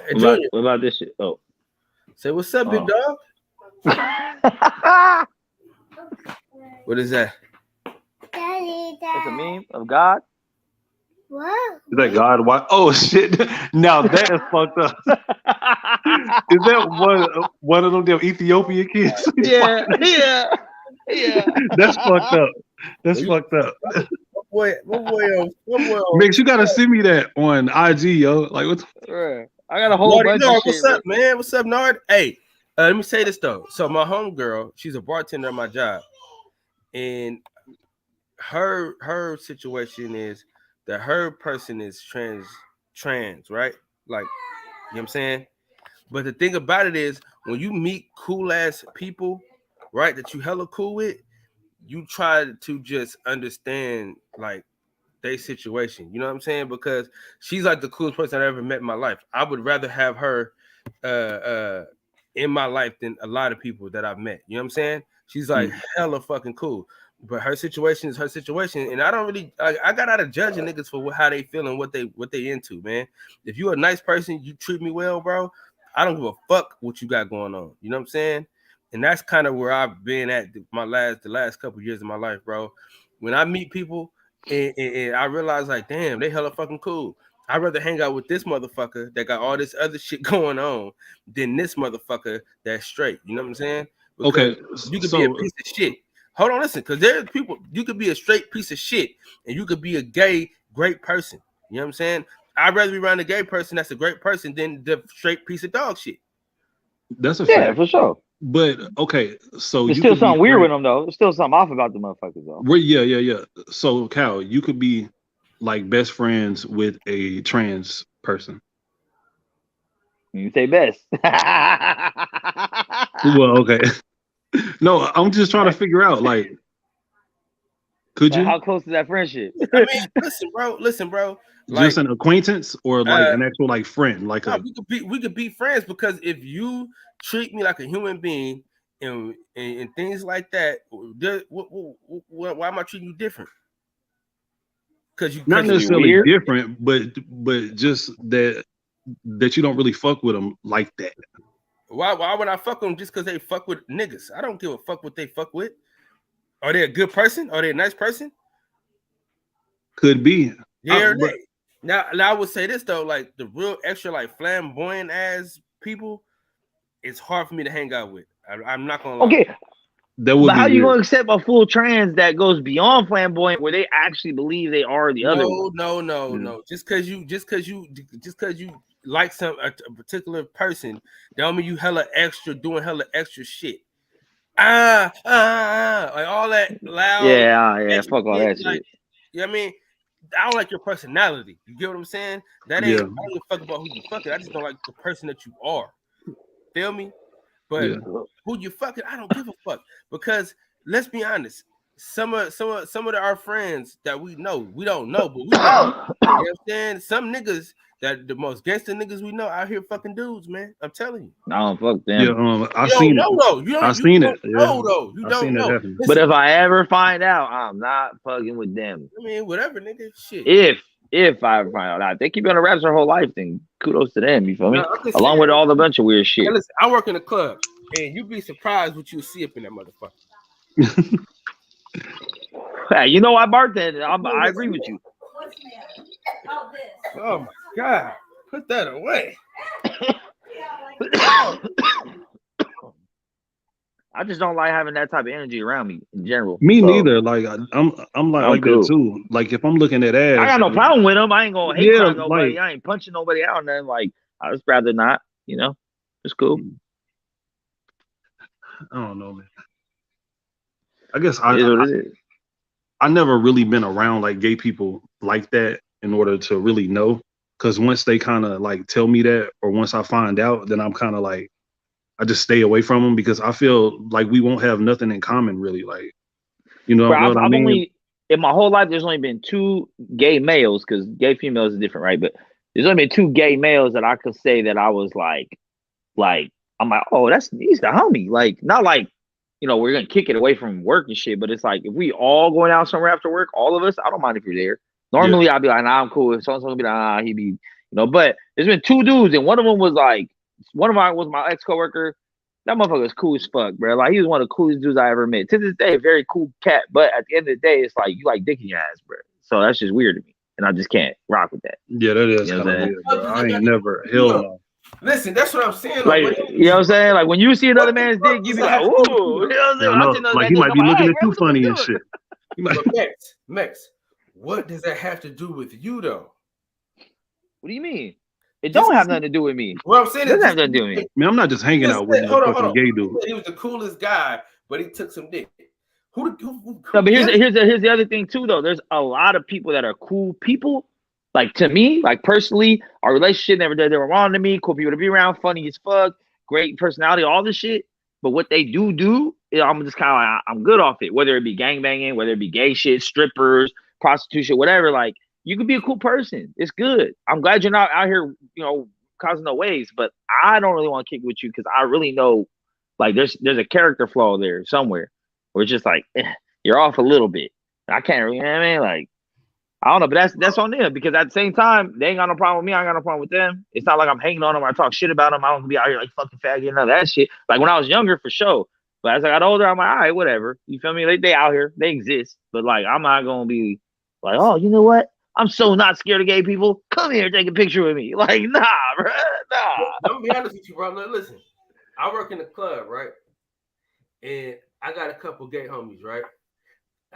Hey, what about this shit? Oh, say what's up, big dog. What is that? That's a meme of God. Is that God? Why? Oh shit! Now that is fucked up. Is that one of them damn Ethiopian kids? Yeah. That's fucked up. That's fucked up. What boy? Mix, you gotta send me that on IG, yo. Like what? I got a whole bunch of shit. What's up, man? What's up, Nard? Hey, let me say this though. So my homegirl, she's a bartender at my job, and her situation is that her person is trans, right? Like, you know what I'm saying? But the thing about it is, when you meet cool ass people, right, that you hella cool with, you try to just understand like their situation. You know what I'm saying? Because she's like the coolest person I ever met in my life. I would rather have her in my life than a lot of people that I've met. You know what I'm saying? She's like hella fucking cool. But her situation is her situation, and I don't really. I got out of judging niggas for how they feel and what they into, man. If you're a nice person, you treat me well, bro. I don't give a fuck what you got going on. You know what I'm saying? And that's kind of where I've been at the last couple years of my life, bro. When I meet people and I realize like, damn, they hella fucking cool. I'd rather hang out with this motherfucker that got all this other shit going on than this motherfucker that's straight. You know what I'm saying? Because okay, you could be a piece of shit. Hold on, listen, because there's people, you could be a straight piece of shit and you could be a gay, great person. You know what I'm saying? I'd rather be around a gay person that's a great person than the straight piece of dog shit. That's a fact. for sure. But okay, so There's you still could something be weird friends- with them though. There's still something off about the motherfuckers though. Yeah. So Cal, you could be like best friends with a trans person. You say best. Well, okay. No, I'm just trying to figure out, like, could you How close is that friendship? I mean, listen, bro. Like, just an acquaintance or like an actual like friend? Like no, we could be friends because if you treat me like a human being and things like that, why am I treating you different? Because you not necessarily different, but just that you don't really fuck with them like that. Why would I fuck them just because they fuck with niggas? I don't give a fuck what they fuck with. Are they a good person? Are they a nice person? Could be. Yeah or nay. Now I would say this though, like the real extra like flamboyant ass people, it's hard for me to hang out with. I'm not gonna lie. Okay. That would but be how you weird. gonna accept a full trans that goes beyond flamboyant where they actually believe they are the other one? No. Just because you like a particular person, don't mean you hella extra doing hella extra shit. Like all that loud. Yeah. Fuck all that like, shit. You know what I mean? I don't like your personality. You get what I'm saying? That ain't. Yeah. I don't give a fuck about who you fucking. I just don't like the person that you are. Feel me? But who you fucking, I don't give a fuck. Because let's be honest. some of our friends that we don't know, but we know. You know what I'm saying? Some niggas that the most gangster niggas we know out here fucking dudes, man. I'm telling you. No, fuck them. Yeah, I seen it. I seen it. You don't know. Listen, but if I ever find out, I'm not fucking with them. I mean, whatever, nigga. Shit. If I ever find out, if they keep it on the wraps their whole life, then kudos to them. You feel me? Along with all the bunch of weird shit. Hey, listen, I work in a club, and you'd be surprised what you see up in that motherfucker. Hey, you know I bartend. I agree with you. Oh my God. Put that away. I just don't like having that type of energy around me in general. Me neither. Like I'm like cool. that too. Like if I'm looking at ass, I got no problem with them. I ain't gonna hate on nobody. I ain't punching nobody out and then like I just rather not, you know. It's cool. I don't know, man. I guess I never really been around like gay people like that in order to really know. Because once they kind of like tell me that, or once I find out, then I'm kind of like, I just stay away from them because I feel like we won't have nothing in common, really. Like, you know, Bro, what I mean? only in my whole life there's only been 2 gay males, because gay females is different, right? But there's only been 2 gay males that I could say that I was like I'm like, oh, he's the homie. Like, not like, you know, we're gonna kick it away from work and shit, but it's like if we all going out somewhere after work, all of us, I don't mind if you're there. Normally I'd be like, nah, I'm cool. If someone's gonna be like, nah, he be, you know. But there's been 2 dudes, and one of them was like, one of mine was my ex coworker. That motherfucker was cool as fuck, bro. Like he was one of the coolest dudes I ever met. To this day, very cool cat. But at the end of the day, it's like you like dick in your ass, bro. So that's just weird to me, and I just can't rock with that. Yeah, that is You know kind of what I'm weird, bro. I ain't never hell no. Listen, that's what I'm saying. Like, you know what I'm saying? Like when you see another man's dick, you be like, ooh, you know what I'm saying? Like he might be looking at you funny and shit. But Mex, what does that have to do with you though? What do you mean? It don't have nothing to do with me. What I'm saying it doesn't have nothing to do with me. I mean, I'm not just hanging out with a fucking gay dude. He was the coolest guy, but he took some dick. No, but here's the other thing too, though. There's a lot of people that are cool people. Like to me, like personally, our relationship never did wrong to me. Cool people to be around, funny as fuck, great personality, all this shit. But what they do, I'm just kind of like, I'm good off it. Whether it be gangbanging, whether it be gay shit, strippers, prostitution, whatever. Like you could be a cool person. It's good. I'm glad you're not out here, you know, causing no waves. But I don't really want to kick with you because I really know, like, there's a character flaw there somewhere. Where it's just like you're off a little bit. I can't really, you know what I mean? Like, I don't know, but that's on them because at the same time, they ain't got no problem with me. I ain't got no problem with them. It's not like I'm hanging on them or I talk shit about them. I don't be out here like fucking faggot and all that shit. Like when I was younger, for sure. But as I got older, I'm like, all right, whatever. You feel me? They out here, they exist. But like, I'm not gonna be like, oh, you know what? I'm so not scared of gay people. Come here, take a picture with me. Like, nah, bro, nah. I'm gonna be honest with you, bro. Look, listen, I work in the club, right? And I got a couple gay homies, right?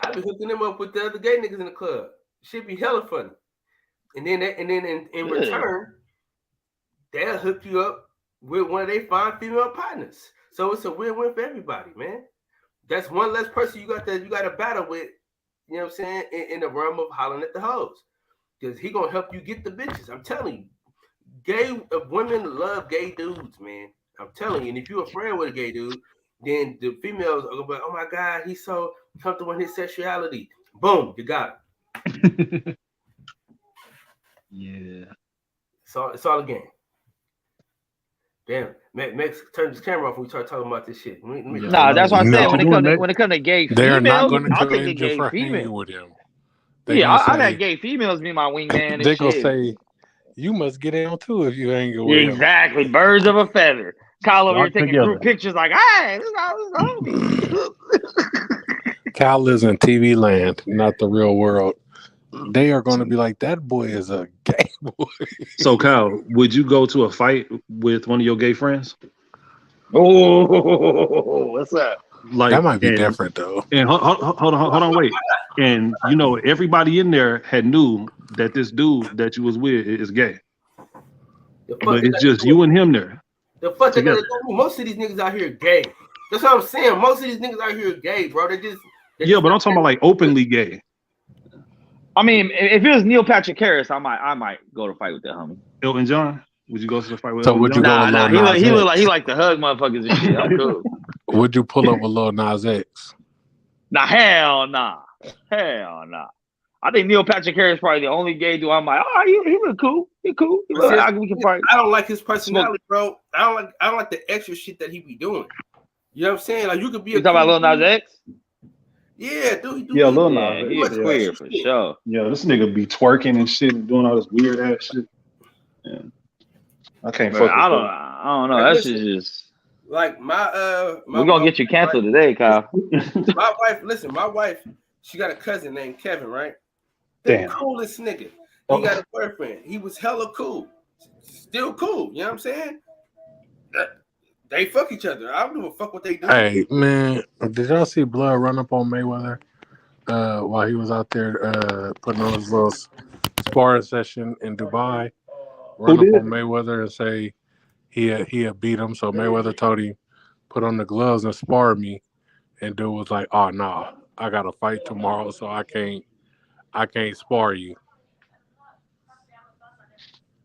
I be hooking them up with the other gay niggas in the club. Shit be hella funny. And then in return, they'll hook you up with one of their fine female partners. So it's a win-win for everybody, man. That's one less person you got to battle with, you know what I'm saying, in the realm of hollering at the hoes. Because he gonna help you get the bitches. I'm telling you. Women love gay dudes, man. I'm telling you. And if you're a friend with a gay dude, then the females are gonna be like, oh my God, he's so comfortable in his sexuality. Boom, you got it. Yeah. It's all a game. Damn, Max, turn this camera off when we start talking about this shit. Nah, that's what I'm saying. When it comes to gay females, they're not going to I'll take a commend gay you for female. hanging with him. I've had gay females be my wingman. They're going to say, you must get in too if you hang with him. Exactly. Birds of a feather. Kyle over here taking group pictures like, hey, this is homie. Kyle lives in TV land, not the real world. They are going to be like, that boy is a gay boy. So, Kyle, would you go to a fight with one of your gay friends? Oh, what's up? Like, that might be different, though. And hold on, wait. And, you know, everybody in there had knew that this dude that you was with is gay. But it's just you and him there. The fuck together. Most of these niggas out here are gay. That's what I'm saying. Most of these niggas out here are gay, bro. Yeah, but I'm talking about like openly gay. I mean, if it was Neil Patrick Harris, I might go to fight with that homie. Elton John, would you go to the fight with? So Elton would you John? go with Lil Nas He X? look like he like to hug motherfuckers and shit. I'm cool. Would you pull up with Lil Nas X? Nah, hell nah. Hell nah. I think Neil Patrick Harris is probably the only gay dude. I'm like, oh, he look cool. He cool. He look, we can probably. I don't like his personality, bro. I don't like the extra shit that he be doing. You know what I'm saying? Like you could be. You talking about Lil Nas X? Yeah, dude. Yeah, Lil Nas. He's queer for sure. Yeah, this nigga be twerking and shit and doing all this weird ass shit. Yeah. I can't fuck with I don't know. That's just like my we're gonna get you canceled today, Kyle. My wife, she got a cousin named Kevin, right? Damn. The coolest nigga. He got a boyfriend. He was hella cool. Still cool. You know what I'm saying? They fuck each other. I don't give a fuck what they do. Hey, man, did y'all see blood run up on Mayweather while he was out there putting on his little sparring session in Dubai? Run up on Mayweather and say he had beat him. So Mayweather told him, put on the gloves and spar me. And dude was like, oh, nah, I got to fight tomorrow, so I can't spar you.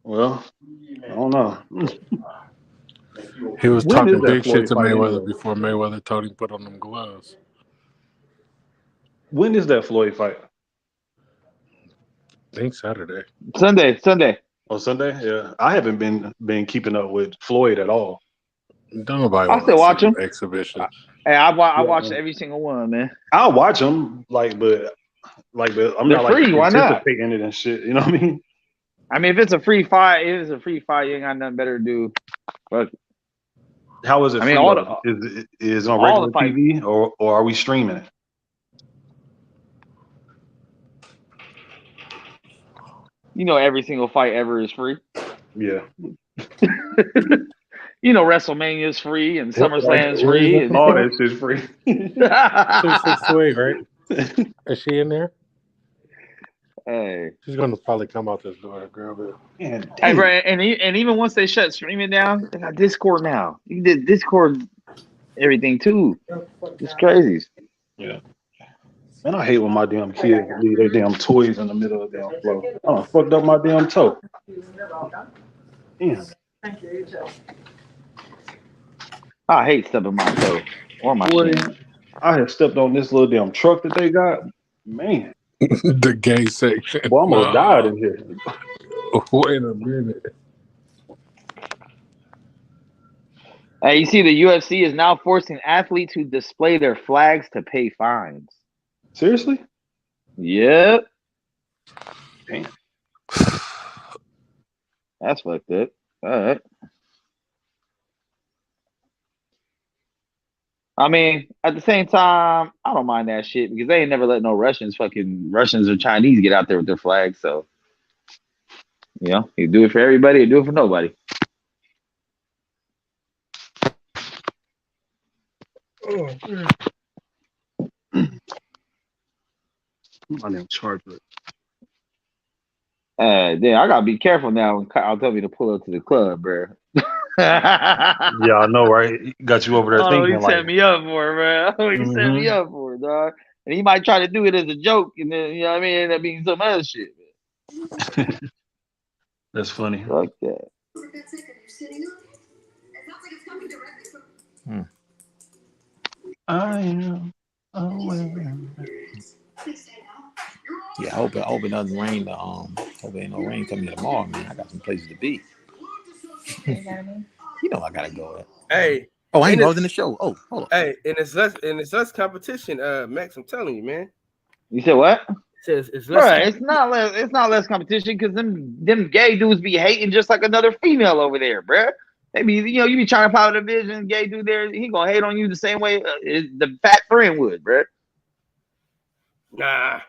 Well, I don't know. He was talking big shit to Mayweather before Mayweather told him to put on them gloves. When is that Floyd fight? I think Saturday. Sunday. Oh, Sunday? Yeah. I haven't been keeping up with Floyd at all. Don't nobody I still watch him. Exhibition. Hey, I watched every single one, man. I'll watch them, but I'm They're not free, like why not? anticipating it and shit. You know what I mean? I mean, if it's a free fight, you ain't got nothing better to do. But how is it? I mean, is it on regular TV or are we streaming it? You know, every single fight ever is free. Yeah. You know, WrestleMania is free and SummerSlam is free. And all that shit's free. 268, right? Is she in there? Hey, she's gonna probably come out this door, girl. But hey, bro, and even once they shut streaming down, they got Discord now. You did Discord everything too. It's crazy. Yeah. Man, I hate when my damn kids leave their damn toys in the middle of the damn floor. I done fucked up my damn toe. Damn. I hate stepping my toe or my shin. I had stepped on this little damn truck that they got. Man. The gay section. Well, I almost died in here. Wait a minute. Hey, you see, the UFC is now forcing athletes who display their flags to pay fines. Seriously? Yep. Damn. That's fucked up. All right. I mean, at the same time, I don't mind that shit because they ain't never let no Russians or Chinese get out there with their flags. So, you know, you do it for everybody, you do it for nobody. Oh, my damn charger. Then I gotta be careful now when Kyle tell me to pull up to the club, bro. Yeah, I know, right? He got you over there thinking he set me up for it, bro. He set me up for it, dog. And he might try to do it as a joke, and then you know what I mean, end up being some other shit. That's funny. Fuck that. I am aware. Yeah, I hope it doesn't rain. Hope ain't no rain coming tomorrow, man. I got some places to be. You know I gotta go. Hey. Oh, I ain't involved in the show. Oh, hold on. Hey, and it's less competition, Max. I'm telling you, man. You said what? It's less. Right, it's not less competition because them gay dudes be hating just like another female over there, bro. Maybe you be trying to power the vision, gay dude there, he gonna hate on you the same way the fat friend would, bro. Nah.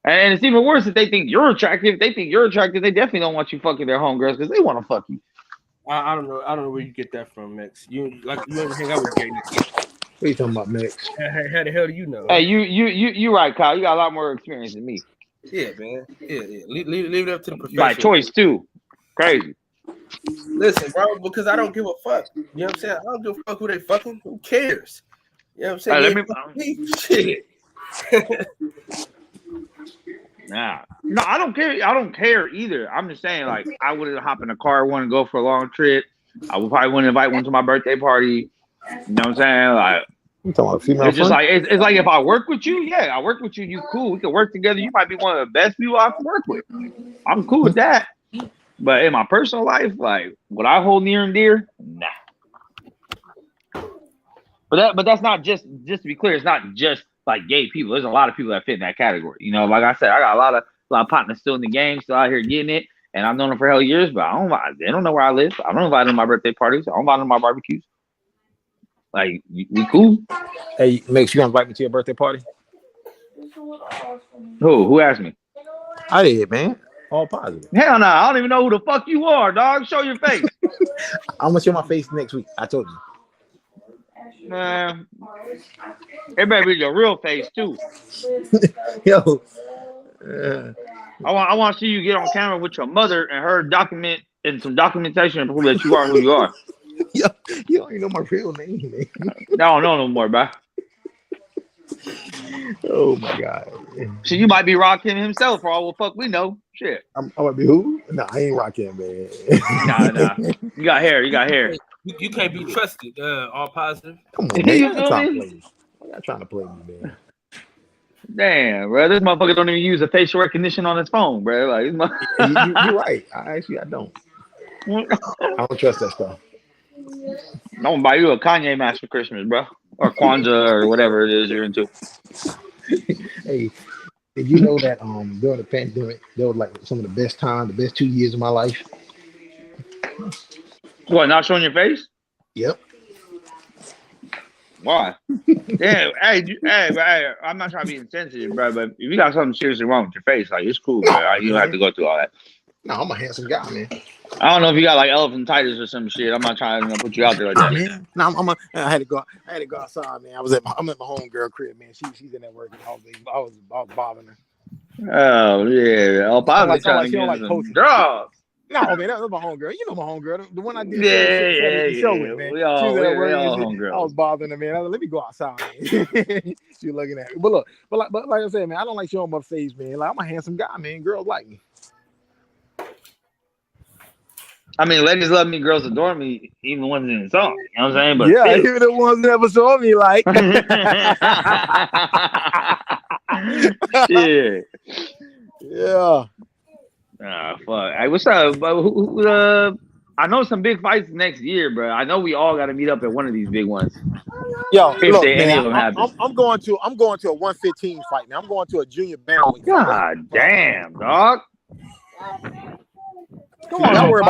And it's even worse if they think you're attractive. If they think you're attractive, they definitely don't want you fucking their homegirls because they want to fuck you. I don't know. I don't know where you get that from, Max. You ever hang out with gay niggas? What are you talking about, Max? How the hell do you know? Hey, you right, Kyle. You got a lot more experience than me. Yeah, man. Yeah. Leave it up to the professional. By choice too. Crazy. Listen, bro, because I don't give a fuck. You know what I'm saying? I don't give a fuck who they fucking. Who cares? You know what I'm saying? Shit. Nah. No, I don't care. I don't care either. I'm just saying, like, I wouldn't hop in a car, want to go for a long trip. I would probably want to invite one to my birthday party. You know what I'm saying? Like, You talking about female? It's just like it's like if I work with you, yeah, I work with you. You cool. We can work together. You might be one of the best people I can work with. I'm cool with that. But in my personal life, like what I hold near and dear, nah. But that's not just to be clear. It's not just like gay people. There's a lot of people that fit in that category. You know, like I said, I got a lot of partners still in the game, still out here getting it, and I've known them for hell years. But they don't know where I live. I don't invite them to my birthday parties. I don't invite them to my barbecues. Like we cool. Hey, Max, you gonna invite me to your birthday party? Who asked me? I did, man. All positive. Hell no, I don't even know who the fuck you are, dog. Show your face. I'm gonna show my face next week. I told you. Man, it better be your real face too. Yo, I want to see you get on camera with your mother and her document and some documentation to prove that you are who you are. Yo, you don't even know my real name, man. I don't know no more, bro. Oh my god. So you might be Rakim himself for all the fuck we know. Shit. I might be who? No, I ain't Rakim, Nah. man. You got hair. You can't be trusted. All positive. Come on, man. Y'all trying to play me, man. Damn, bro. This motherfucker don't even use a facial recognition on his phone, bro. Like, you're right. I don't. I don't trust that stuff. I'm gonna buy you a Kanye mask for Christmas, bro, or Kwanzaa or whatever it is you're into. Hey, did you know that during the pandemic, there was like some of the best 2 years of my life? What? Not showing your face? Yep. Why? Yeah. Hey, I'm not trying to be insensitive, bro, but if you got something seriously wrong with your face, like it's cool, bro. You don't have to go through all that. No, I'm a handsome guy, man. I don't know if you got like elephantitis or some shit. I'm not trying to put you out there like that. Man. No, I had to go outside, man. I'm at my homegirl crib, man. She's in there working. I was bothering her. Oh yeah, Like, trying she to don't get like some coaching. drugs. No, man, that was my homegirl. You know my homegirl, the one I did Yeah. show with, man. We all homegirls. I was bothering her, man. I was like, let me go outside, man. She was looking at me. But look, but like I said, man, I don't like showing my face, man. Like I'm a handsome guy, man. Girls like me. I mean, ladies love me, girls adore me, even when it's in the song. You know what I'm saying? But yeah, even the ones that never saw me like. Yeah. Fuck. Hey, what's up? I know some big fights next year, bro. I know we all got to meet up at one of these big ones. Yo, if look, any man, of them happen. I'm going to a 115 fight, man. I'm going to a junior bantamweight. God damn, dog. Come on, y'all worry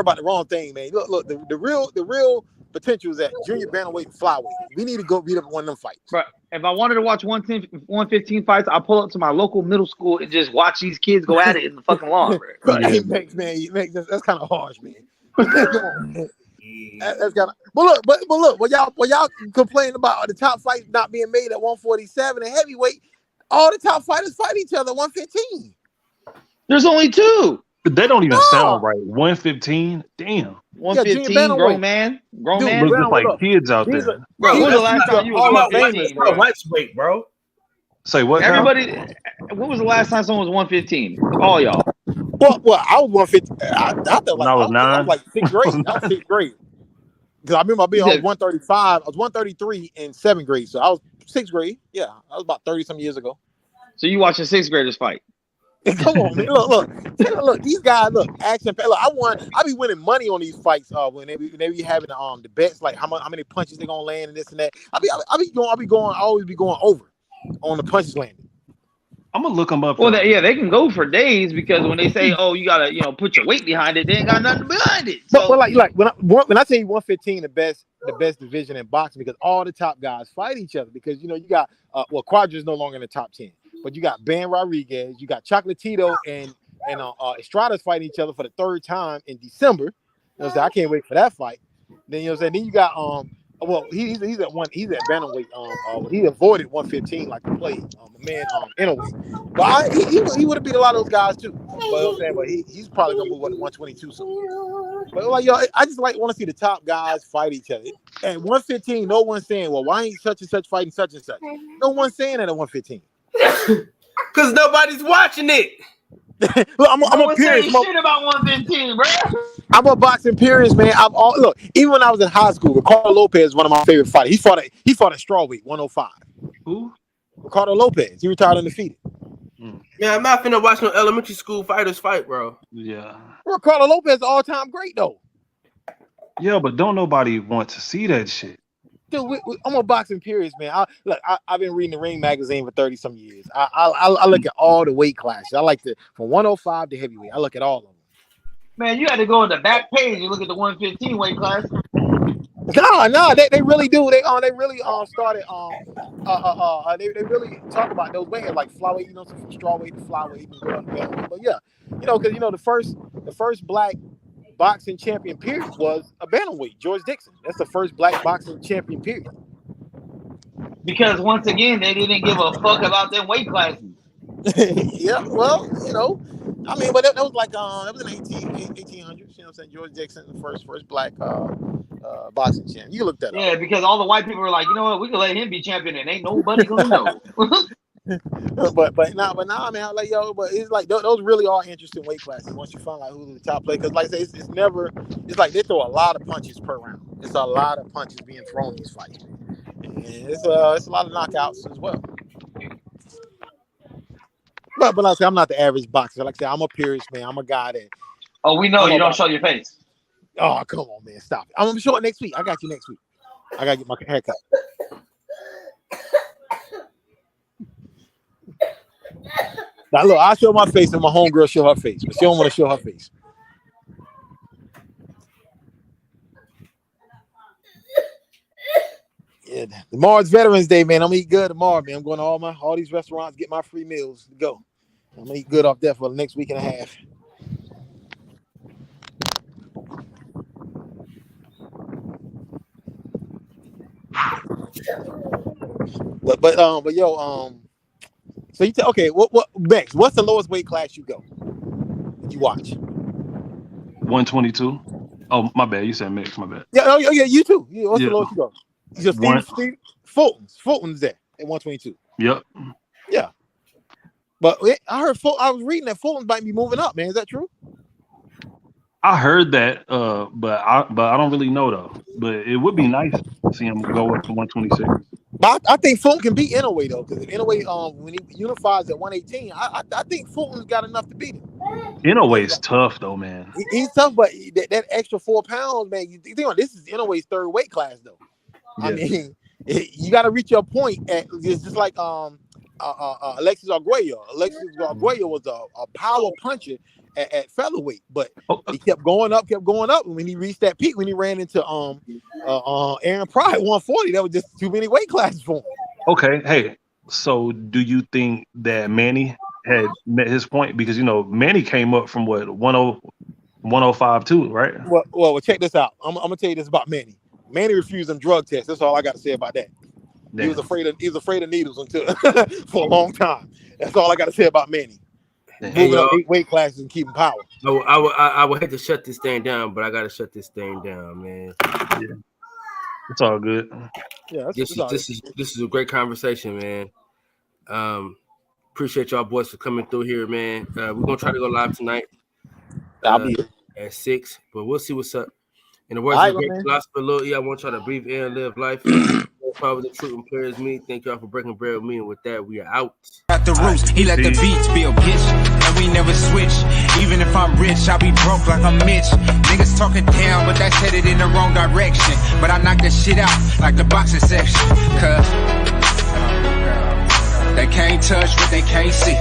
about the wrong thing, man. Look, the real potential is at junior bantamweight flyweight. We need to go beat up one of them fights. But if I wanted to watch 115 fights, I'll pull up to my local middle school and just watch these kids go at it in the fucking lawn, bro. Hey, Max, that's kind of harsh, man. Come on, man. That's kind of. But look, when y'all complain about the top fights not being made at 147 and heavyweight, all the top fighters fight each other at 115. There's only two. They don't even sound right. 115? Damn. 115, grown man. Look just like kids out there. Bro, when was the last time you was 115, bro? Lightweight, bro. Say what? Everybody, when was the last time someone was 115? All y'all. Well, I was 150. I thought like I was 9. I was like sixth grade. I was sixth grade. Because I remember I was 135. I was 133 in 7th grade. So I was 6th grade. Yeah, that was about 30 some years ago. So you watching 6th graders fight? Come on, man. Look, these guys, action. Look, I be winning money on these fights. When they be having the bets, like how many punches they gonna land and this and that. I'll always be going over on the punches landed. I'm gonna look them up. Well, they can go for days because when they say, "Oh, you gotta, put your weight behind it," they ain't got nothing behind it. So, but like when I say 115, the best division in boxing, because all the top guys fight each other. Because you got Quadra is no longer in the top 10. But you got Ben Rodriguez, you got Chocolatito and Estrada's fighting each other for the 3rd time in December. You know what I'm saying? I can't wait for that fight. Then then you got he's at bantamweight. He avoided 115 like the play Inouye. But he would have beat a lot of those guys too. But he's probably gonna move up to 122 soon. But I just want to see the top guys fight each other. At 115, no one's saying, well, why ain't such and such fighting such and such? No one's saying that at 115. Because nobody's watching it. Look, I'm a saying shit about 115, bro. I'm a boxing purist, man. Look, even when I was in high school, Ricardo Lopez is one of my favorite fighters. He fought at strawweight, 105. Who? Ricardo Lopez. He retired undefeated. Man, I'm not finna watch no elementary school fighters fight, bro. Yeah. Ricardo Lopez, all-time great though. Yeah, but don't nobody want to see that shit. Dude, I'm a boxing purist, man. I've been reading the Ring magazine for 30-some years. I look at all the weight classes. I like from 105 to heavyweight. I look at all of them. Man, you had to go on the back page and look at the 115 weight class. No, they really do. They really started they really talk about those weights like flyweight, from strawweight to flyweight. But yeah, because the first black boxing champion period was a bantamweight, George Dixon. That's the first black boxing champion period. Because once again, they didn't give a fuck about them weight classes. Yeah, well, I mean, but that was like that was in 1800s. You know what I'm saying? George Dixon, the first black boxing champion. You look that up. Yeah, because all the white people were like, you know what, we can let him be champion and ain't nobody gonna know. but now, man, like but it's like those really are interesting weight classes once you find out who's the top player. Because like I say, it's like they throw a lot of punches per round. It's a lot of punches being thrown in these fights, and it's a lot of knockouts as well. But like I say, I'm not the average boxer. Like I say, I'm a purist, man. I'm a guy that. Oh, we know you don't show your face. Oh, come on, man, stop it. I'm gonna show it next week. I got you next week. I gotta get my haircut. Now look, I show my face and my homegirl show her face, but she don't want to show her face. Yeah, tomorrow's Veterans Day, man. I'm gonna eat good tomorrow, man. I'm going to all these restaurants, get my free meals to go. I'm gonna eat good off that for the next week and a half. But yo, so you okay? What Bex? What's the lowest weight class you go? You watch 122. Oh, my bad. You said mix. My bad. Yeah, yeah. You too. What's the lowest you go? You just Fulton's there at 122. Yep. Yeah. But I heard I was reading that Fulton might be moving up, man. Is that true? I heard that, but I don't really know though. But it would be nice to see him go up to 126. But I think Fulton can beat Inoue though, because if Inoue when he unifies at 118, I think Fulton's got enough to beat him. Inoue's tough though, man. He's tough, but that extra 4 pounds, man. You think this is Inoue's third weight class though. Yeah. I mean, you got to reach your point at just like Alexis Arguello. Alexis Arguello was a power puncher at featherweight, but he kept going up, and when he reached that peak, when he ran into Aaron Pryor at 140, that was just too many weight classes for him. Okay, hey, so do you think that Manny had met his point? Because Manny came up from what 105 too, right? Well, check this out. I'm gonna tell you this about Manny. Manny refused them drug tests. That's all I got to say about that. Damn. He was afraid of needles until for a long time. That's all I got to say about Manny. Moving up 8 weight classes and keeping power. No, I would hate to shut this thing down, but I got to shut this thing down, man. Yeah, it's all good. Yeah, this is a great conversation, man. Appreciate y'all boys for coming through here, man. We're gonna try to go live tonight. I'll be at 6, but we'll see what's up. In the words of the great philosopher, Lil E, I want y'all to breathe in and live life. Power the truth and players me. Thank y'all for breaking bread with me, and with that, we are out. At the roots, he let the beats build pitch, and we never switch. Even if I'm rich, I'll be broke like I'm Mitch. Niggas talking down, but that's headed in the wrong direction. But I knock that shit out like the boxing section, cause they can't touch what they can't see.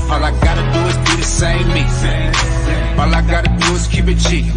All I gotta do is be the same me. All I gotta do is keep it cheap.